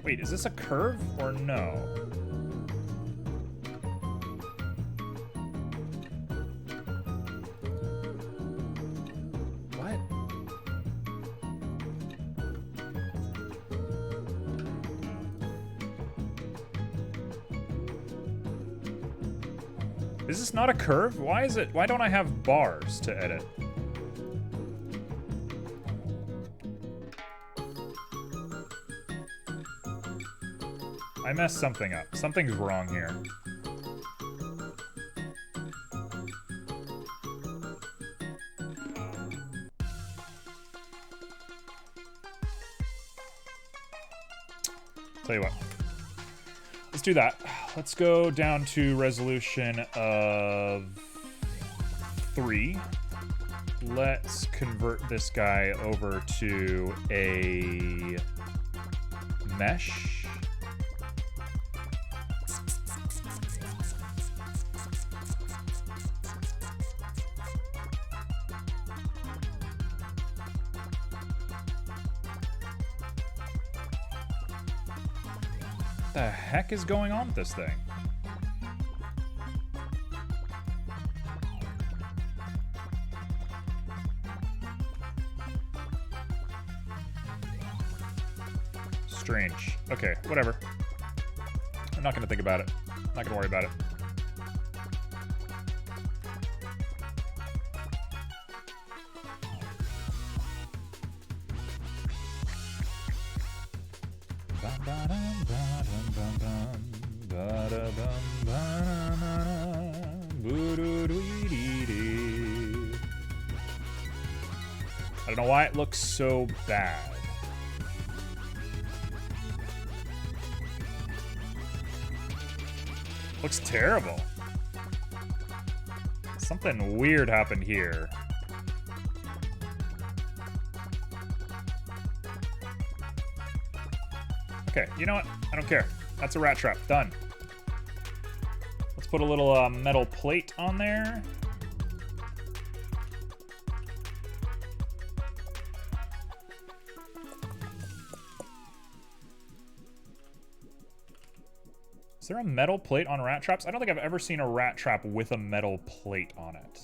Wait, is this a curve or no? What? Is this not a curve? Why is it? Why don't I have bars to edit? I messed something up. Something's wrong here. Tell you what. Let's do that. Let's go down to resolution of 3. Let's convert this guy over to a mesh. What the heck is going on with this thing? Strange. Okay, whatever. I'm not gonna think about it. I'm not gonna worry about it. I don't know why it looks so bad. Looks terrible. Something weird happened here. Okay, you know what? I don't care. That's a rat trap. Done. Let's put a little metal plate on there. Is there a metal plate on rat traps? I don't think I've ever seen a rat trap with a metal plate on it.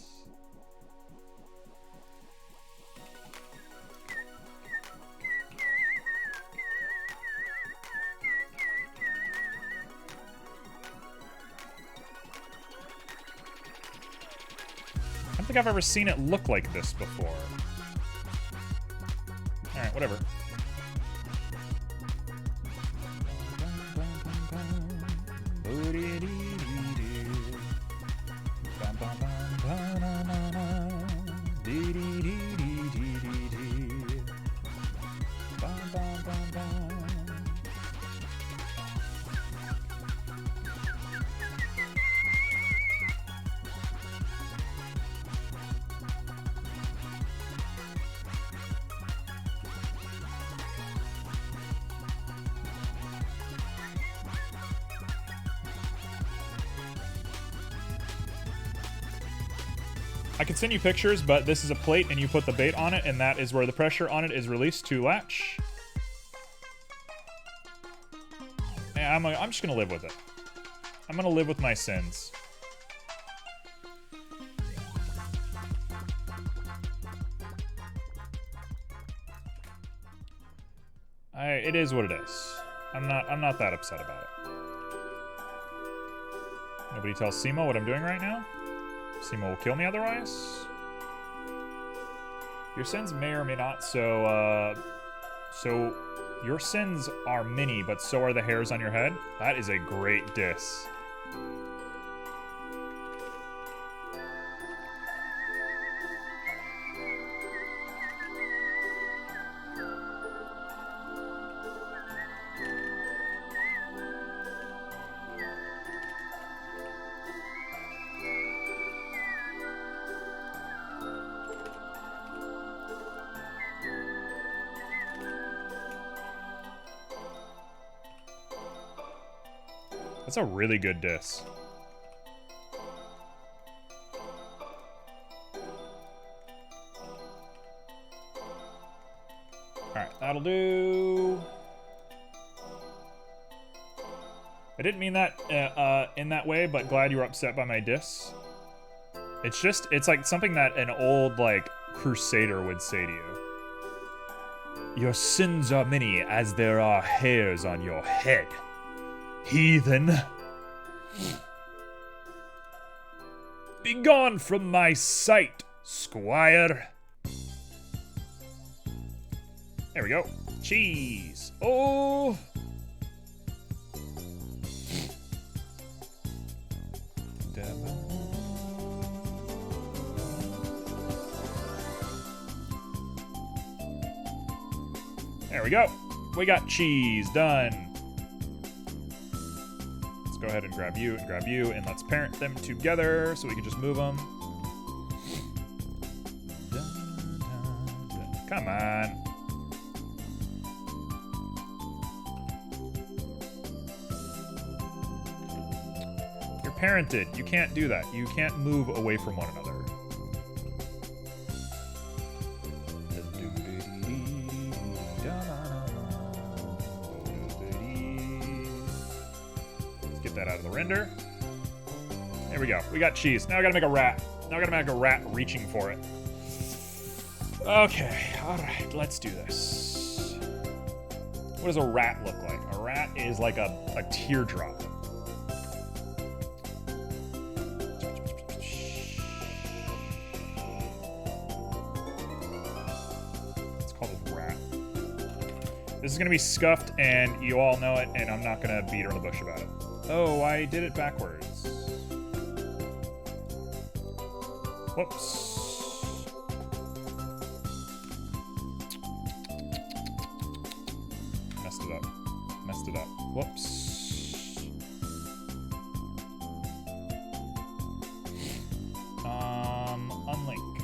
I don't think I've ever seen it look like this before. Alright, whatever. I could send you pictures, but this is a plate and you put the bait on it, and that is where the pressure on it is released to latch. Yeah, I'm just gonna live with it. I'm gonna live with my sins. It is what it is. I'm not that upset about it. Nobody tells Simo what I'm doing right now? Simo will kill me otherwise. Your sins may or may not, so your sins are many, but so are the hairs on your head. That is a great diss. That's a really good diss. Alright, that'll do. I didn't mean that in that way, but glad you were upset by my diss. It's like something that an old, like, crusader would say to you. Your sins are many as there are hairs on your head, heathen. Begone from my sight, squire. There we go. Cheese. Oh. There we go. We got cheese done. Let's go ahead and grab you, and let's parent them together so we can just move them. Come on. You're parented. You can't do that. You can't move away from one another. That out of the render. There we go. We got cheese. Now I gotta make a rat. Now I gotta make a rat reaching for it. Okay. Alright, let's do this. What does a rat look like? A rat is like a teardrop. Let's call this rat. This is gonna be scuffed, and you all know it, and I'm not gonna beat around the bush about it. Oh, I did it backwards. Whoops. Messed it up. Messed it up. Whoops. Unlink.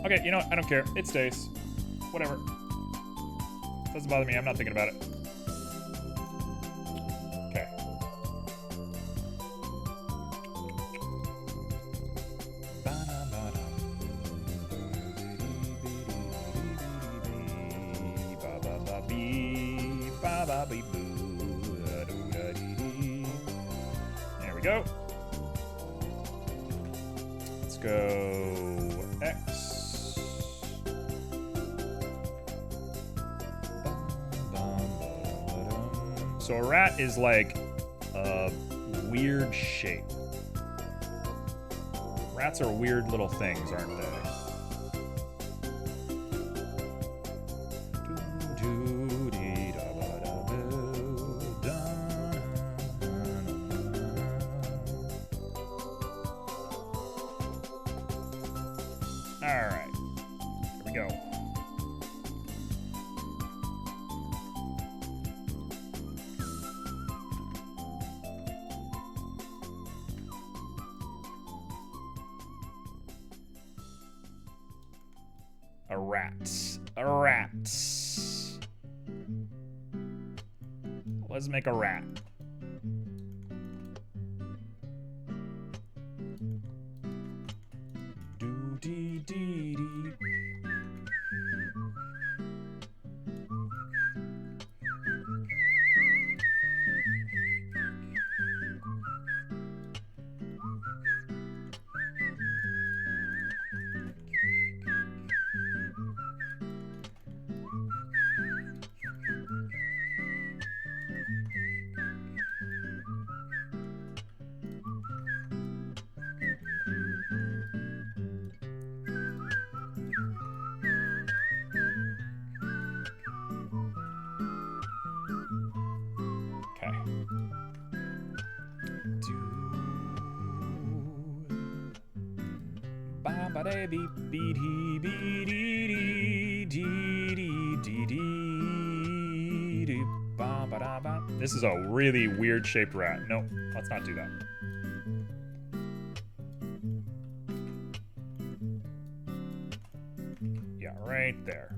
Okay, you know what? I don't care. It stays. Whatever. Doesn't bother me. I'm not thinking about it. There we go. Let's go X. So a rat is like a weird shape. Rats are weird little things, aren't they? Alright, here we go. A rat. A rat. Let's make a rat. Dee-dee-dee. This is a really weird shaped rat. No, let's not do that. Yeah, right there.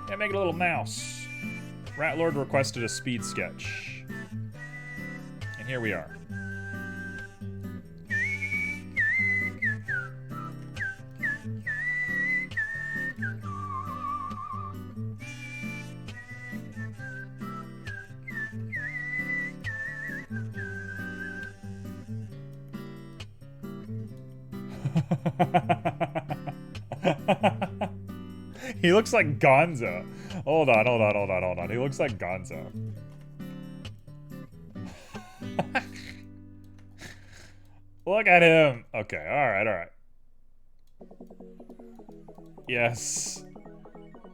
Yeah, make it a little mouse. Ratlord requested a speed sketch. And here we are. He looks like Gonzo. Hold on. He looks like Gonzo. Look at him. Okay, alright. Yes.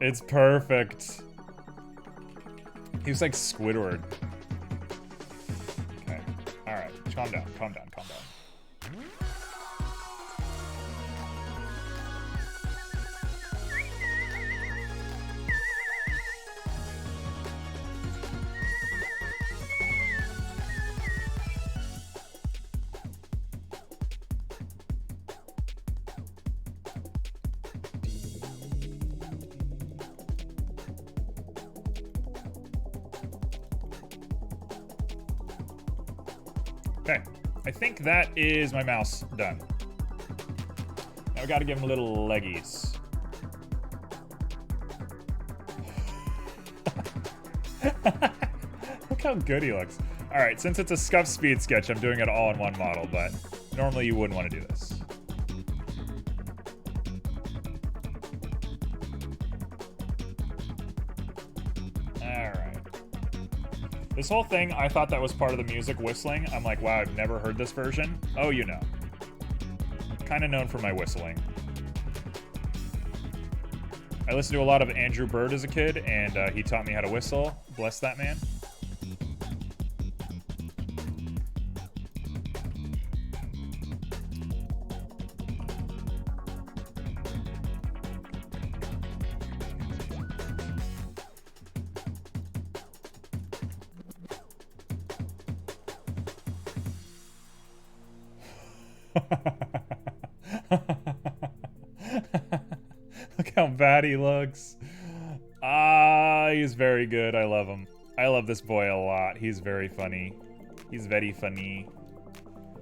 It's perfect. He was like Squidward. Okay, alright. Calm down. Okay, I think that is my mouse done. Now we gotta give him little leggies. Look how good he looks. Alright, since it's a scuff speed sketch, I'm doing it all in one model, but normally you wouldn't want to do this. This whole thing, I thought that was part of the music, whistling. I'm like, wow, I've never heard this version. Oh, you know. Kind of known for my whistling. I listened to a lot of Andrew Bird as a kid, and he taught me how to whistle. Bless that man. Look how bad he looks. He's very good. I love him. I love this boy a lot. He's very funny. He's very funny.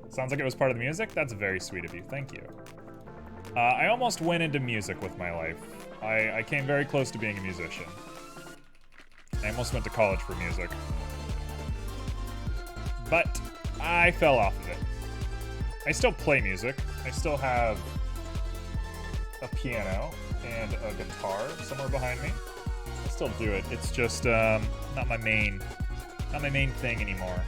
Sounds like it was part of the music? That's very sweet of you. Thank you. I almost went into music with my life. I came very close to being a musician. I almost went to college for music. But I fell off of it. I still play music. I still have a piano and a guitar somewhere behind me. I still do it. It's just not my main thing anymore.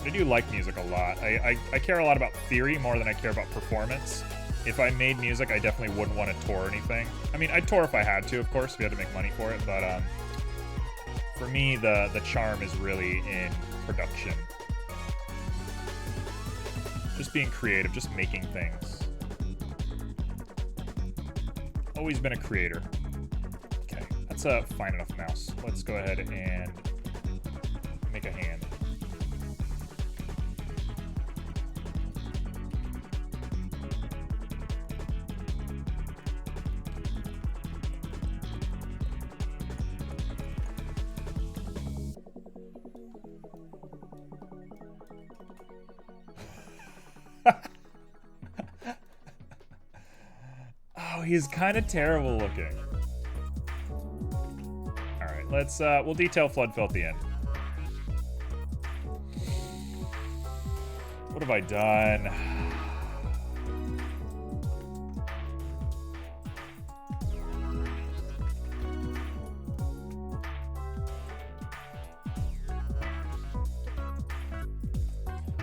I do like music a lot. I care a lot about theory more than I care about performance. If I made music, I definitely wouldn't want to tour or anything. I mean, I'd tour if I had to, of course. We had to make money for it, but for me, the charm is really in production. Just being creative, just making things. Always been a creator. Okay, that's a fine enough mouse. Let's go ahead and make a hand. he's kind of terrible looking. All right, let's we'll detail Floodfell at the end. What have I done?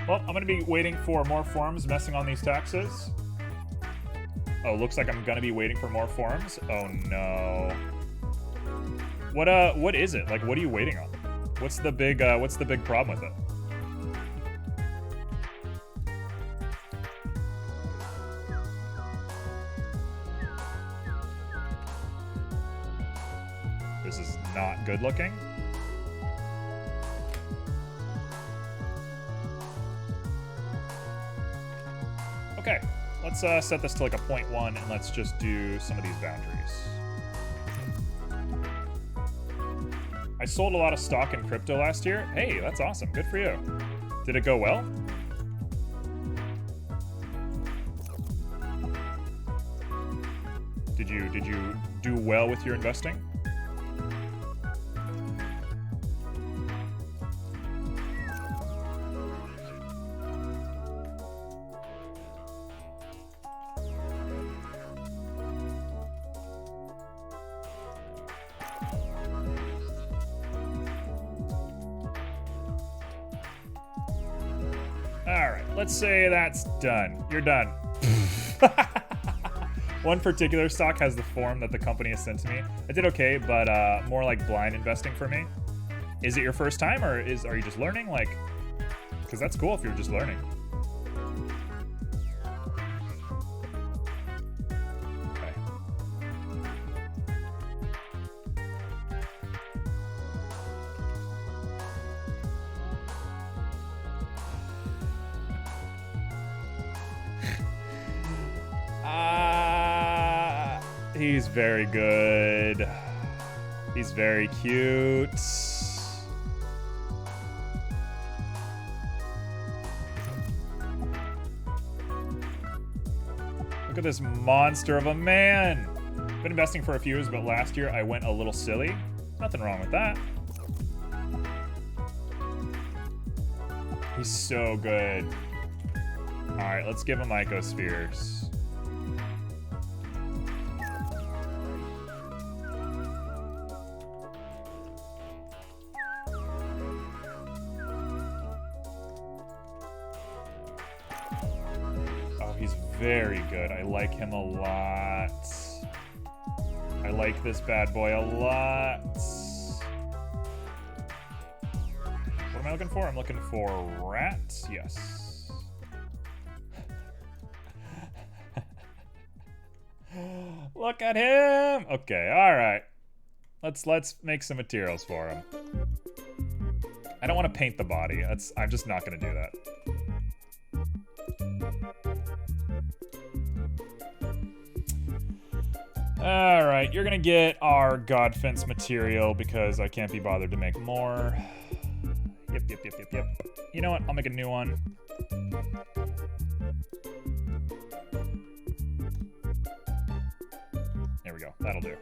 Well, I'm going to be waiting for more forums messing on these taxes. Oh, looks like I'm going to be waiting for more forums. Oh, no. What is it? Like, what are you waiting on? What's the big problem with it? This is not good looking. Okay, let's set this to like a 0.1 and let's just do some of these boundaries. I sold a lot of stock in crypto last year. Hey, that's awesome. Good for you. Did it go well? Did you do well with your investing? Let's say that's done. You're done. One particular stock has the form that the company has sent to me. I did okay, but more like blind investing for me. Is it your first time, or are you just learning? Like, because that's cool if you're just learning. Okay. He's very good. He's very cute. Look at this monster of a man. Been investing for a few years, but last year I went a little silly. Nothing wrong with that. He's so good. All right, let's give him Icospheres. Very good. I like him a lot. I like this bad boy a lot. What am I looking for? I'm looking for rat. Yes. Look at him. Okay. All right. Let's make some materials for him. I don't want to paint the body. I'm just not going to do that. Alright, you're gonna get our God Fence material because I can't be bothered to make more. Yep. You know what? I'll make a new one. There we go. That'll do.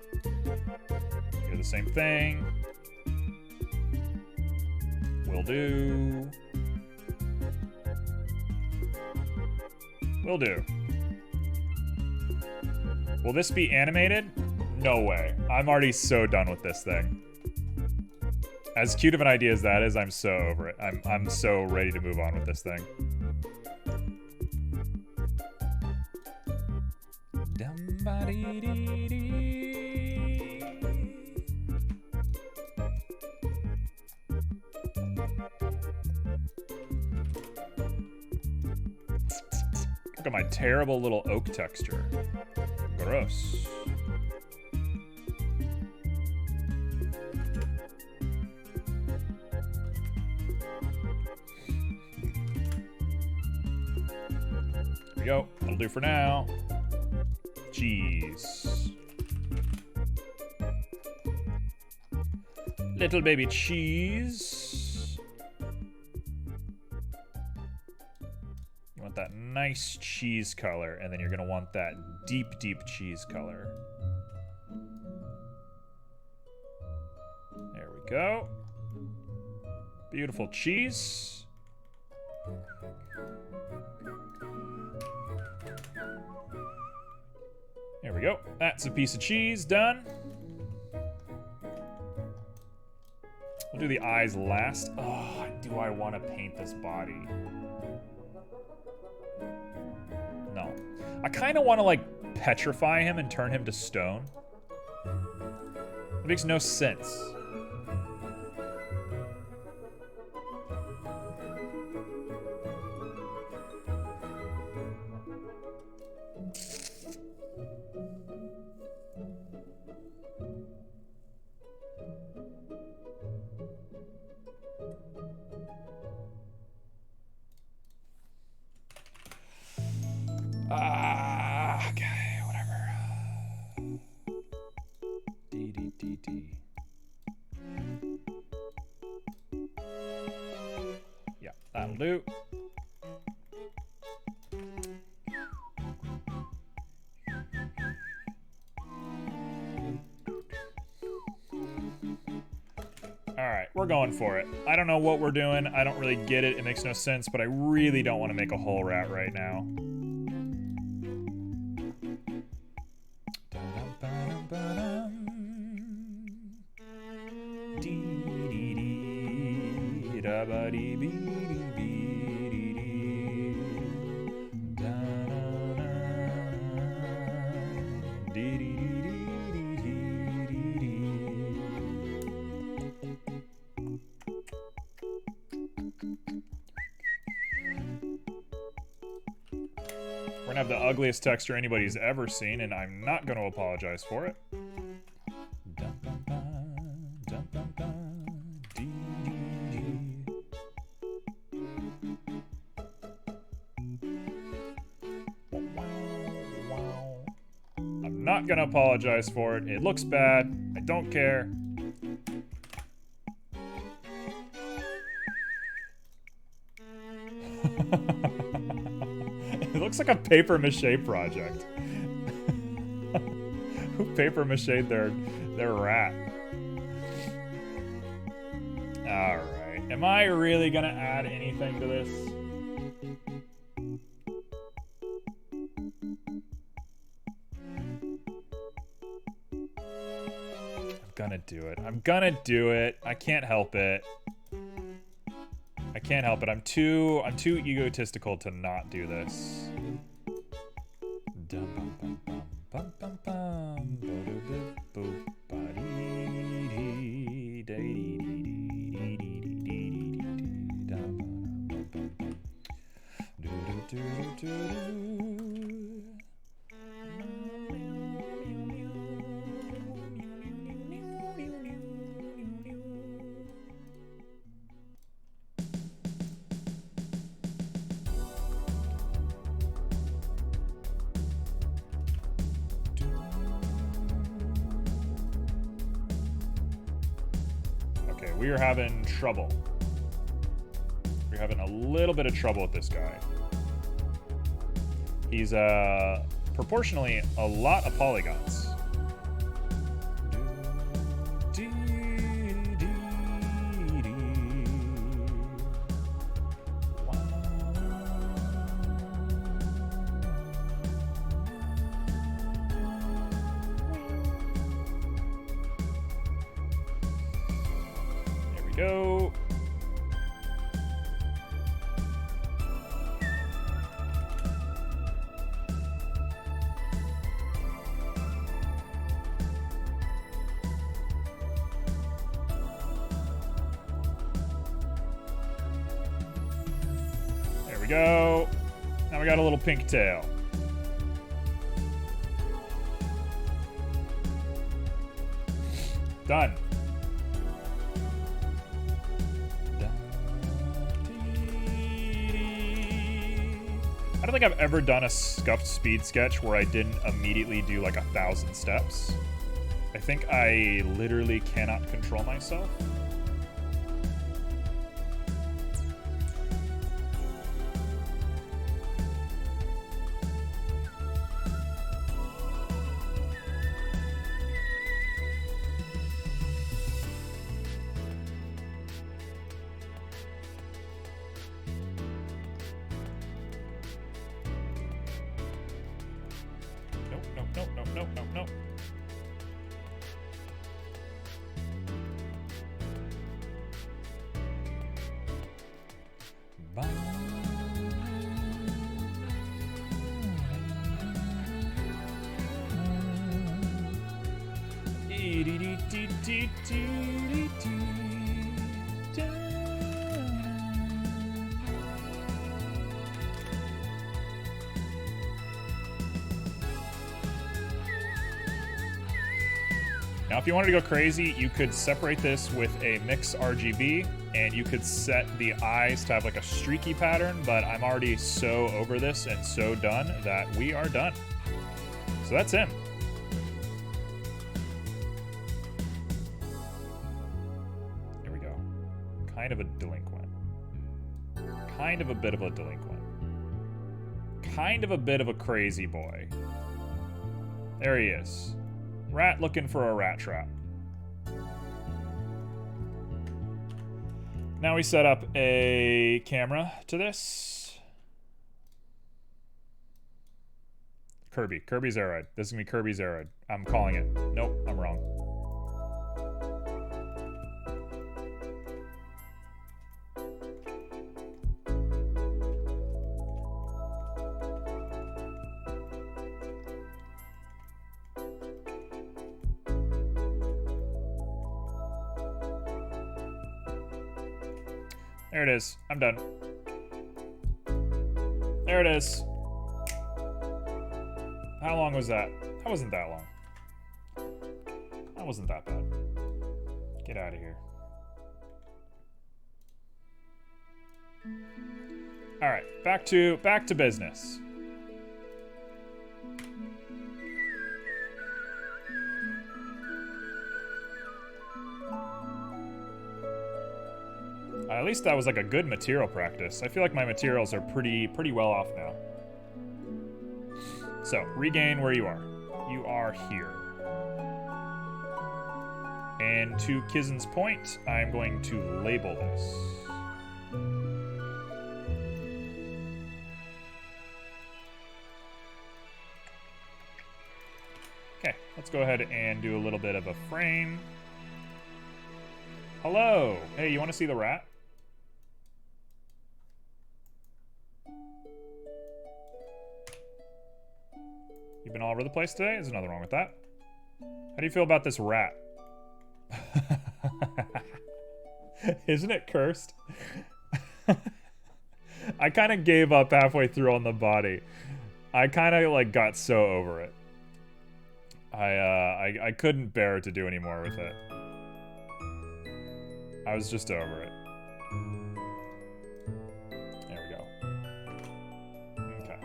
Do the same thing. Will do. Will do. Will this be animated? No way. I'm already so done with this thing. As cute of an idea as that is, I'm so over it. I'm so ready to move on with this thing. Look at my terrible little oak texture. Gross. Here we go. That'll do for now. Cheese. Little baby cheese. You want that nice cheese color, and then you're gonna want that deep, deep cheese color. There we go. Beautiful cheese. There we go. That's a piece of cheese done. We'll do the eyes last. Oh, do I want to paint this body? No. I kind of want to, like, petrify him and turn him to stone. It makes no sense. Okay, whatever. D. Yeah, that'll do. Alright, we're going for it. I don't know what we're doing. I don't really get it. It makes no sense, but I really don't want to make a whole rat right now. We're gonna have the ugliest texture anybody's ever seen, and I'm not gonna apologize for it. I'm not gonna apologize for it. It looks bad. I don't care. It looks like a paper mache project. Who paper mache'd their rat? Alright. Am I really gonna add anything to this? I'm gonna do it. I'm gonna do it. I can't help it. I can't help it. I'm too egotistical to not do this. Okay, we are having trouble. We're having a little bit of trouble with this guy. He's proportionally a lot of polygons. There we go. There we go. Now we got a little pink tail. Done. I don't think I've ever done a scuffed speed sketch where I didn't immediately do like 1,000 steps. I think I literally cannot control myself. no. Now, if you wanted to go crazy, you could separate this with a mix RGB, and you could set the eyes to have like a streaky pattern, but I'm already so over this and so done that we are done. So that's him. Here we go. Kind of a delinquent. Kind of a bit of a delinquent. Kind of a bit of a crazy boy. There he is. Rat looking for a rat trap. Now we set up a camera to this. Kirby. Kirby's Aeroid. This is going to be Kirby's Aeroid. I'm calling it. Nope, I'm wrong. There it is. I'm done. There it is. How long was that? That wasn't that long. That wasn't that bad. Get out of here. All right, back to business. At least that was like a good material practice. I feel like my materials are pretty well off now. So, regain where you are. You are here. And to Kizen's point, I'm going to label this. Okay, let's go ahead and do a little bit of a frame. Hello! Hey, you want to see the rat? You've been all over the place today? There's nothing wrong with that. How do you feel about this rat? Isn't it cursed? I kind of gave up halfway through on the body. I kind of like got so over it. I couldn't bear to do any more with it. I was just over it. There we go. Okay.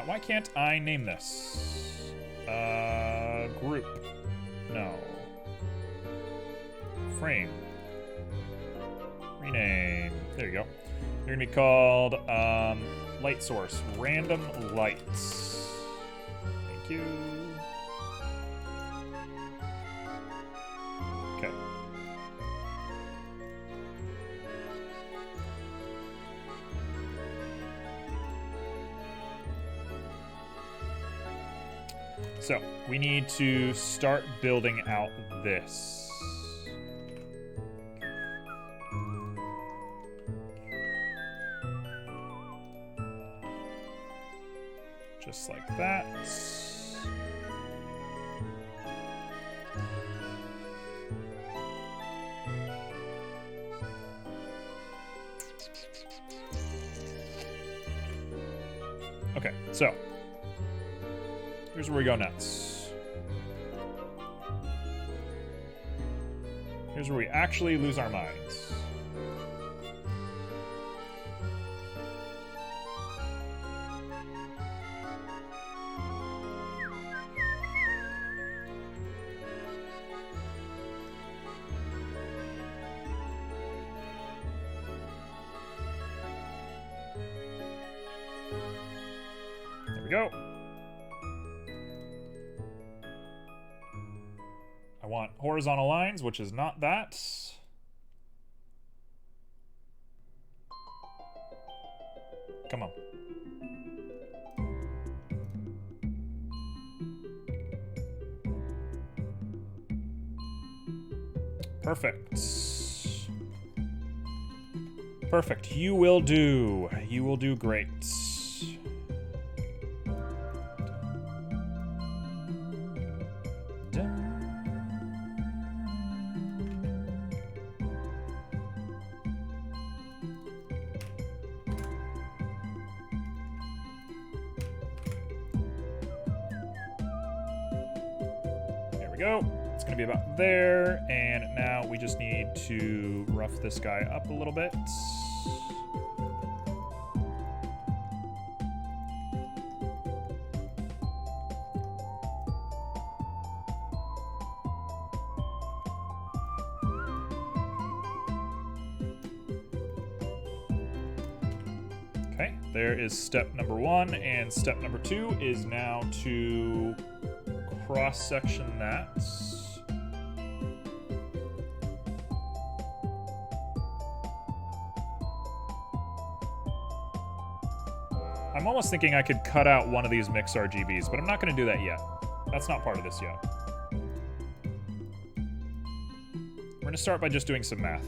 Why can't I name this? Group. No. Frame. Rename. There you go. They're gonna be called light source. Random lights. Thank you. Okay. So, we need to start building out this. Just like that. Okay, so here's where we go nuts. Here's where we actually lose our minds. There we go. I want horizontal lines, which is not that. Come on. Perfect. Perfect. You will do. You will do great. There we go. It's going to be about there, and now we just need to rough this guy up a little bit. Okay, there is step number 1, and step number 2 is now to cross-section that. I'm almost thinking I could cut out one of these mix RGBs, but I'm not going to do that yet. That's not part of this yet. We're going to start by just doing some math.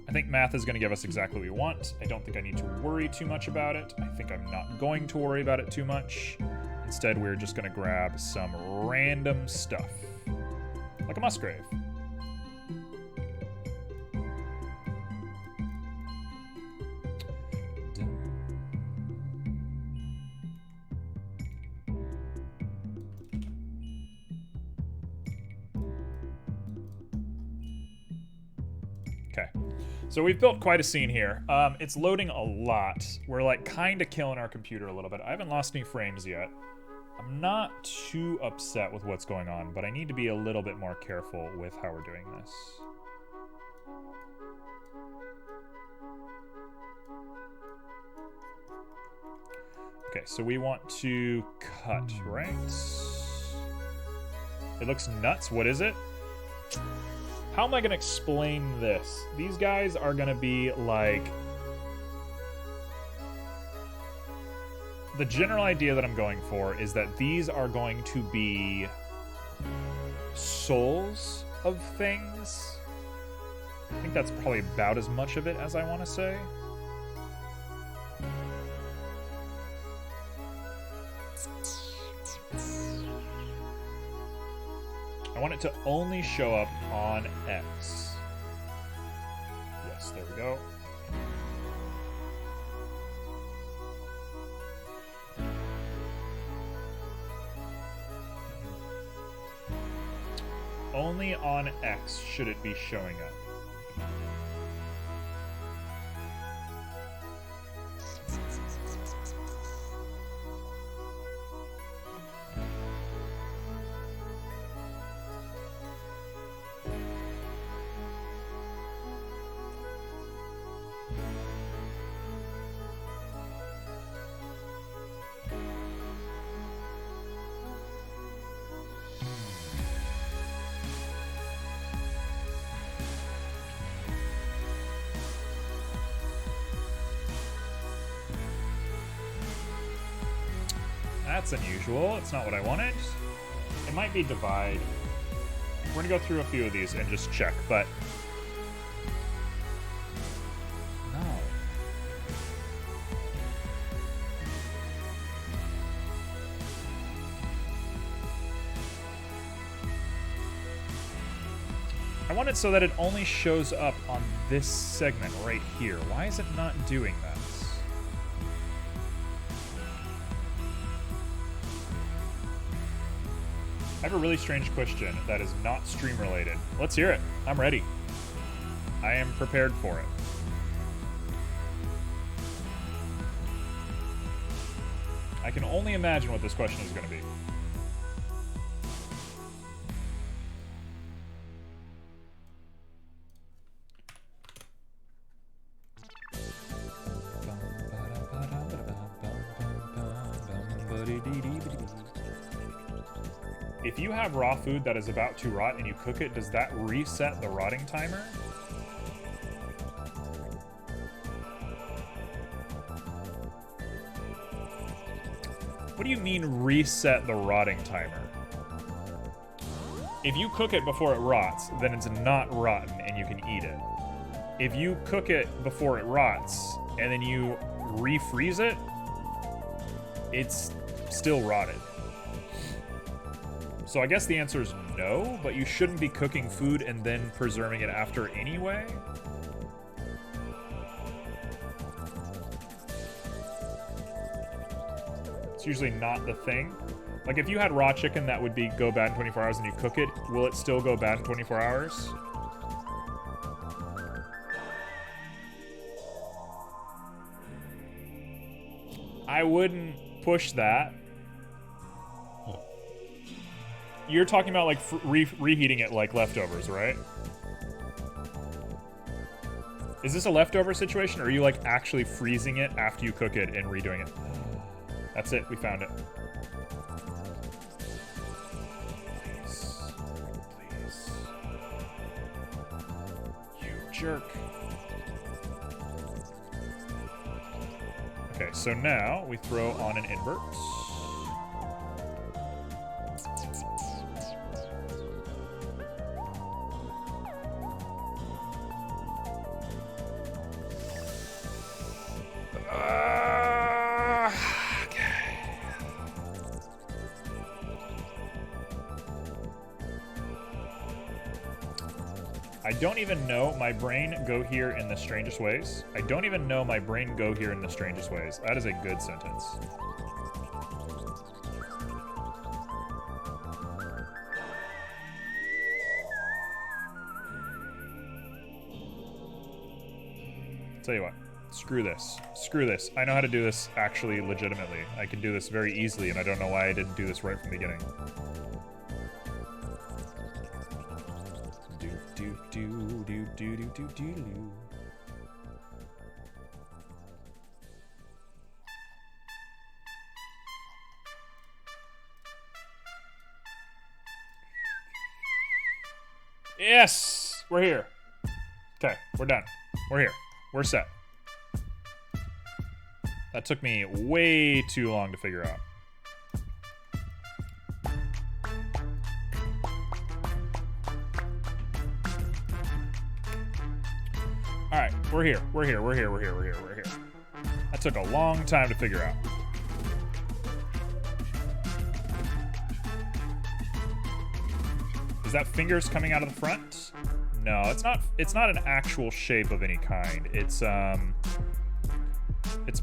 I think math is going to give us exactly what we want. I don't think I need to worry too much about it. I think I'm not going to worry about it too much. Instead, we're just going to grab some random stuff, like a Musgrave. Okay, so we've built quite a scene here. It's loading a lot. We're like kind of killing our computer a little bit. I haven't lost any frames yet. I'm not too upset with what's going on, but I need to be a little bit more careful with how we're doing this. Okay, so we want to cut, right? It looks nuts. What is it? How am I going to explain this? These guys are going to be like... The general idea that I'm going for is that these are going to be souls of things. I think that's probably about as much of it as I want to say. I want it to only show up on X. Yes, there we go. Only on X should it be showing up. That's unusual. It's not what I wanted. It might be divide. We're gonna go through a few of these and just check, but... No. I want it so that it only shows up on this segment right here. Why is it not doing that? I have a really strange question that is not stream related. Let's hear it. I'm ready. I am prepared for it. I can only imagine what this question is going to be. If you have raw food that is about to rot and you cook it, does that reset the rotting timer? What do you mean reset the rotting timer? If you cook it before it rots, then it's not rotten and you can eat it. If you cook it before it rots and then you refreeze it, it's still rotted. So I guess the answer is no, but you shouldn't be cooking food and then preserving it after anyway. It's usually not the thing. Like if you had raw chicken that would go bad in 24 hours and you cook it, will it still go bad in 24 hours? I wouldn't push that. You're talking about like reheating it like leftovers, right? Is this a leftover situation, or are you like actually freezing it after you cook it and redoing it? That's it, we found it. Please. Please. You jerk. Okay, so now we throw on an invert. I don't even know my brain go here in the strangest ways. I don't even know my brain go here in the strangest ways. That is a good sentence. Tell you what, screw this. Screw this. I know how to do this actually legitimately. I can do this very easily, and I don't know why I didn't do this right from the beginning. Do. Yes! We're here. Okay, we're done. We're here. We're set. That took me way too long to figure out. All right, we're here. We're here. We're here. We're here. We're here. We're here. That took a long time to figure out. Is that fingers coming out of the front? No, it's not. It's not an actual shape of any kind. It's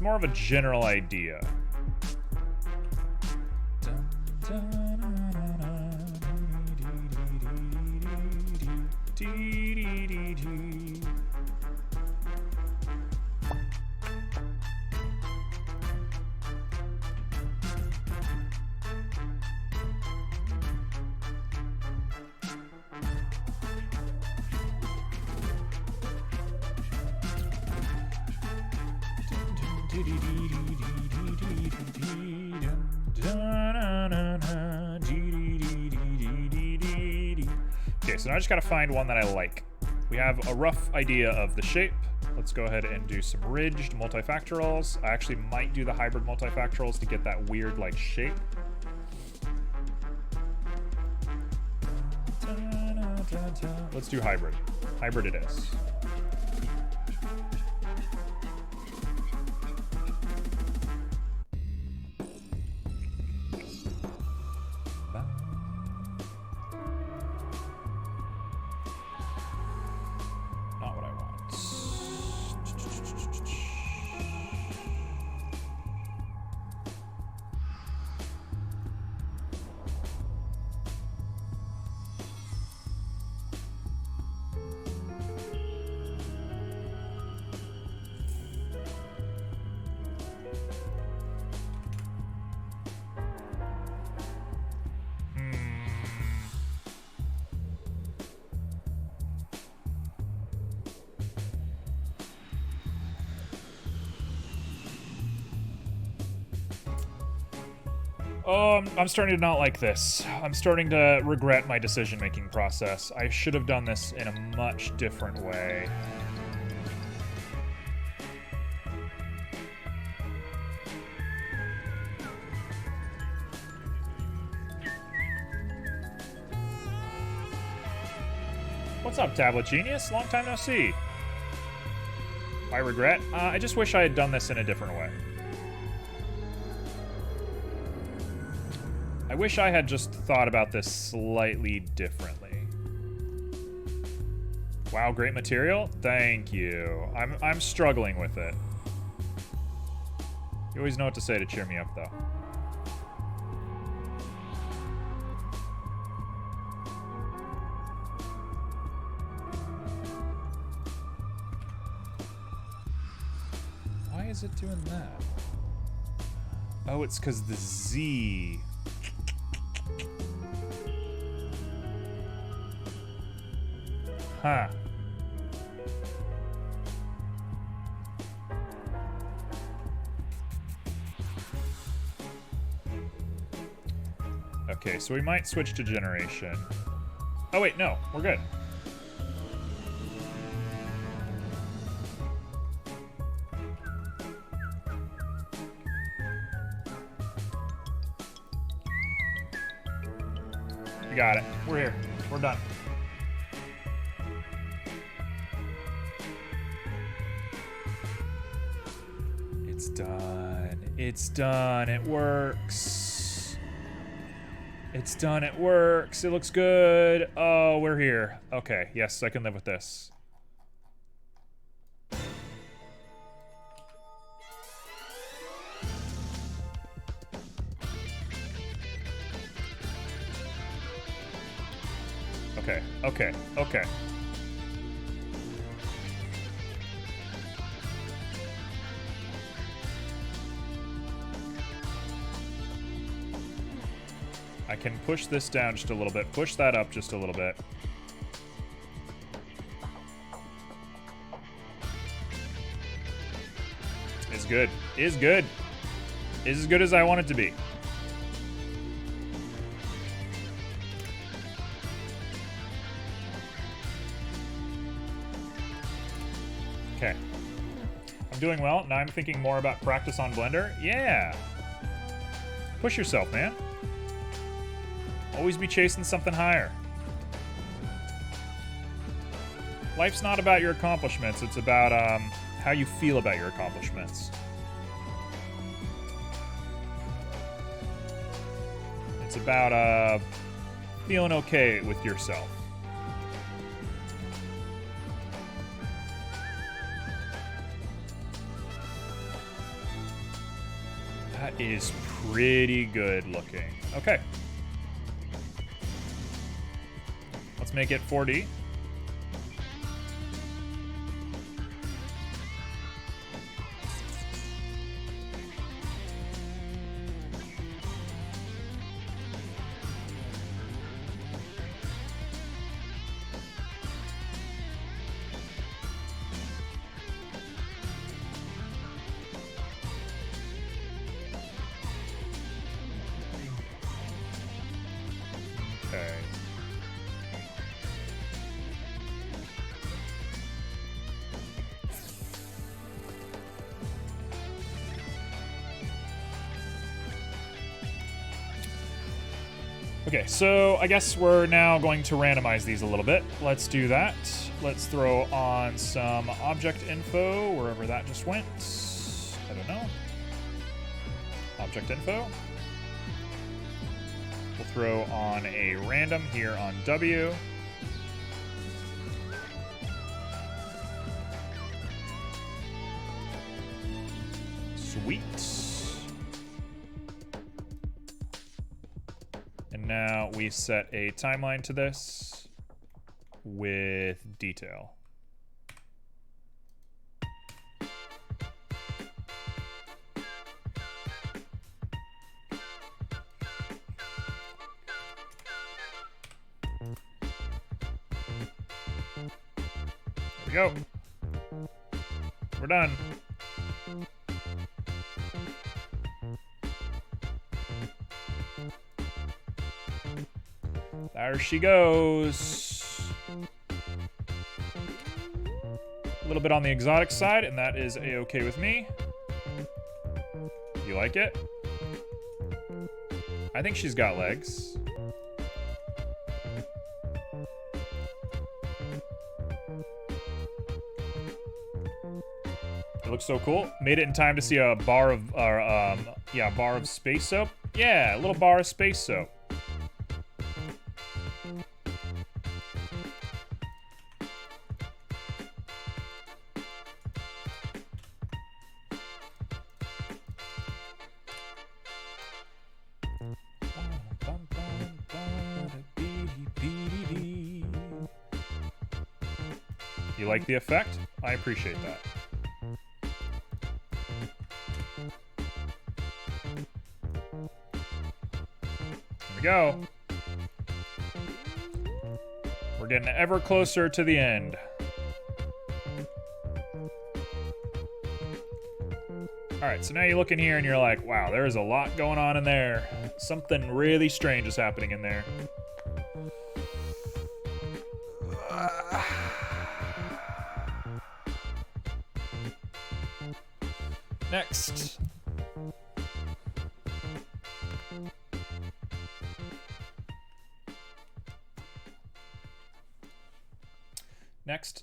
more of a general idea. Okay, so now I just gotta find one that I like. We have a rough idea of the shape. Let's go ahead and do some ridged multifactorials. I actually might do the hybrid multifactorials to get that weird like shape. Let's do hybrid. Hybrid it is. Oh, I'm starting to not like this. I'm starting to regret my decision-making process. I should have done this in a much different way. What's up, Tablet Genius? Long time no see. I regret? I just wish I had done this in a different way. I wish I had just thought about this slightly differently. Wow, great material? Thank you. I'm struggling with it. You always know what to say to cheer me up, though. Why is it doing that? Oh, it's because the Z. Huh. Okay, so we might switch to generation. Oh wait, no, we're good. We got it. We're here. We're done. It's done. It's done. It works. It's done. It works. It looks good. Oh, we're here. Okay. Yes, I can live with this. Okay. Okay. Okay. I can push this down just a little bit. Push that up just a little bit. It's good. Is good. Is as good as I want it to be. Okay. I'm doing well. Now I'm thinking more about practice on Blender. Yeah. Push yourself, man. Always be chasing something higher. Life's not about your accomplishments. It's about how you feel about your accomplishments. It's about feeling okay with yourself. That is pretty good looking. Okay. Let's make it 4D. Okay. Okay, so I guess we're now going to randomize these a little bit. Let's do that. Let's throw on some object info wherever that just went. I don't know. Object info. We'll throw on a random here on W. Sweet. And now we set a timeline to this with detail. There we go. We're done. There she goes. A little bit on the exotic side, and that is a-okay with me. You like it? I think she's got legs. It looks so cool. Made it in time to see a bar of, bar of space soap. Yeah, a little bar of space soap. You like the effect? I appreciate that. Here we go. We're getting ever closer to the end. Alright, so now you look in here and you're like, wow, there's a lot going on in there. Something really strange is happening in there.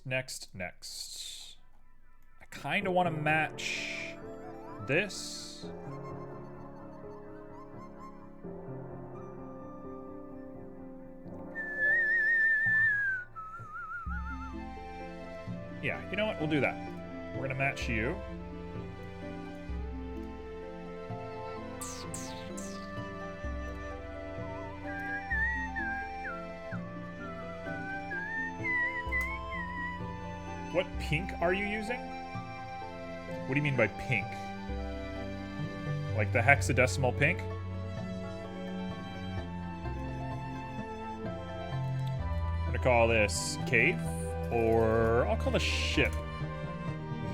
Next. Next. I kind of want to match this. Yeah, you know what? We'll do that. We're going to match you. What pink are you using? What do you mean by pink? Like the hexadecimal pink? I'm gonna call this cave, or I'll call the ship.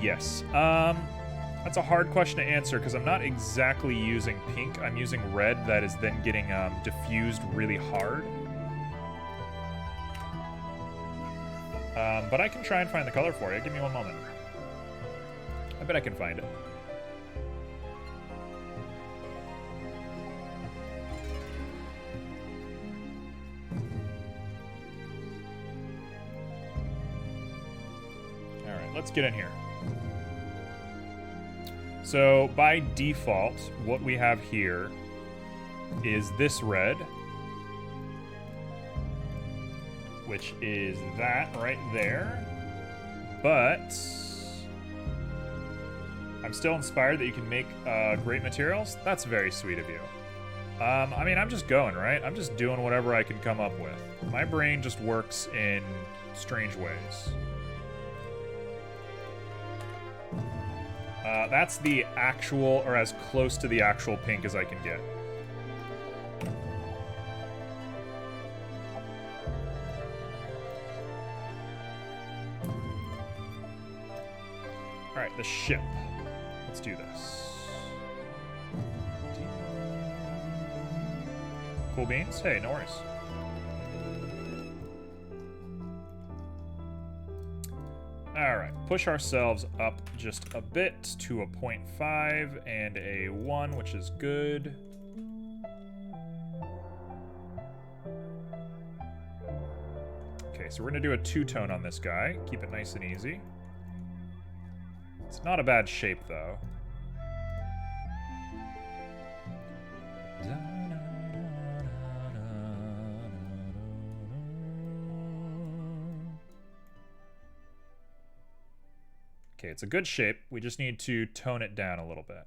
Yes. That's a hard question to answer because I'm not exactly using pink. I'm using red that is then getting diffused really hard. But I can try and find the color for you. Give me one moment. I bet I can find it. All right, let's get in here. So by default, what we have here is this red, which is that right there. But I'm still inspired that you can make great materials. That's very sweet of you. I mean, I'm just going, right? I'm just doing whatever I can come up with. My brain just works in strange ways. That's the actual, or as close to the actual pink as I can get. Alright, the ship. Let's do this. Cool beans? Hey, no worries. Alright, push ourselves up just a bit to a 0.5 and a 1, which is good. Okay, so we're going to do a two-tone on this guy. Keep it nice and easy. It's not a bad shape, though. Okay, it's a good shape. We just need to tone it down a little bit.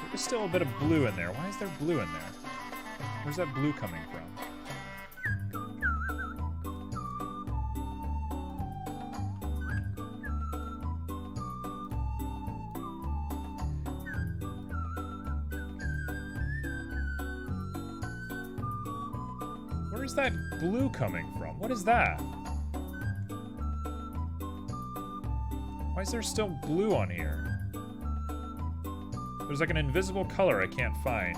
There's still a bit of blue in there. Why is there blue in there? Where's that blue coming from? Where's that blue coming from? What is that? Why is there still blue on here? There's like an invisible color I can't find.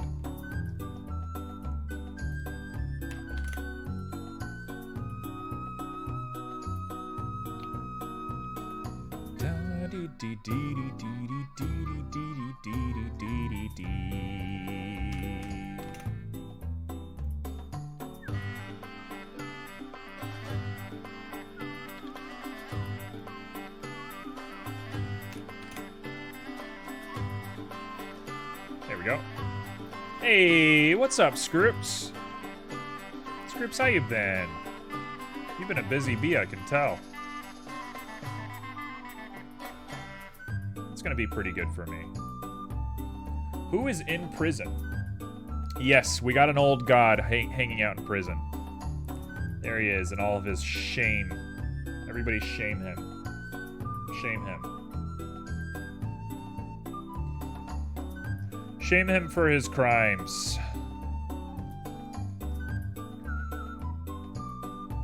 There we go. Hey, what's up, Scripps? Scripps, how you been? You've been a busy bee, I can tell. It's gonna be pretty good for me. Who is in prison? Yes, we got an old god hanging out in prison. There he is in all of his shame. Everybody shame him. Shame him. Shame him for his crimes.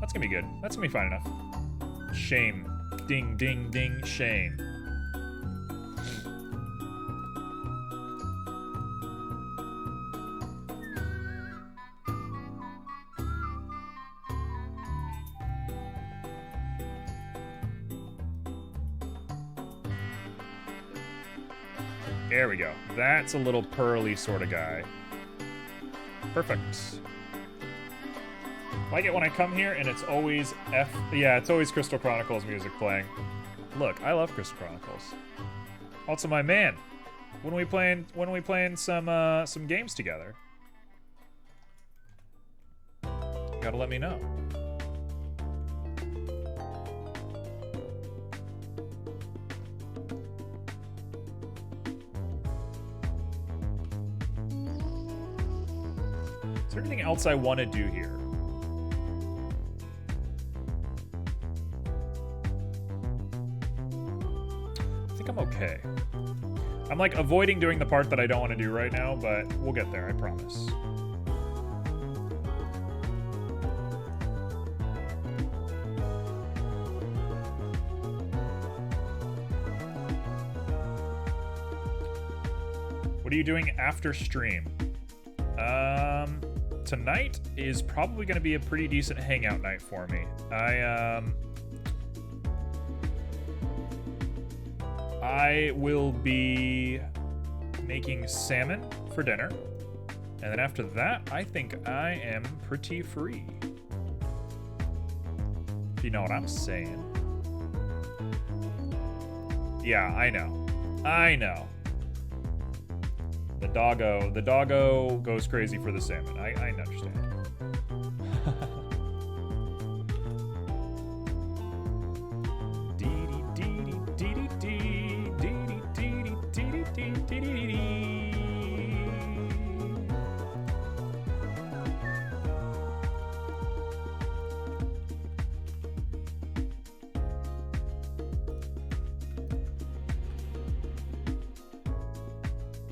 That's gonna be good. That's gonna be fine enough. Shame. Ding, ding, ding, shame. There we go. That's a little pearly sort of guy. Perfect. Like it when I come here and it's always it's always Crystal Chronicles music playing. Look, I love Crystal Chronicles. Also my man. When we playing some games together? Gotta let me know. Is there anything else I want to do here? I think I'm okay. I'm like avoiding doing the part that I don't want to do right now, but we'll get there, I promise. What are you doing after stream? Tonight is probably going to be a pretty decent hangout night for me. I will be making salmon for dinner. And then after that, I think I am pretty free. If you know what I'm saying. Yeah, I know. I know. The doggo goes crazy for the salmon. I understand.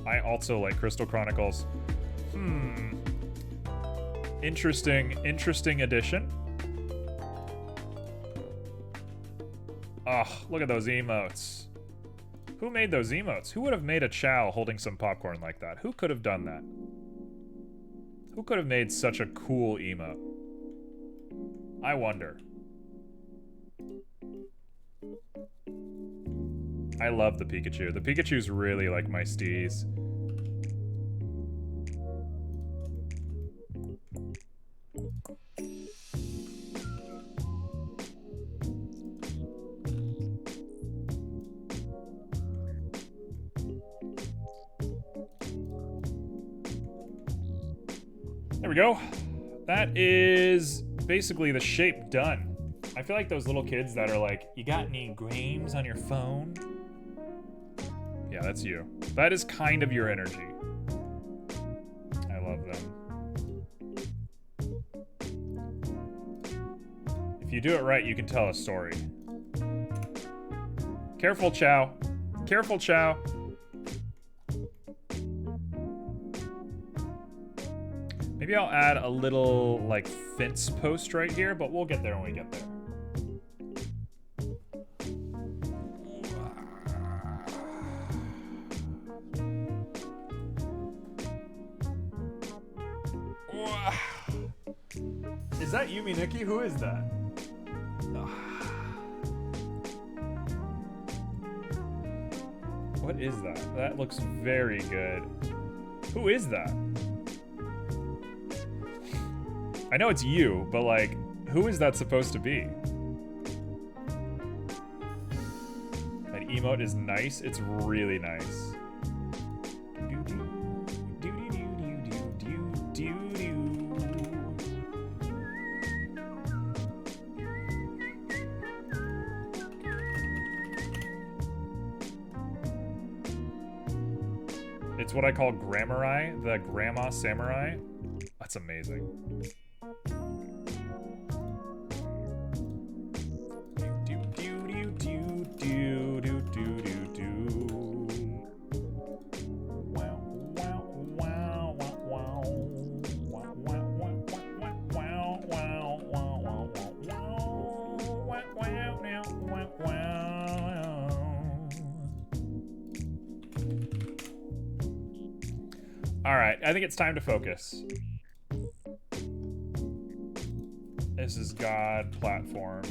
I also like Crystal Chronicles. Interesting addition. Oh, look at those emotes. Who made those emotes? Who would have made a Chow holding some popcorn like that? Who could have done that? Who could have made such a cool emote? I wonder. I love the Pikachu. The Pikachu's really like my steez. There we go. That is basically the shape done. I feel like those little kids that are like, you got any games on your phone? Yeah, that's you. That is kind of your energy. I love them. If you do it right, you can tell a story. Careful, Chow. Careful, Chow. Maybe I'll add a little, like, fence post right here, but we'll get there when we get there. Is that Yumi Nikki? Who is that? What is that? That looks very good. Who is that? I know it's you, but like, who is that supposed to be? That emote is nice. It's really nice. It's what I call Grammarai, the Grandma Samurai. That's amazing. Alright, I think it's time to focus. This is God platform.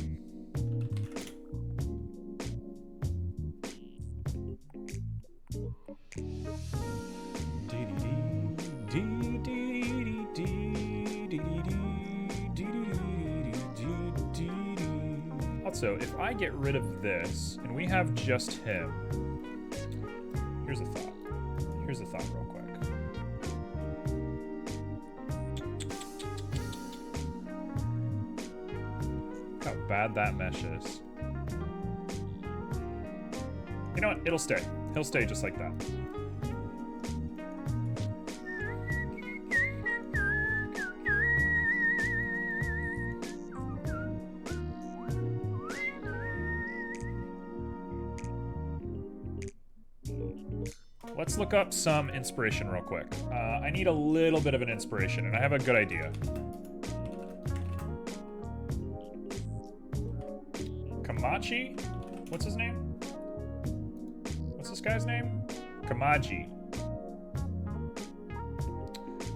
Also, if I get rid of this and we have just him, here's a thought. Here's a thought real quick. How bad that mesh is. You know what? It'll stay. He'll stay just like that. Let's look up some inspiration real quick. I need a little bit of an inspiration, and I have a good idea. Kamachi? What's his name? What's this guy's name? Kamaji.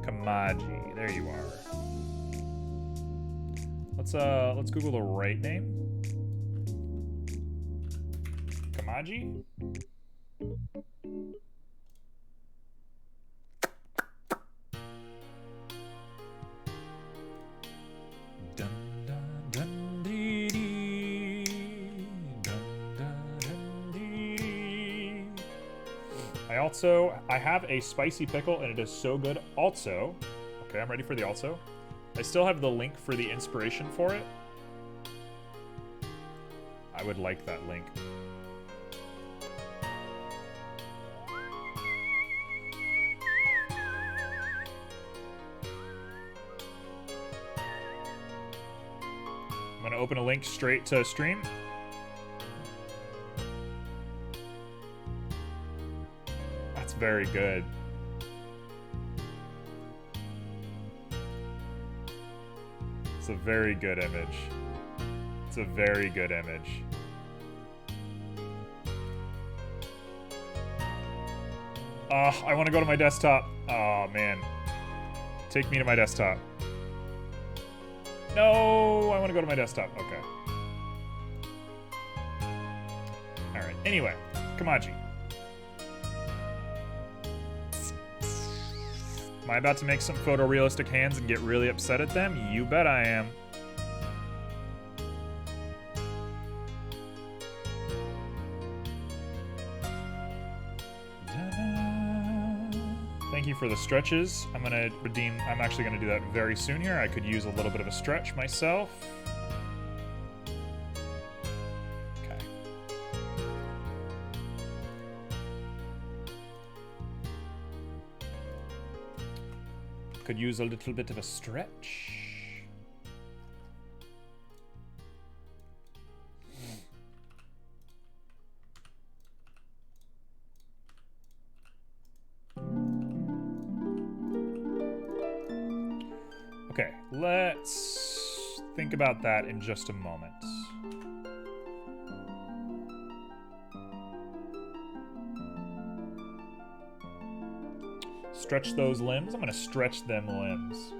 Kamaji. There you are. Let's Google the right name. Kamaji? I have a spicy pickle and it is so good. Also, okay, I'm ready for the also. I still have the link for the inspiration for it. I would like that link. I'm gonna open a link straight to stream. Very good. It's a very good image. It's a very good image. I want to go to my desktop. Oh, man. Take me to my desktop. No, I want to go to my desktop. Okay. All right. Anyway, Kamaji. Am I about to make some photorealistic hands and get really upset at them? You bet I am. Thank you for the stretches. I'm actually gonna do that very soon here. I could use a little bit of a stretch myself. Could use a little bit of a stretch. Okay, let's think about that in just a moment. Stretch those limbs. I'm gonna stretch them limbs.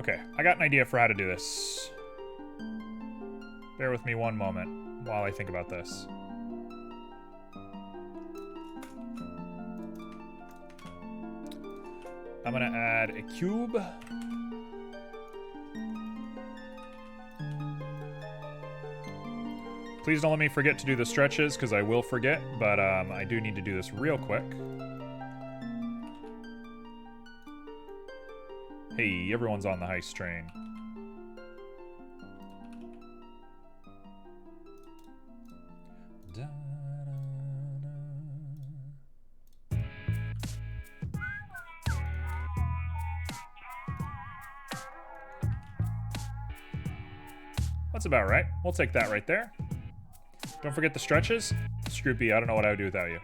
Okay, I got an idea for how to do this. Bear with me one moment while I think about this. I'm gonna add a cube. Please don't let me forget to do the stretches, because I will forget, but I do need to do this real quick. Hey, everyone's on the heist train. That's about right. We'll take that right there. Don't forget the stretches. Scroopy, I don't know what I would do without you.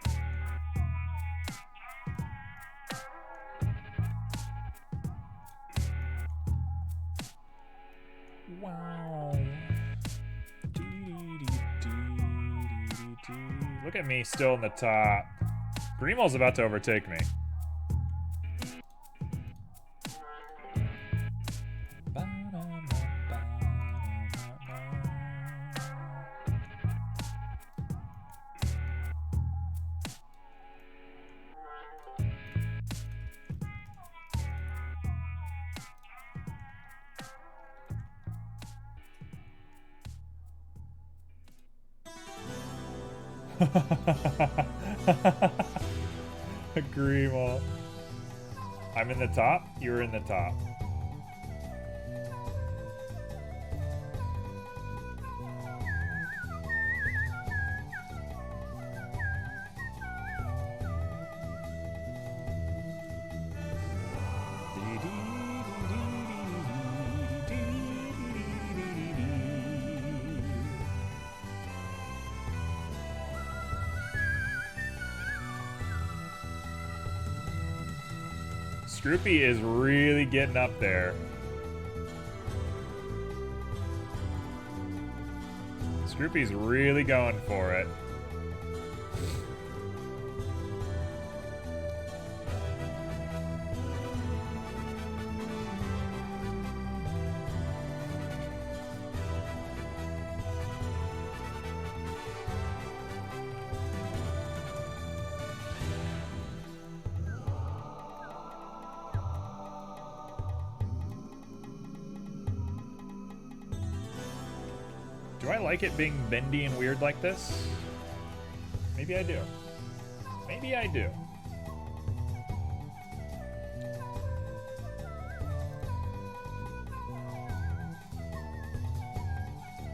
Wow. Look at me still in the top. Grimold's about to overtake me. Grimold. I'm in the top, you're in the top. Scroopy is really getting up there. Scroopy's really going for it. Do I like it being bendy and weird like this? Maybe I do. Maybe I do.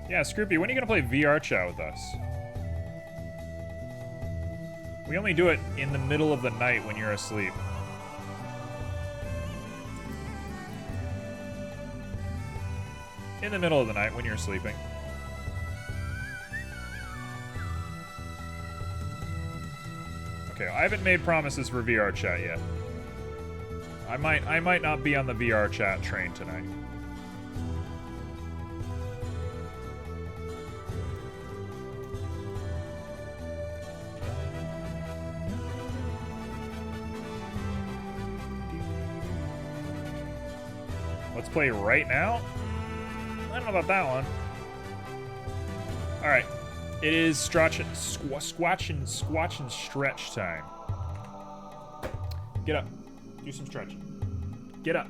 Yeah, Scroopy, when are you gonna play VR chat with us? We only do it in the middle of the night when you're asleep. In the middle of the night when you're sleeping. Okay, I haven't made promises for VR chat yet. I might not be on the VR chat train tonight. Let's play right now? I don't know about that one. Alright. It is squatch and stretch time. Get up. Do some stretching. Get up.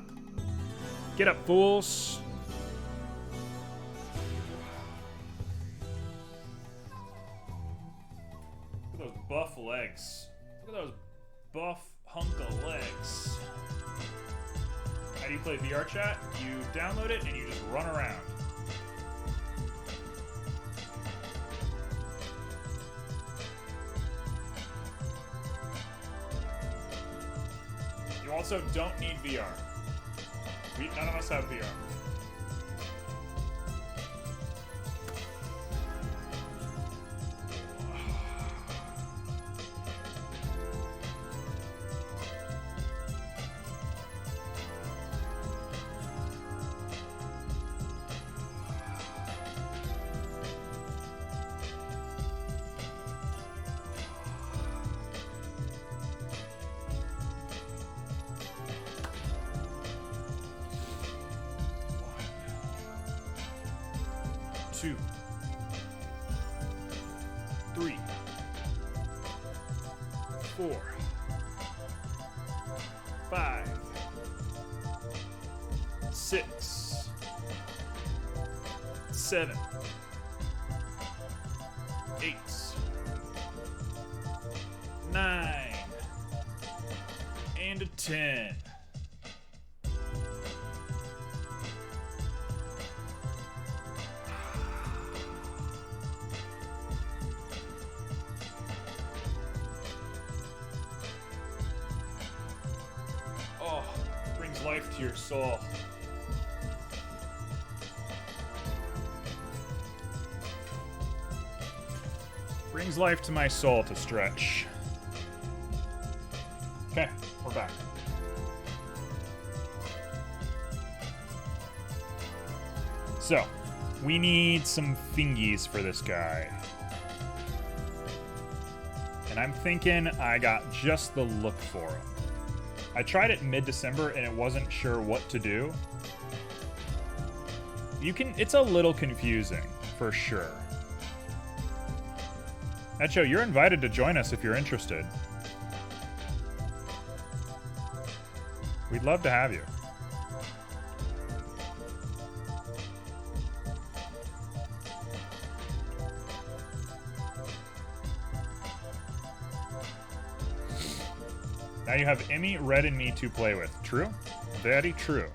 Get up, fools. Look at those buff legs. Look at those buff hunk of legs. How do you play VR chat? You download it and you just run around. You also don't need VR. None of us have VR. 2, 3, 4, 5, 6, 7, 8, 9, and a 10. Oh, brings life to your soul. Brings life to my soul to stretch. Okay, we're back. So, we need some fingies for this guy. And I'm thinking I got just the look for him. I tried it mid-December and it wasn't sure what to do. It's a little confusing, for sure. Echo, you're invited to join us if you're interested. We'd love to have you. Now you have Emmy, Red, and me to play with. True? Very true.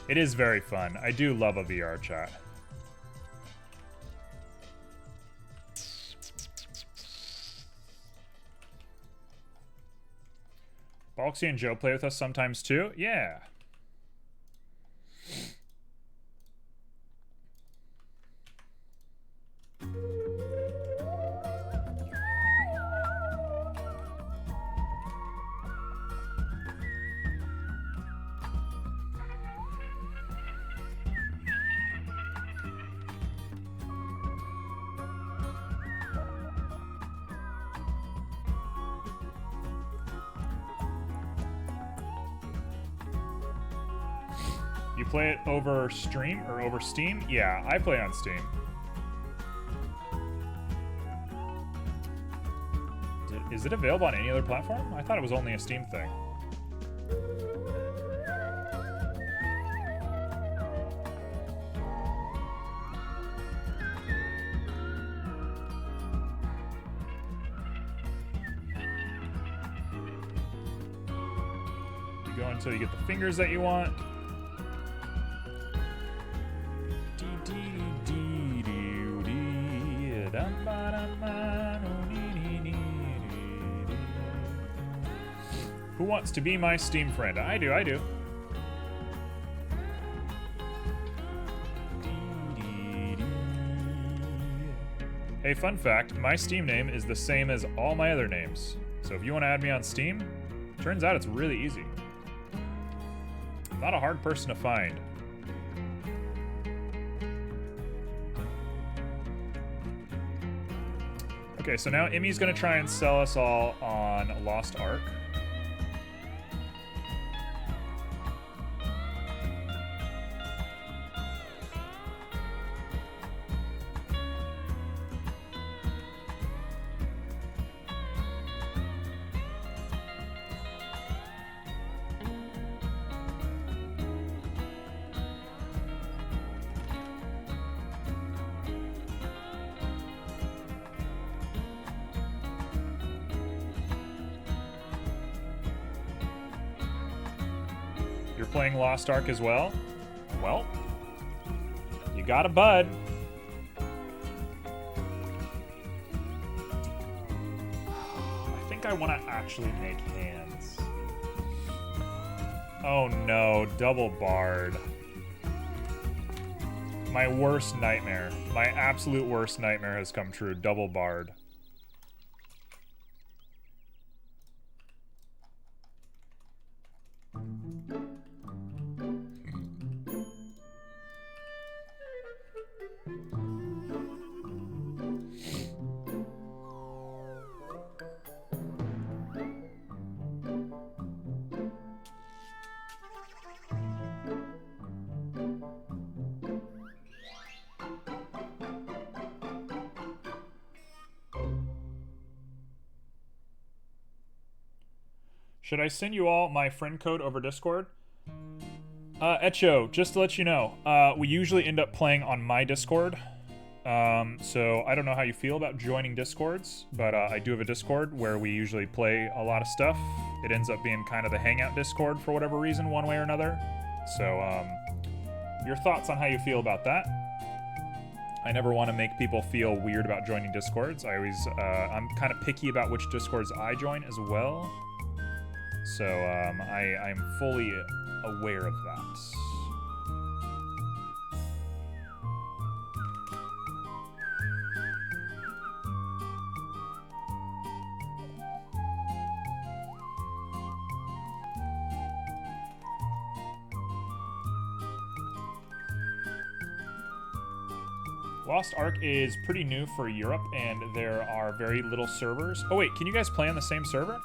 It is very fun. I do love a VR chat. Balksy and Joe play with us sometimes too? Yeah. You play it over stream or over Steam? Yeah, I play on Steam. Is it available on any other platform? I thought it was only a Steam thing. You go until you get the fingers that you want. Who wants to be my Steam friend? I do. Hey, fun fact, my Steam name is the same as all my other names. So if you want to add me on Steam, turns out it's really easy. Not a hard person to find. Okay, so now Emmy's gonna try and sell us all on Lost Ark. You're playing Lost Ark as well? Well, you got a bud. I think I want to actually make hands. Oh no, double barred. My worst nightmare. My absolute worst nightmare has come true. Double barred. Should I send you all my friend code over Discord? Echo, just to let you know, we usually end up playing on my Discord. So I don't know how you feel about joining Discords, but I do have a Discord where we usually play a lot of stuff. It ends up being kind of the hangout Discord for whatever reason, one way or another. So, your thoughts on how you feel about that? I never want to make people feel weird about joining Discords. I'm kind of picky about which Discords I join as well. So, I'm fully aware of that. Lost Ark is pretty new for Europe, and there are very little servers. Oh wait, can you guys play on the same server?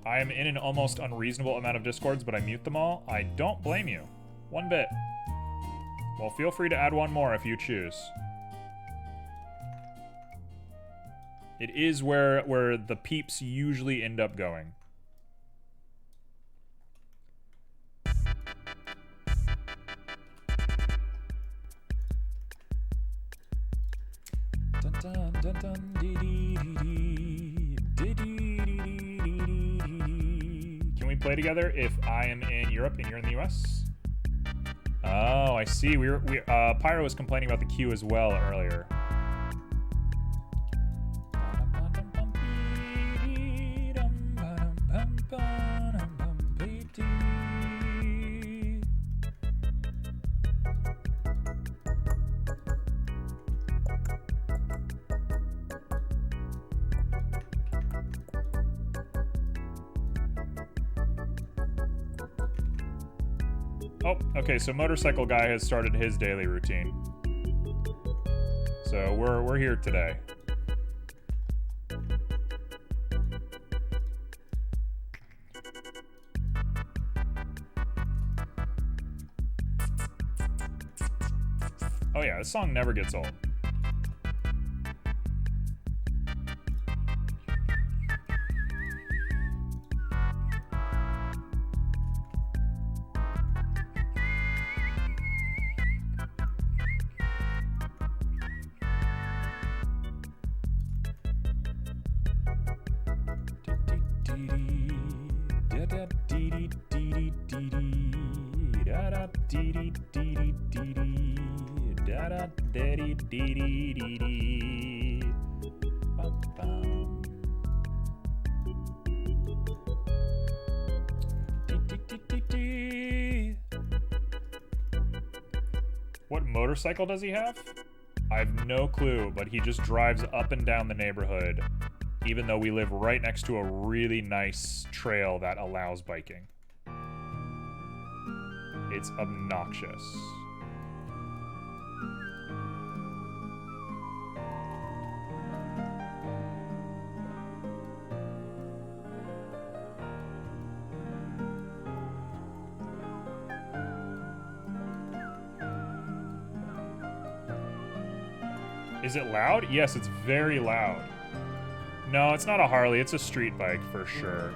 I am in an almost unreasonable amount of Discords, but I mute them all. I don't blame you. One bit. Well, feel free to add one more if you choose. It is where the peeps usually end up going. Dun, dun, dun, dun, dee, dee, dee, dee, dee, dee, dee, dee. Can we play together if I am in Europe and you're in the US? Oh, I see. Pyro was complaining about the queue as well earlier. Oh, okay, so Motorcycle Guy has started his daily routine. So we're here today. Oh yeah, this song never gets old. What motorcycle does he have? I have no clue, but he just drives up and down the neighborhood, even though we live right next to a really nice trail that allows biking. It's obnoxious. Is it loud? Yes, it's very loud. No, it's not a Harley, it's a street bike for sure.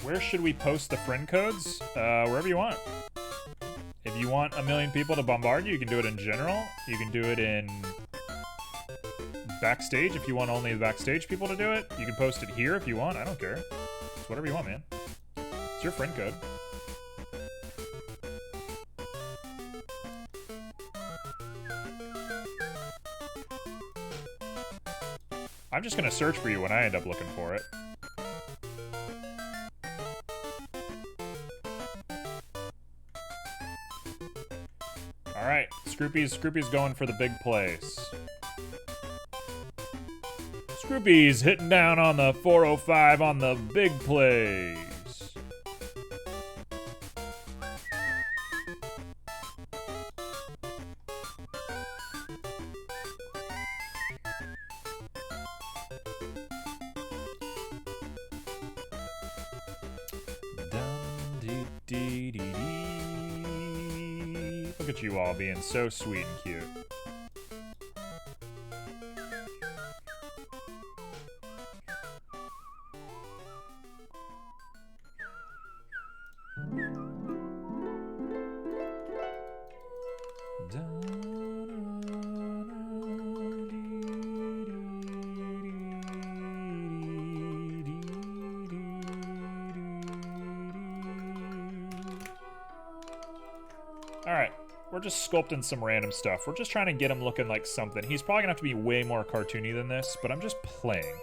Where should we post the friend codes? Wherever you want. If you want 1 million people to bombard you, you can do it in general. You can do it in backstage if you want only the backstage people to do it. You can post it here if you want. I don't care. It's whatever you want, man. It's your friend code. I'm just gonna search for you when I end up looking for it. Alright, Scroopy's going for the big place. Scroopy's hitting down on the 405 on the big plays. Look at you all being so sweet and cute. Alright, we're just sculpting some random stuff. We're just trying to get him looking like something. He's probably gonna have to be way more cartoony than this, but I'm just playing.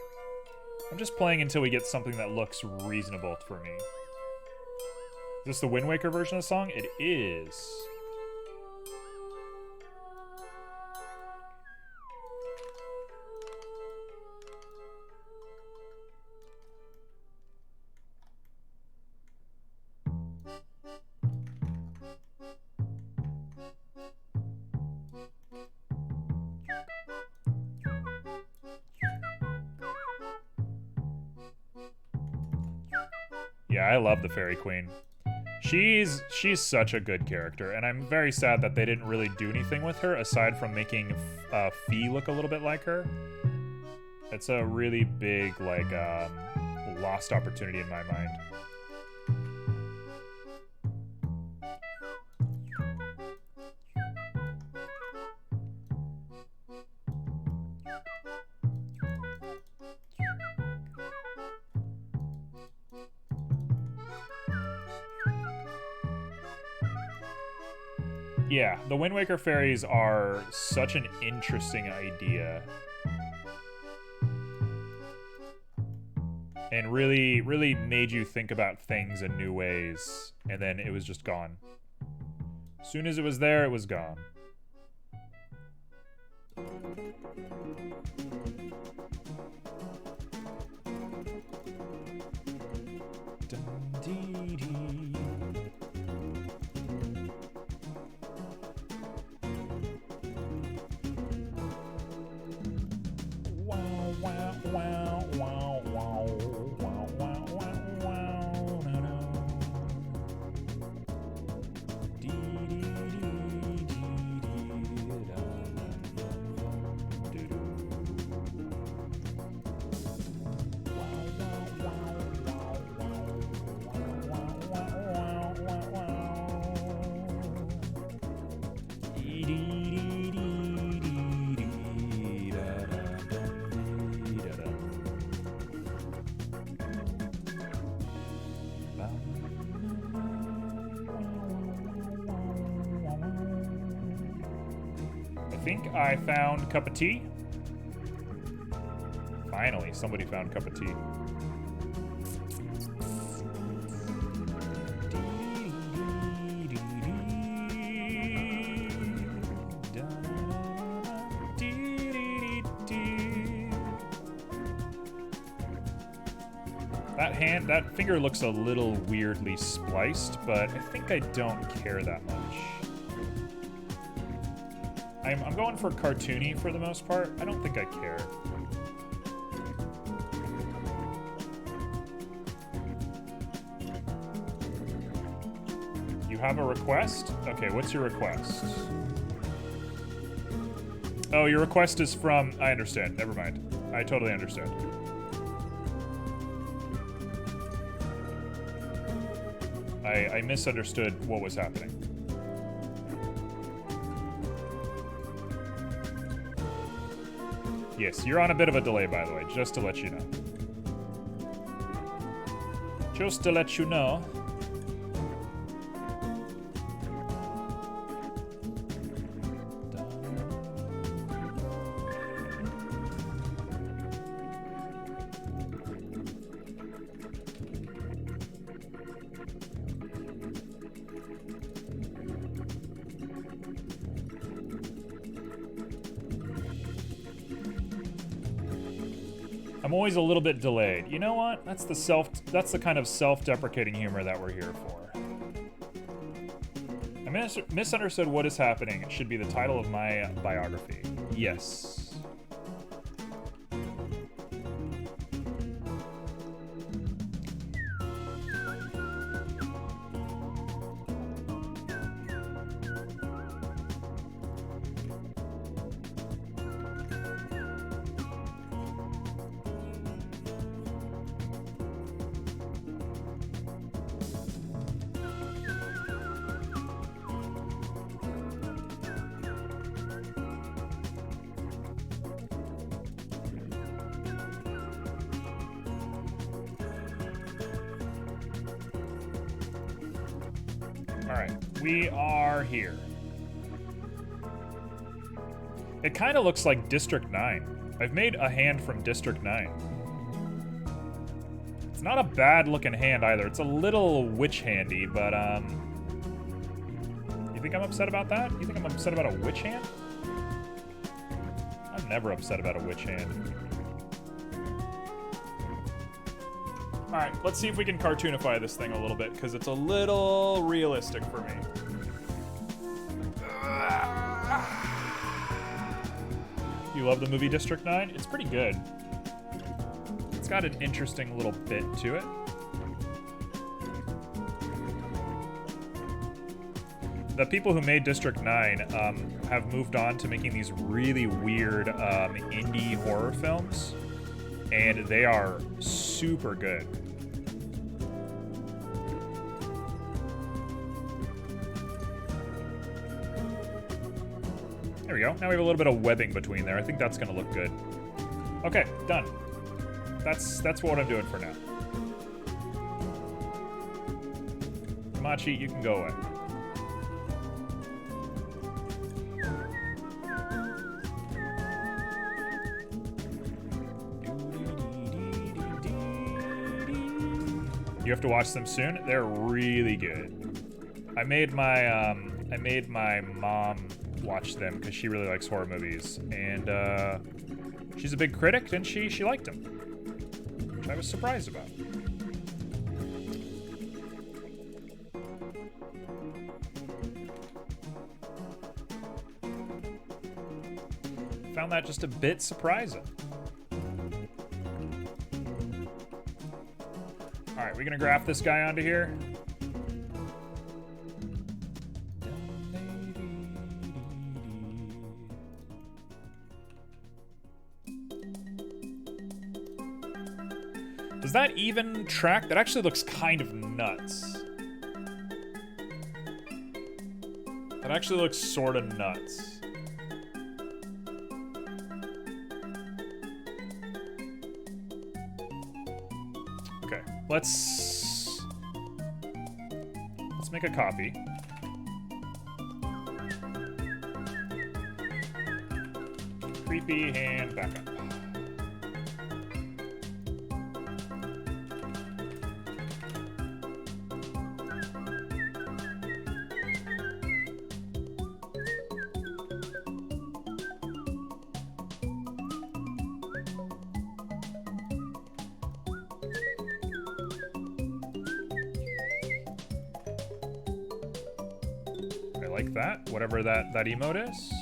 I'm just playing until we get something that looks reasonable for me. Is this the Wind Waker version of the song? It is. Yeah, I love the Fairy Queen. She's such a good character, and I'm very sad that they didn't really do anything with her aside from making Fee look a little bit like her. It's a really big, like, lost opportunity in my mind. Yeah, the Wind Waker fairies are such an interesting idea. And really, really made you think about things in new ways, and then it was just gone. As soon as it was there, it was gone. I think I found Cup of Tea. Finally, somebody found Cup of Tea. That finger looks a little weirdly spliced, but I think I don't care that much. I'm going for cartoony for the most part. I don't think I care. You have a request? Okay, what's your request? Oh, your request is from... I understand. Never mind. I totally understand. I misunderstood what was happening. Yes, you're on a bit of a delay, by the way, just to let you know. Just to let you know. I'm always a little bit delayed. You know what? That's the kind of self-deprecating humor that we're here for. I misunderstood what is happening. It should be the title of my biography. Yes. Alright, we are here. It kind of looks like District 9. I've made a hand from District 9. It's not a bad looking hand either. It's a little witch handy, but you think I'm upset about that? You think I'm upset about a witch hand? I'm never upset about a witch hand. Alright, let's see if we can cartoonify this thing a little bit, because it's a little realistic for me. You love the movie District 9? It's pretty good. It's got an interesting little bit to it. The people who made District 9 have moved on to making these really weird indie horror films, and they are super good. There we go. Now we have a little bit of webbing between there. I think that's going to look good. Okay, done. That's what I'm doing for now. Machi, you can go away. You have to watch them soon. They're really good. I made my mom watch them because she really likes horror movies, and she's a big critic, and she liked them, which I was surprised about. Found that just a bit surprising. All right, we're gonna graph this guy onto here. Does that even track? That actually looks kind of nuts. That actually looks sort of nuts. Okay, let's make a copy. Creepy hand backup. Like that, whatever that emote is.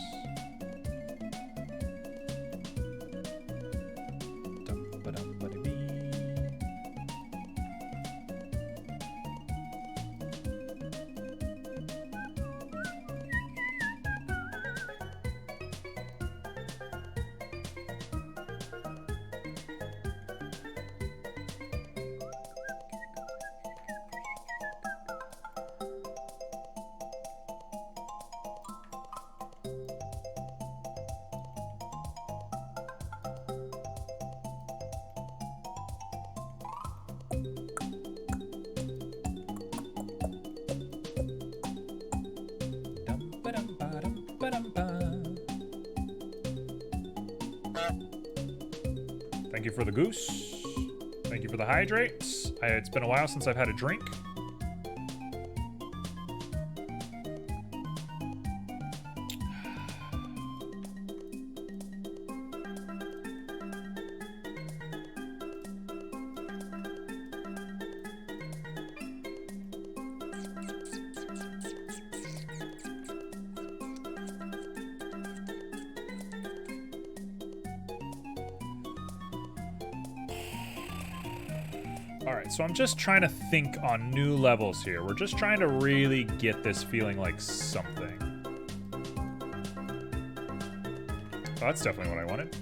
Thank you for the goose. Thank you for the hydrates. It's been a while since I've had a drink. So I'm just trying to think on new levels here. We're just trying to really get this feeling like something. Oh, that's definitely what I wanted.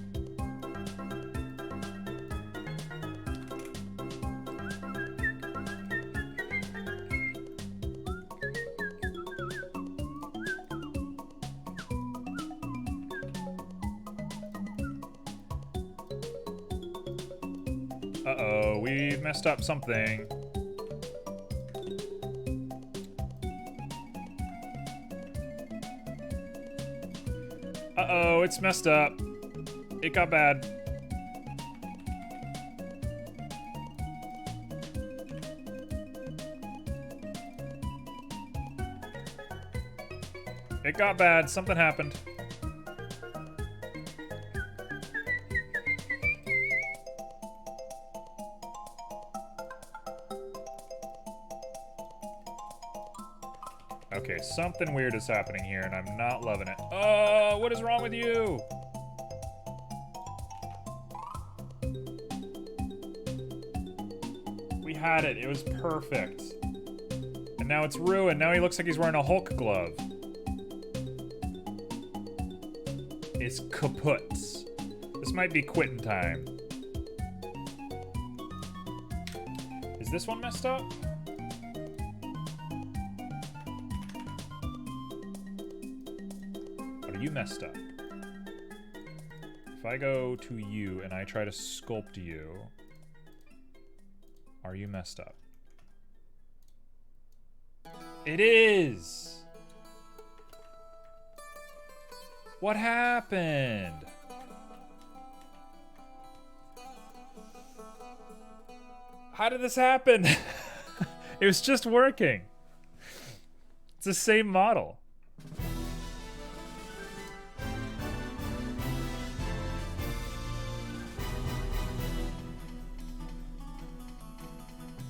Uh-oh, we've messed up something. Uh-oh, it's messed up. It got bad. It got bad. Something happened. Okay, something weird is happening here, and I'm not loving it. Oh, what is wrong with you? We had it. It was perfect. And now it's ruined. Now he looks like he's wearing a Hulk glove. It's kaput. This might be quitting time. Is this one messed up? You messed up. If I go to you and I try to sculpt you, are you messed up? It is! What happened? How did this happen? It was just working. It's the same model.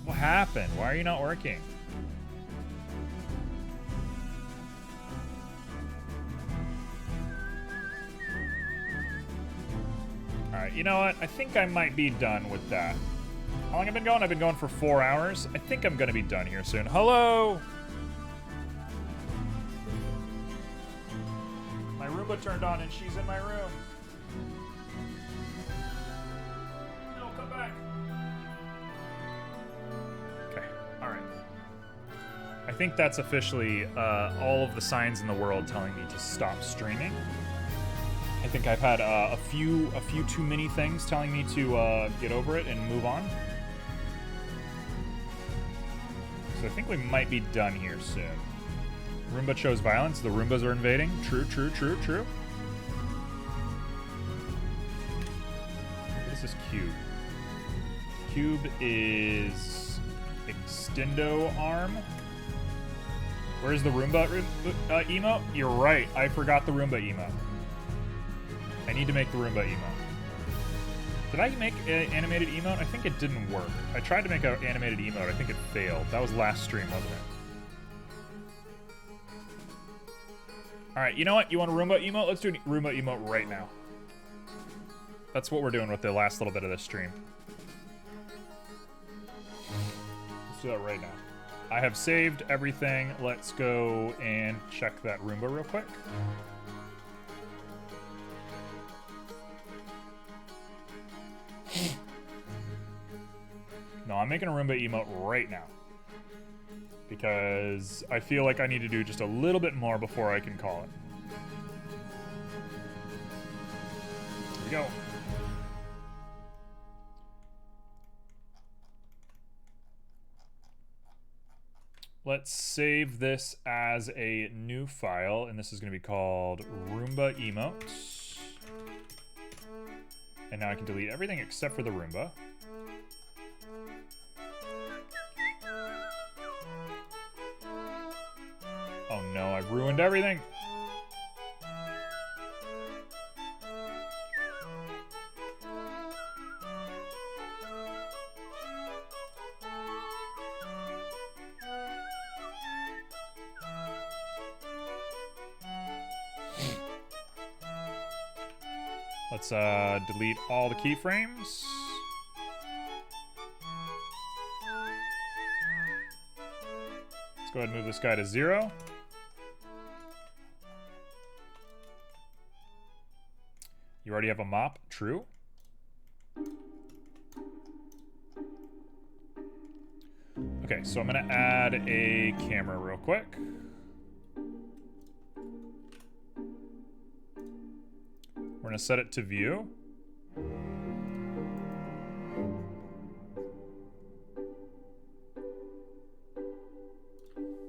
What happened? Why are you not working? Alright, you know what? I think I might be done with that. How long have I been going? I've been going for 4 hours. I think I'm gonna be done here soon. Hello! My Roomba turned on and she's in my room. No, come back. Okay, alright. I think that's officially all of the signs in the world telling me to stop streaming. I think I've had a few too many things telling me to get over it and move on. So I think we might be done here soon. Roomba chose violence. The Roombas are invading. True, true, true, true. What is this cube? Cube is extendo arm. Where's the Roomba emote? You're right. I forgot the Roomba emote. I need to make the Roomba emote. Did I make an animated emote? I think it didn't work. I tried to make an animated emote. I think it failed. That was last stream, wasn't it? Alright, you know what? You want a Roomba emote? Let's do a Roomba emote right now. That's what we're doing with the last little bit of this stream. Let's do that right now. I have saved everything. Let's go and check that Roomba real quick. No, I'm making a Roomba emote right now. Because I feel like I need to do just a little bit more before I can call it. Here we go. Let's save this as a new file, and this is going to be called Roomba Emotes. And now I can delete everything except for the Roomba. Oh no, I've ruined everything. Let's delete all the keyframes. Let's go ahead and move this guy to 0. You already have a mop, true. Okay, so I'm gonna add a camera real quick. We're gonna set it to view.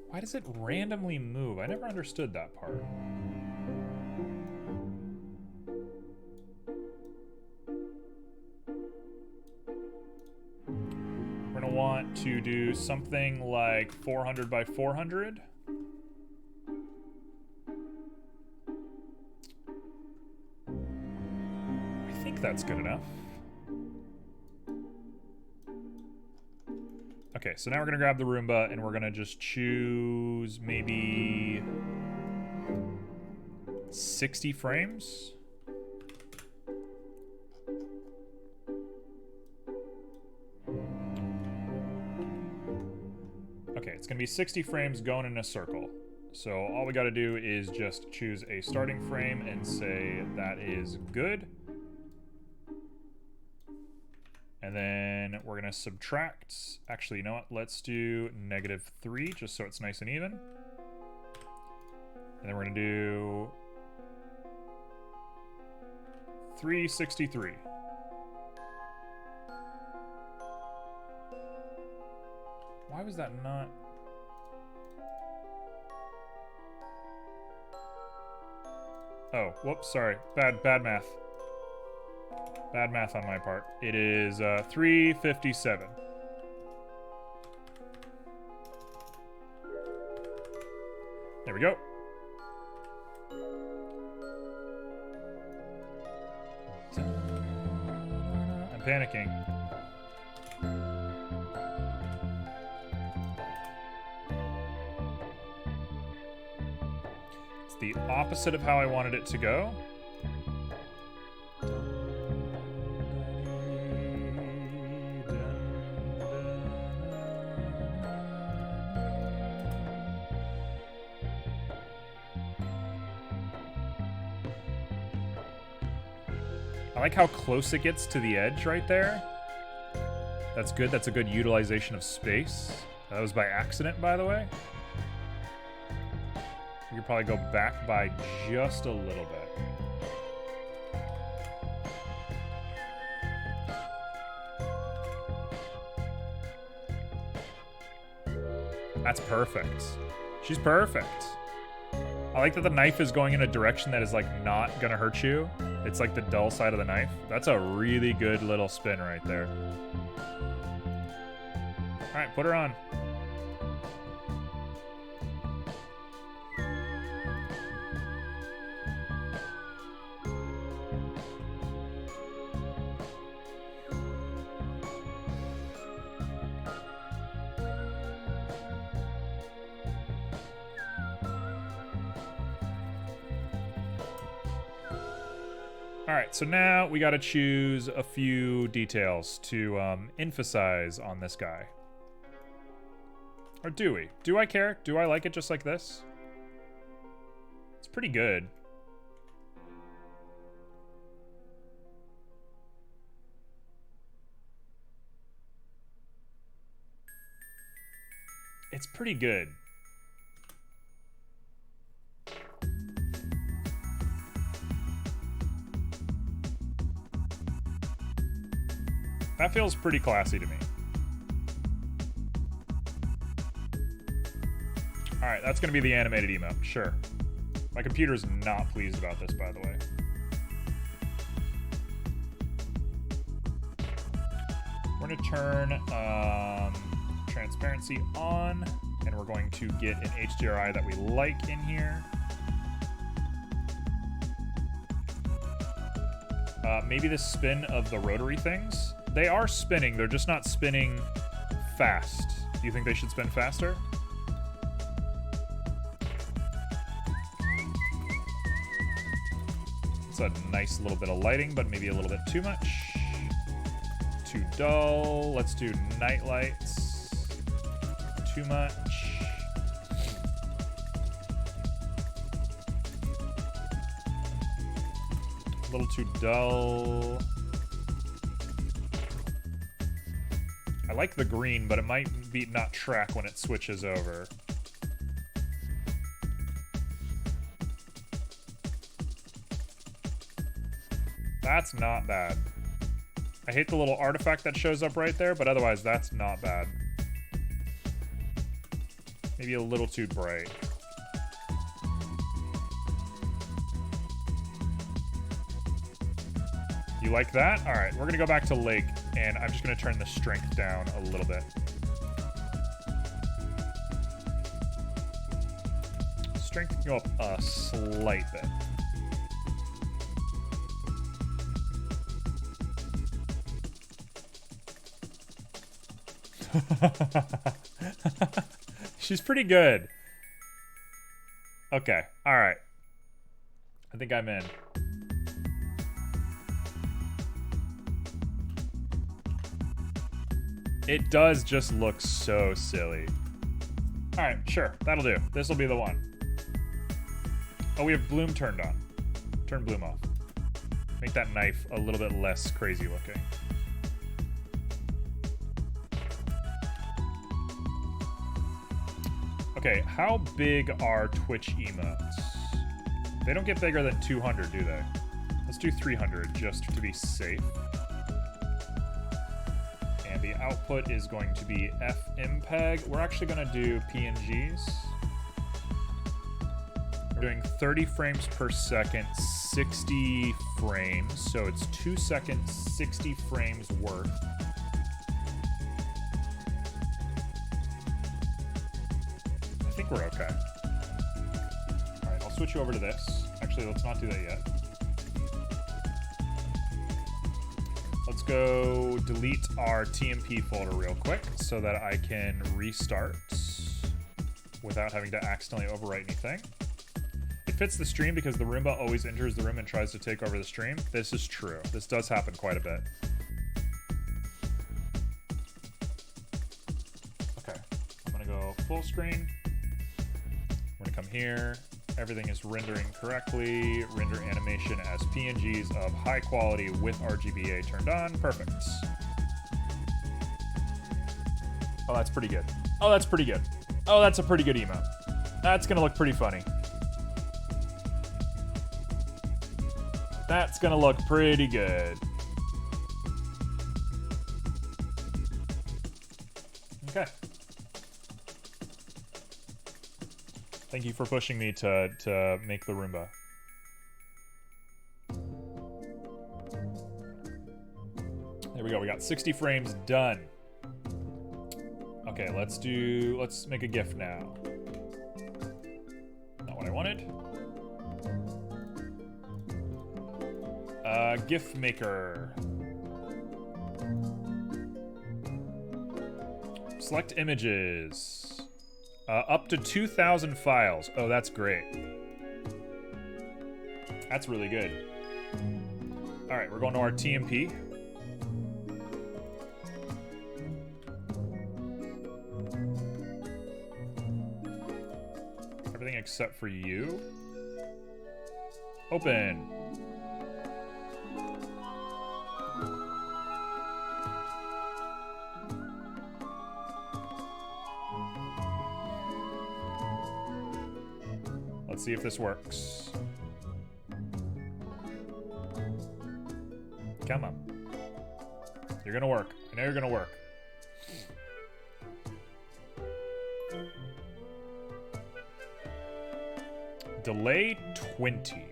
Why does it randomly move? I never understood that part. We're gonna want to do something like 400 by 400. I think that's good enough. Okay, so now we're gonna grab the Roomba and we're gonna just choose maybe 60 frames. Okay, it's gonna be 60 frames going in a circle. So all we gotta do is just choose a starting frame and say that is good. And then we're gonna subtract, actually, you know what? Let's do -3, just so it's nice and even. And then we're gonna do 363. Why was that not? Oh, whoops, sorry. Bad math. Bad math on my part. It is 357. There we go. I'm panicking. It's the opposite of how I wanted it to go. I like how close it gets to the edge right there. That's good. That's a good utilization of space. That was by accident, by the way. We could probably go back by just a little bit. That's perfect. She's perfect. I like that the knife is going in a direction that is like not gonna hurt you. It's like the dull side of the knife. That's a really good little spin right there. All right, put her on. Alright, so now we gotta choose a few details to emphasize on this guy. Or do we? Do I care? Do I like it just like this? It's pretty good. It's pretty good. That feels pretty classy to me. Alright, that's gonna be the animated emote, sure. My computer's not pleased about this, by the way. We're going to turn transparency on, and we're going to get an HDRI that we like in here. Maybe the spin of the rotary things. They are spinning, they're just not spinning fast. Do you think they should spin faster? It's a nice little bit of lighting, but maybe a little bit too much. Too dull. Let's do night lights. Too much. A little too dull. I like the green, but it might be not track when it switches over. That's not bad. I hate the little artifact that shows up right there, but otherwise that's not bad. Maybe a little too bright. You like that? All right, we're gonna go back to lake, and I'm just gonna turn the strength down a little bit. Strength can go up a slight bit. She's pretty good. Okay, all right. I think I'm in. It does just look so silly. All right, sure, that'll do. This will be the one. Oh, we have bloom turned on. Turn bloom off. Make that knife a little bit less crazy looking. Okay, how big are Twitch emotes? They don't get bigger than 200, do they? Let's do 300 just to be safe. And the output is going to be FMPEG. We're actually going to do PNGs. We're doing 30 frames per second, 60 frames. So it's 2 seconds, 60 frames worth. I think we're okay. All right, I'll switch you over to this. Actually, let's not do that yet. Let's go delete our TMP folder real quick so that I can restart without having to accidentally overwrite anything. It fits the stream because the Roomba always enters the room and tries to take over the stream. This is true. This does happen quite a bit. Okay, I'm gonna go full screen. We're gonna come here. Everything is rendering correctly. Render animation as PNGs of high quality with RGBA turned on. Perfect. Oh, that's pretty good. Oh, that's pretty good. Oh, that's a pretty good emote. That's gonna look pretty funny. That's gonna look pretty good. Okay. Thank you for pushing me to make the Roomba. There we go. We got 60 frames done. Okay, let's make a GIF now. Not what I wanted. GIF maker. Select images. Up to 2,000 files. Oh, that's great. That's really good. All right, we're going to our TMP. Everything except for you. Open. Let's see if this works. Come on. You're gonna work. I know you're gonna work. Delay 20.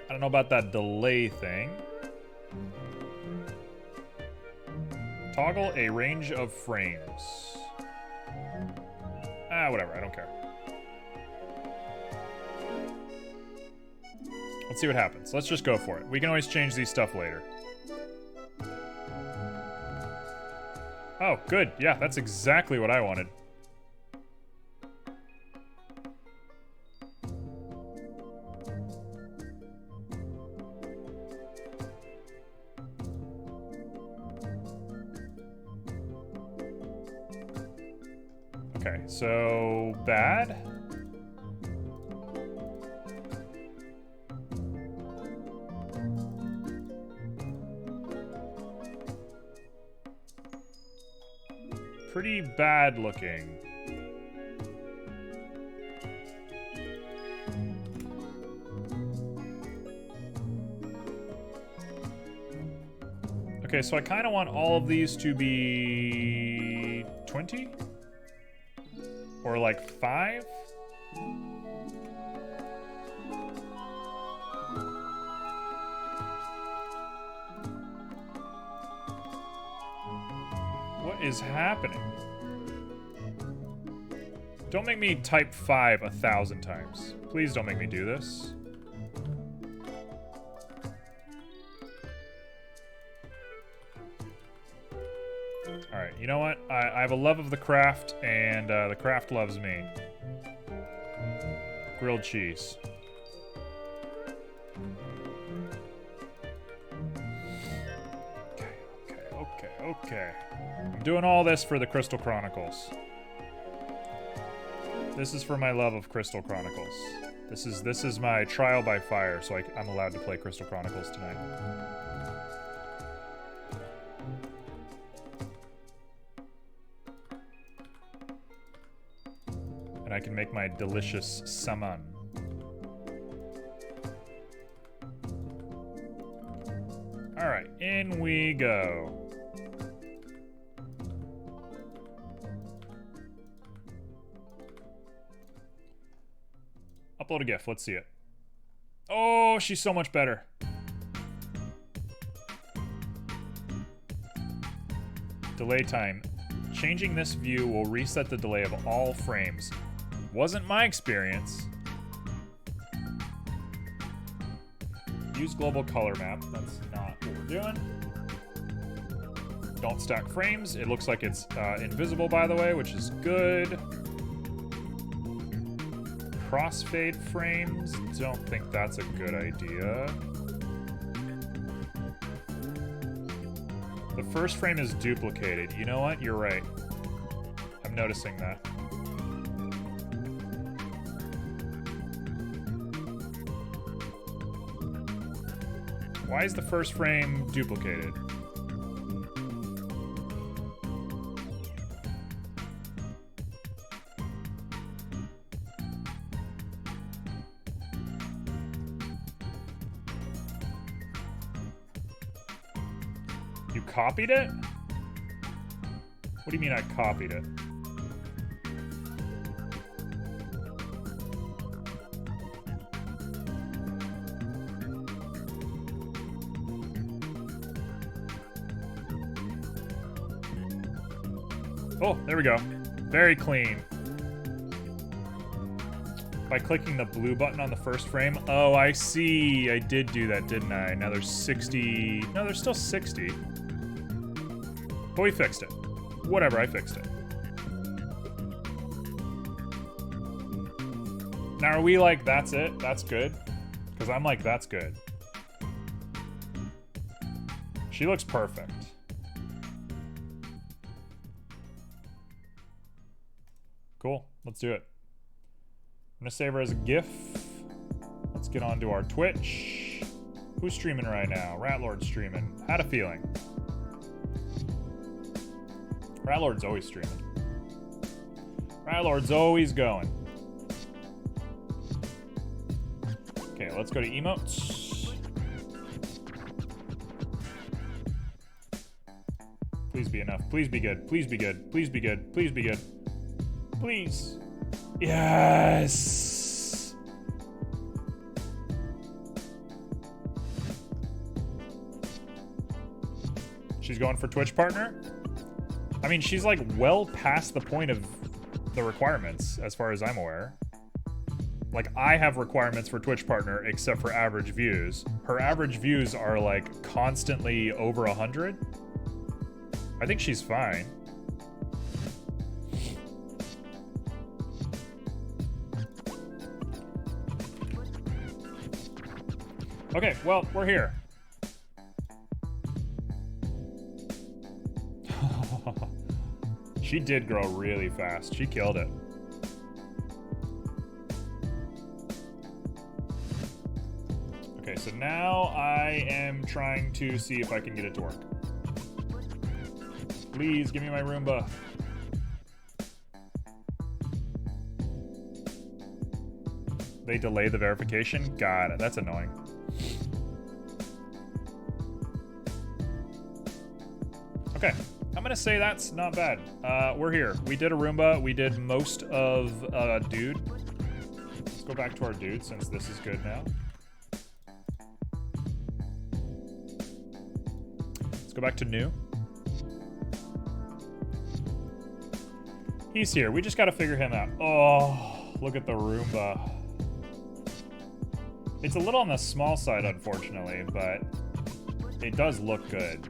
I don't know about that delay thing. Toggle a range of frames. Whatever, I don't care. Let's see what happens. Let's just go for it. We can always change these stuff later. Oh, good. Yeah, that's exactly what I wanted. Okay, so bad. Pretty bad looking. Okay, so I kind of want all of these to be 20? Or like 5? What is happening? Don't make me type 5 1,000 times. Please don't make me do this. Alright, you know what? I have a love of the craft, and the craft loves me. Grilled cheese. Okay. I'm doing all this for the Crystal Chronicles. This is for my love of Crystal Chronicles. This is my trial by fire, so I'm allowed to play Crystal Chronicles tonight. And I can make my delicious salmon. Alright, in we go. Upload a GIF, let's see it. Oh, she's so much better. Delay time. Changing this view will reset the delay of all frames. Wasn't my experience. Use global color map. That's not what we're doing. Don't stack frames. It looks like it's invisible, by the way, which is good. Crossfade frames. Don't think that's a good idea. The first frame is duplicated. You know what? You're right. I'm noticing that. Why is the first frame duplicated? You copied it? What do you mean I copied it? Oh, there we go. Very clean. By clicking the blue button on the first frame. Oh, I see. I did do that, didn't I? Now there's 60. No, there's still 60. But we fixed it. Whatever, I fixed it. Now, are we like, that's it? That's good? Because I'm like, that's good. She looks perfect. Cool. Let's do it. I'm gonna save her as a GIF. Let's get on to our Twitch. Who's streaming right now? Ratlord's streaming. Had a feeling. Ratlord's always streaming. Ratlord's always going. Okay, let's go to emotes. Please be enough. Please be good. Please be good. Please be good. Please be good. Please. Yes! She's going for Twitch partner? I mean, she's like well past the point of the requirements, as far as I'm aware. Like, I have requirements for Twitch partner except for average views. Her average views are like constantly over 100. I think she's fine. Okay, well, we're here. She did grow really fast. She killed it. Okay, so now I am trying to see if I can get it to work. Please give me my Roomba. They delay the verification? Got it. That's annoying. Okay. I'm gonna say that's not bad. We're here. We did a Roomba. We did most of dude. Let's go back to our dude since this is good now. Let's go back to new. He's here. We just gotta figure him out. Oh, look at the Roomba. It's a little on the small side, unfortunately, but it does look good.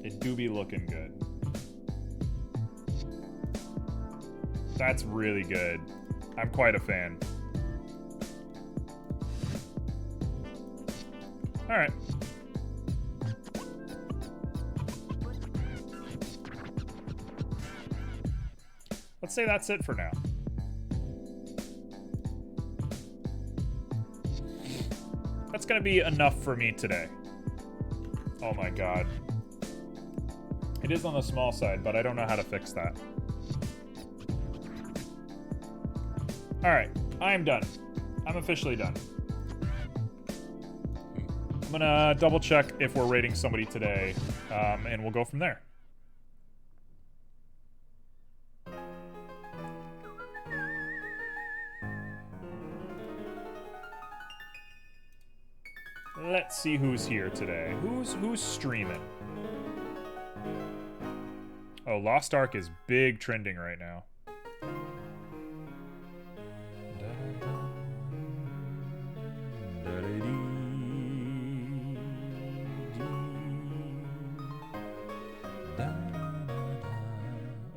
It do be looking good. That's really good. I'm quite a fan. All right. Let's say that's it for now. That's gonna be enough for me today. Oh my god. It is on the small side, but I don't know how to fix that. Alright, I am done. I'm officially done. I'm gonna double check if we're rating somebody today, and we'll go from there. Let's see who's here today. Who's streaming? Oh, Lost Ark is big trending right now.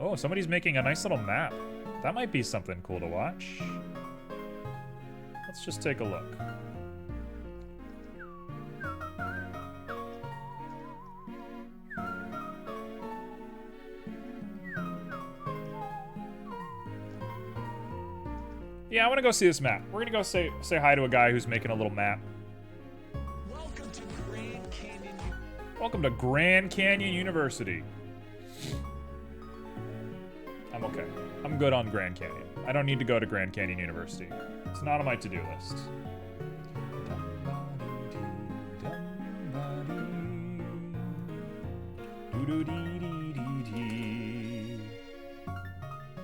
Oh, somebody's making a nice little map. That might be something cool to watch. Let's just take a look. Yeah, I want to go see this map. We're gonna go say hi to a guy who's making a little map. Welcome to Grand Canyon University. I'm okay. I'm good on Grand Canyon. I don't need to go to Grand Canyon University. It's not on my to-do list.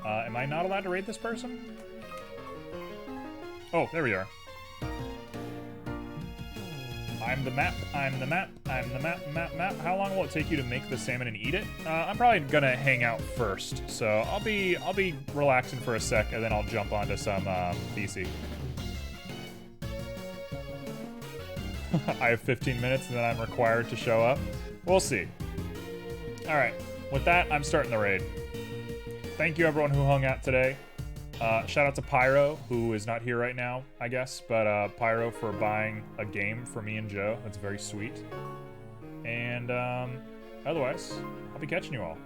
Am I not allowed to raid this person? Oh, there we are. I'm the map, I'm the map, I'm the map. How long will it take you to make the salmon and eat it? I'm probably gonna hang out first, so I'll be relaxing for a sec, and then I'll jump onto some BC. I have 15 minutes, and then I'm required to show up. We'll see. All right, with that, I'm starting the raid. Thank you, everyone who hung out today. Shout out to Pyro, who is not here right now, I guess, but Pyro for buying a game for me and Joe. That's very sweet. And otherwise, I'll be catching you all.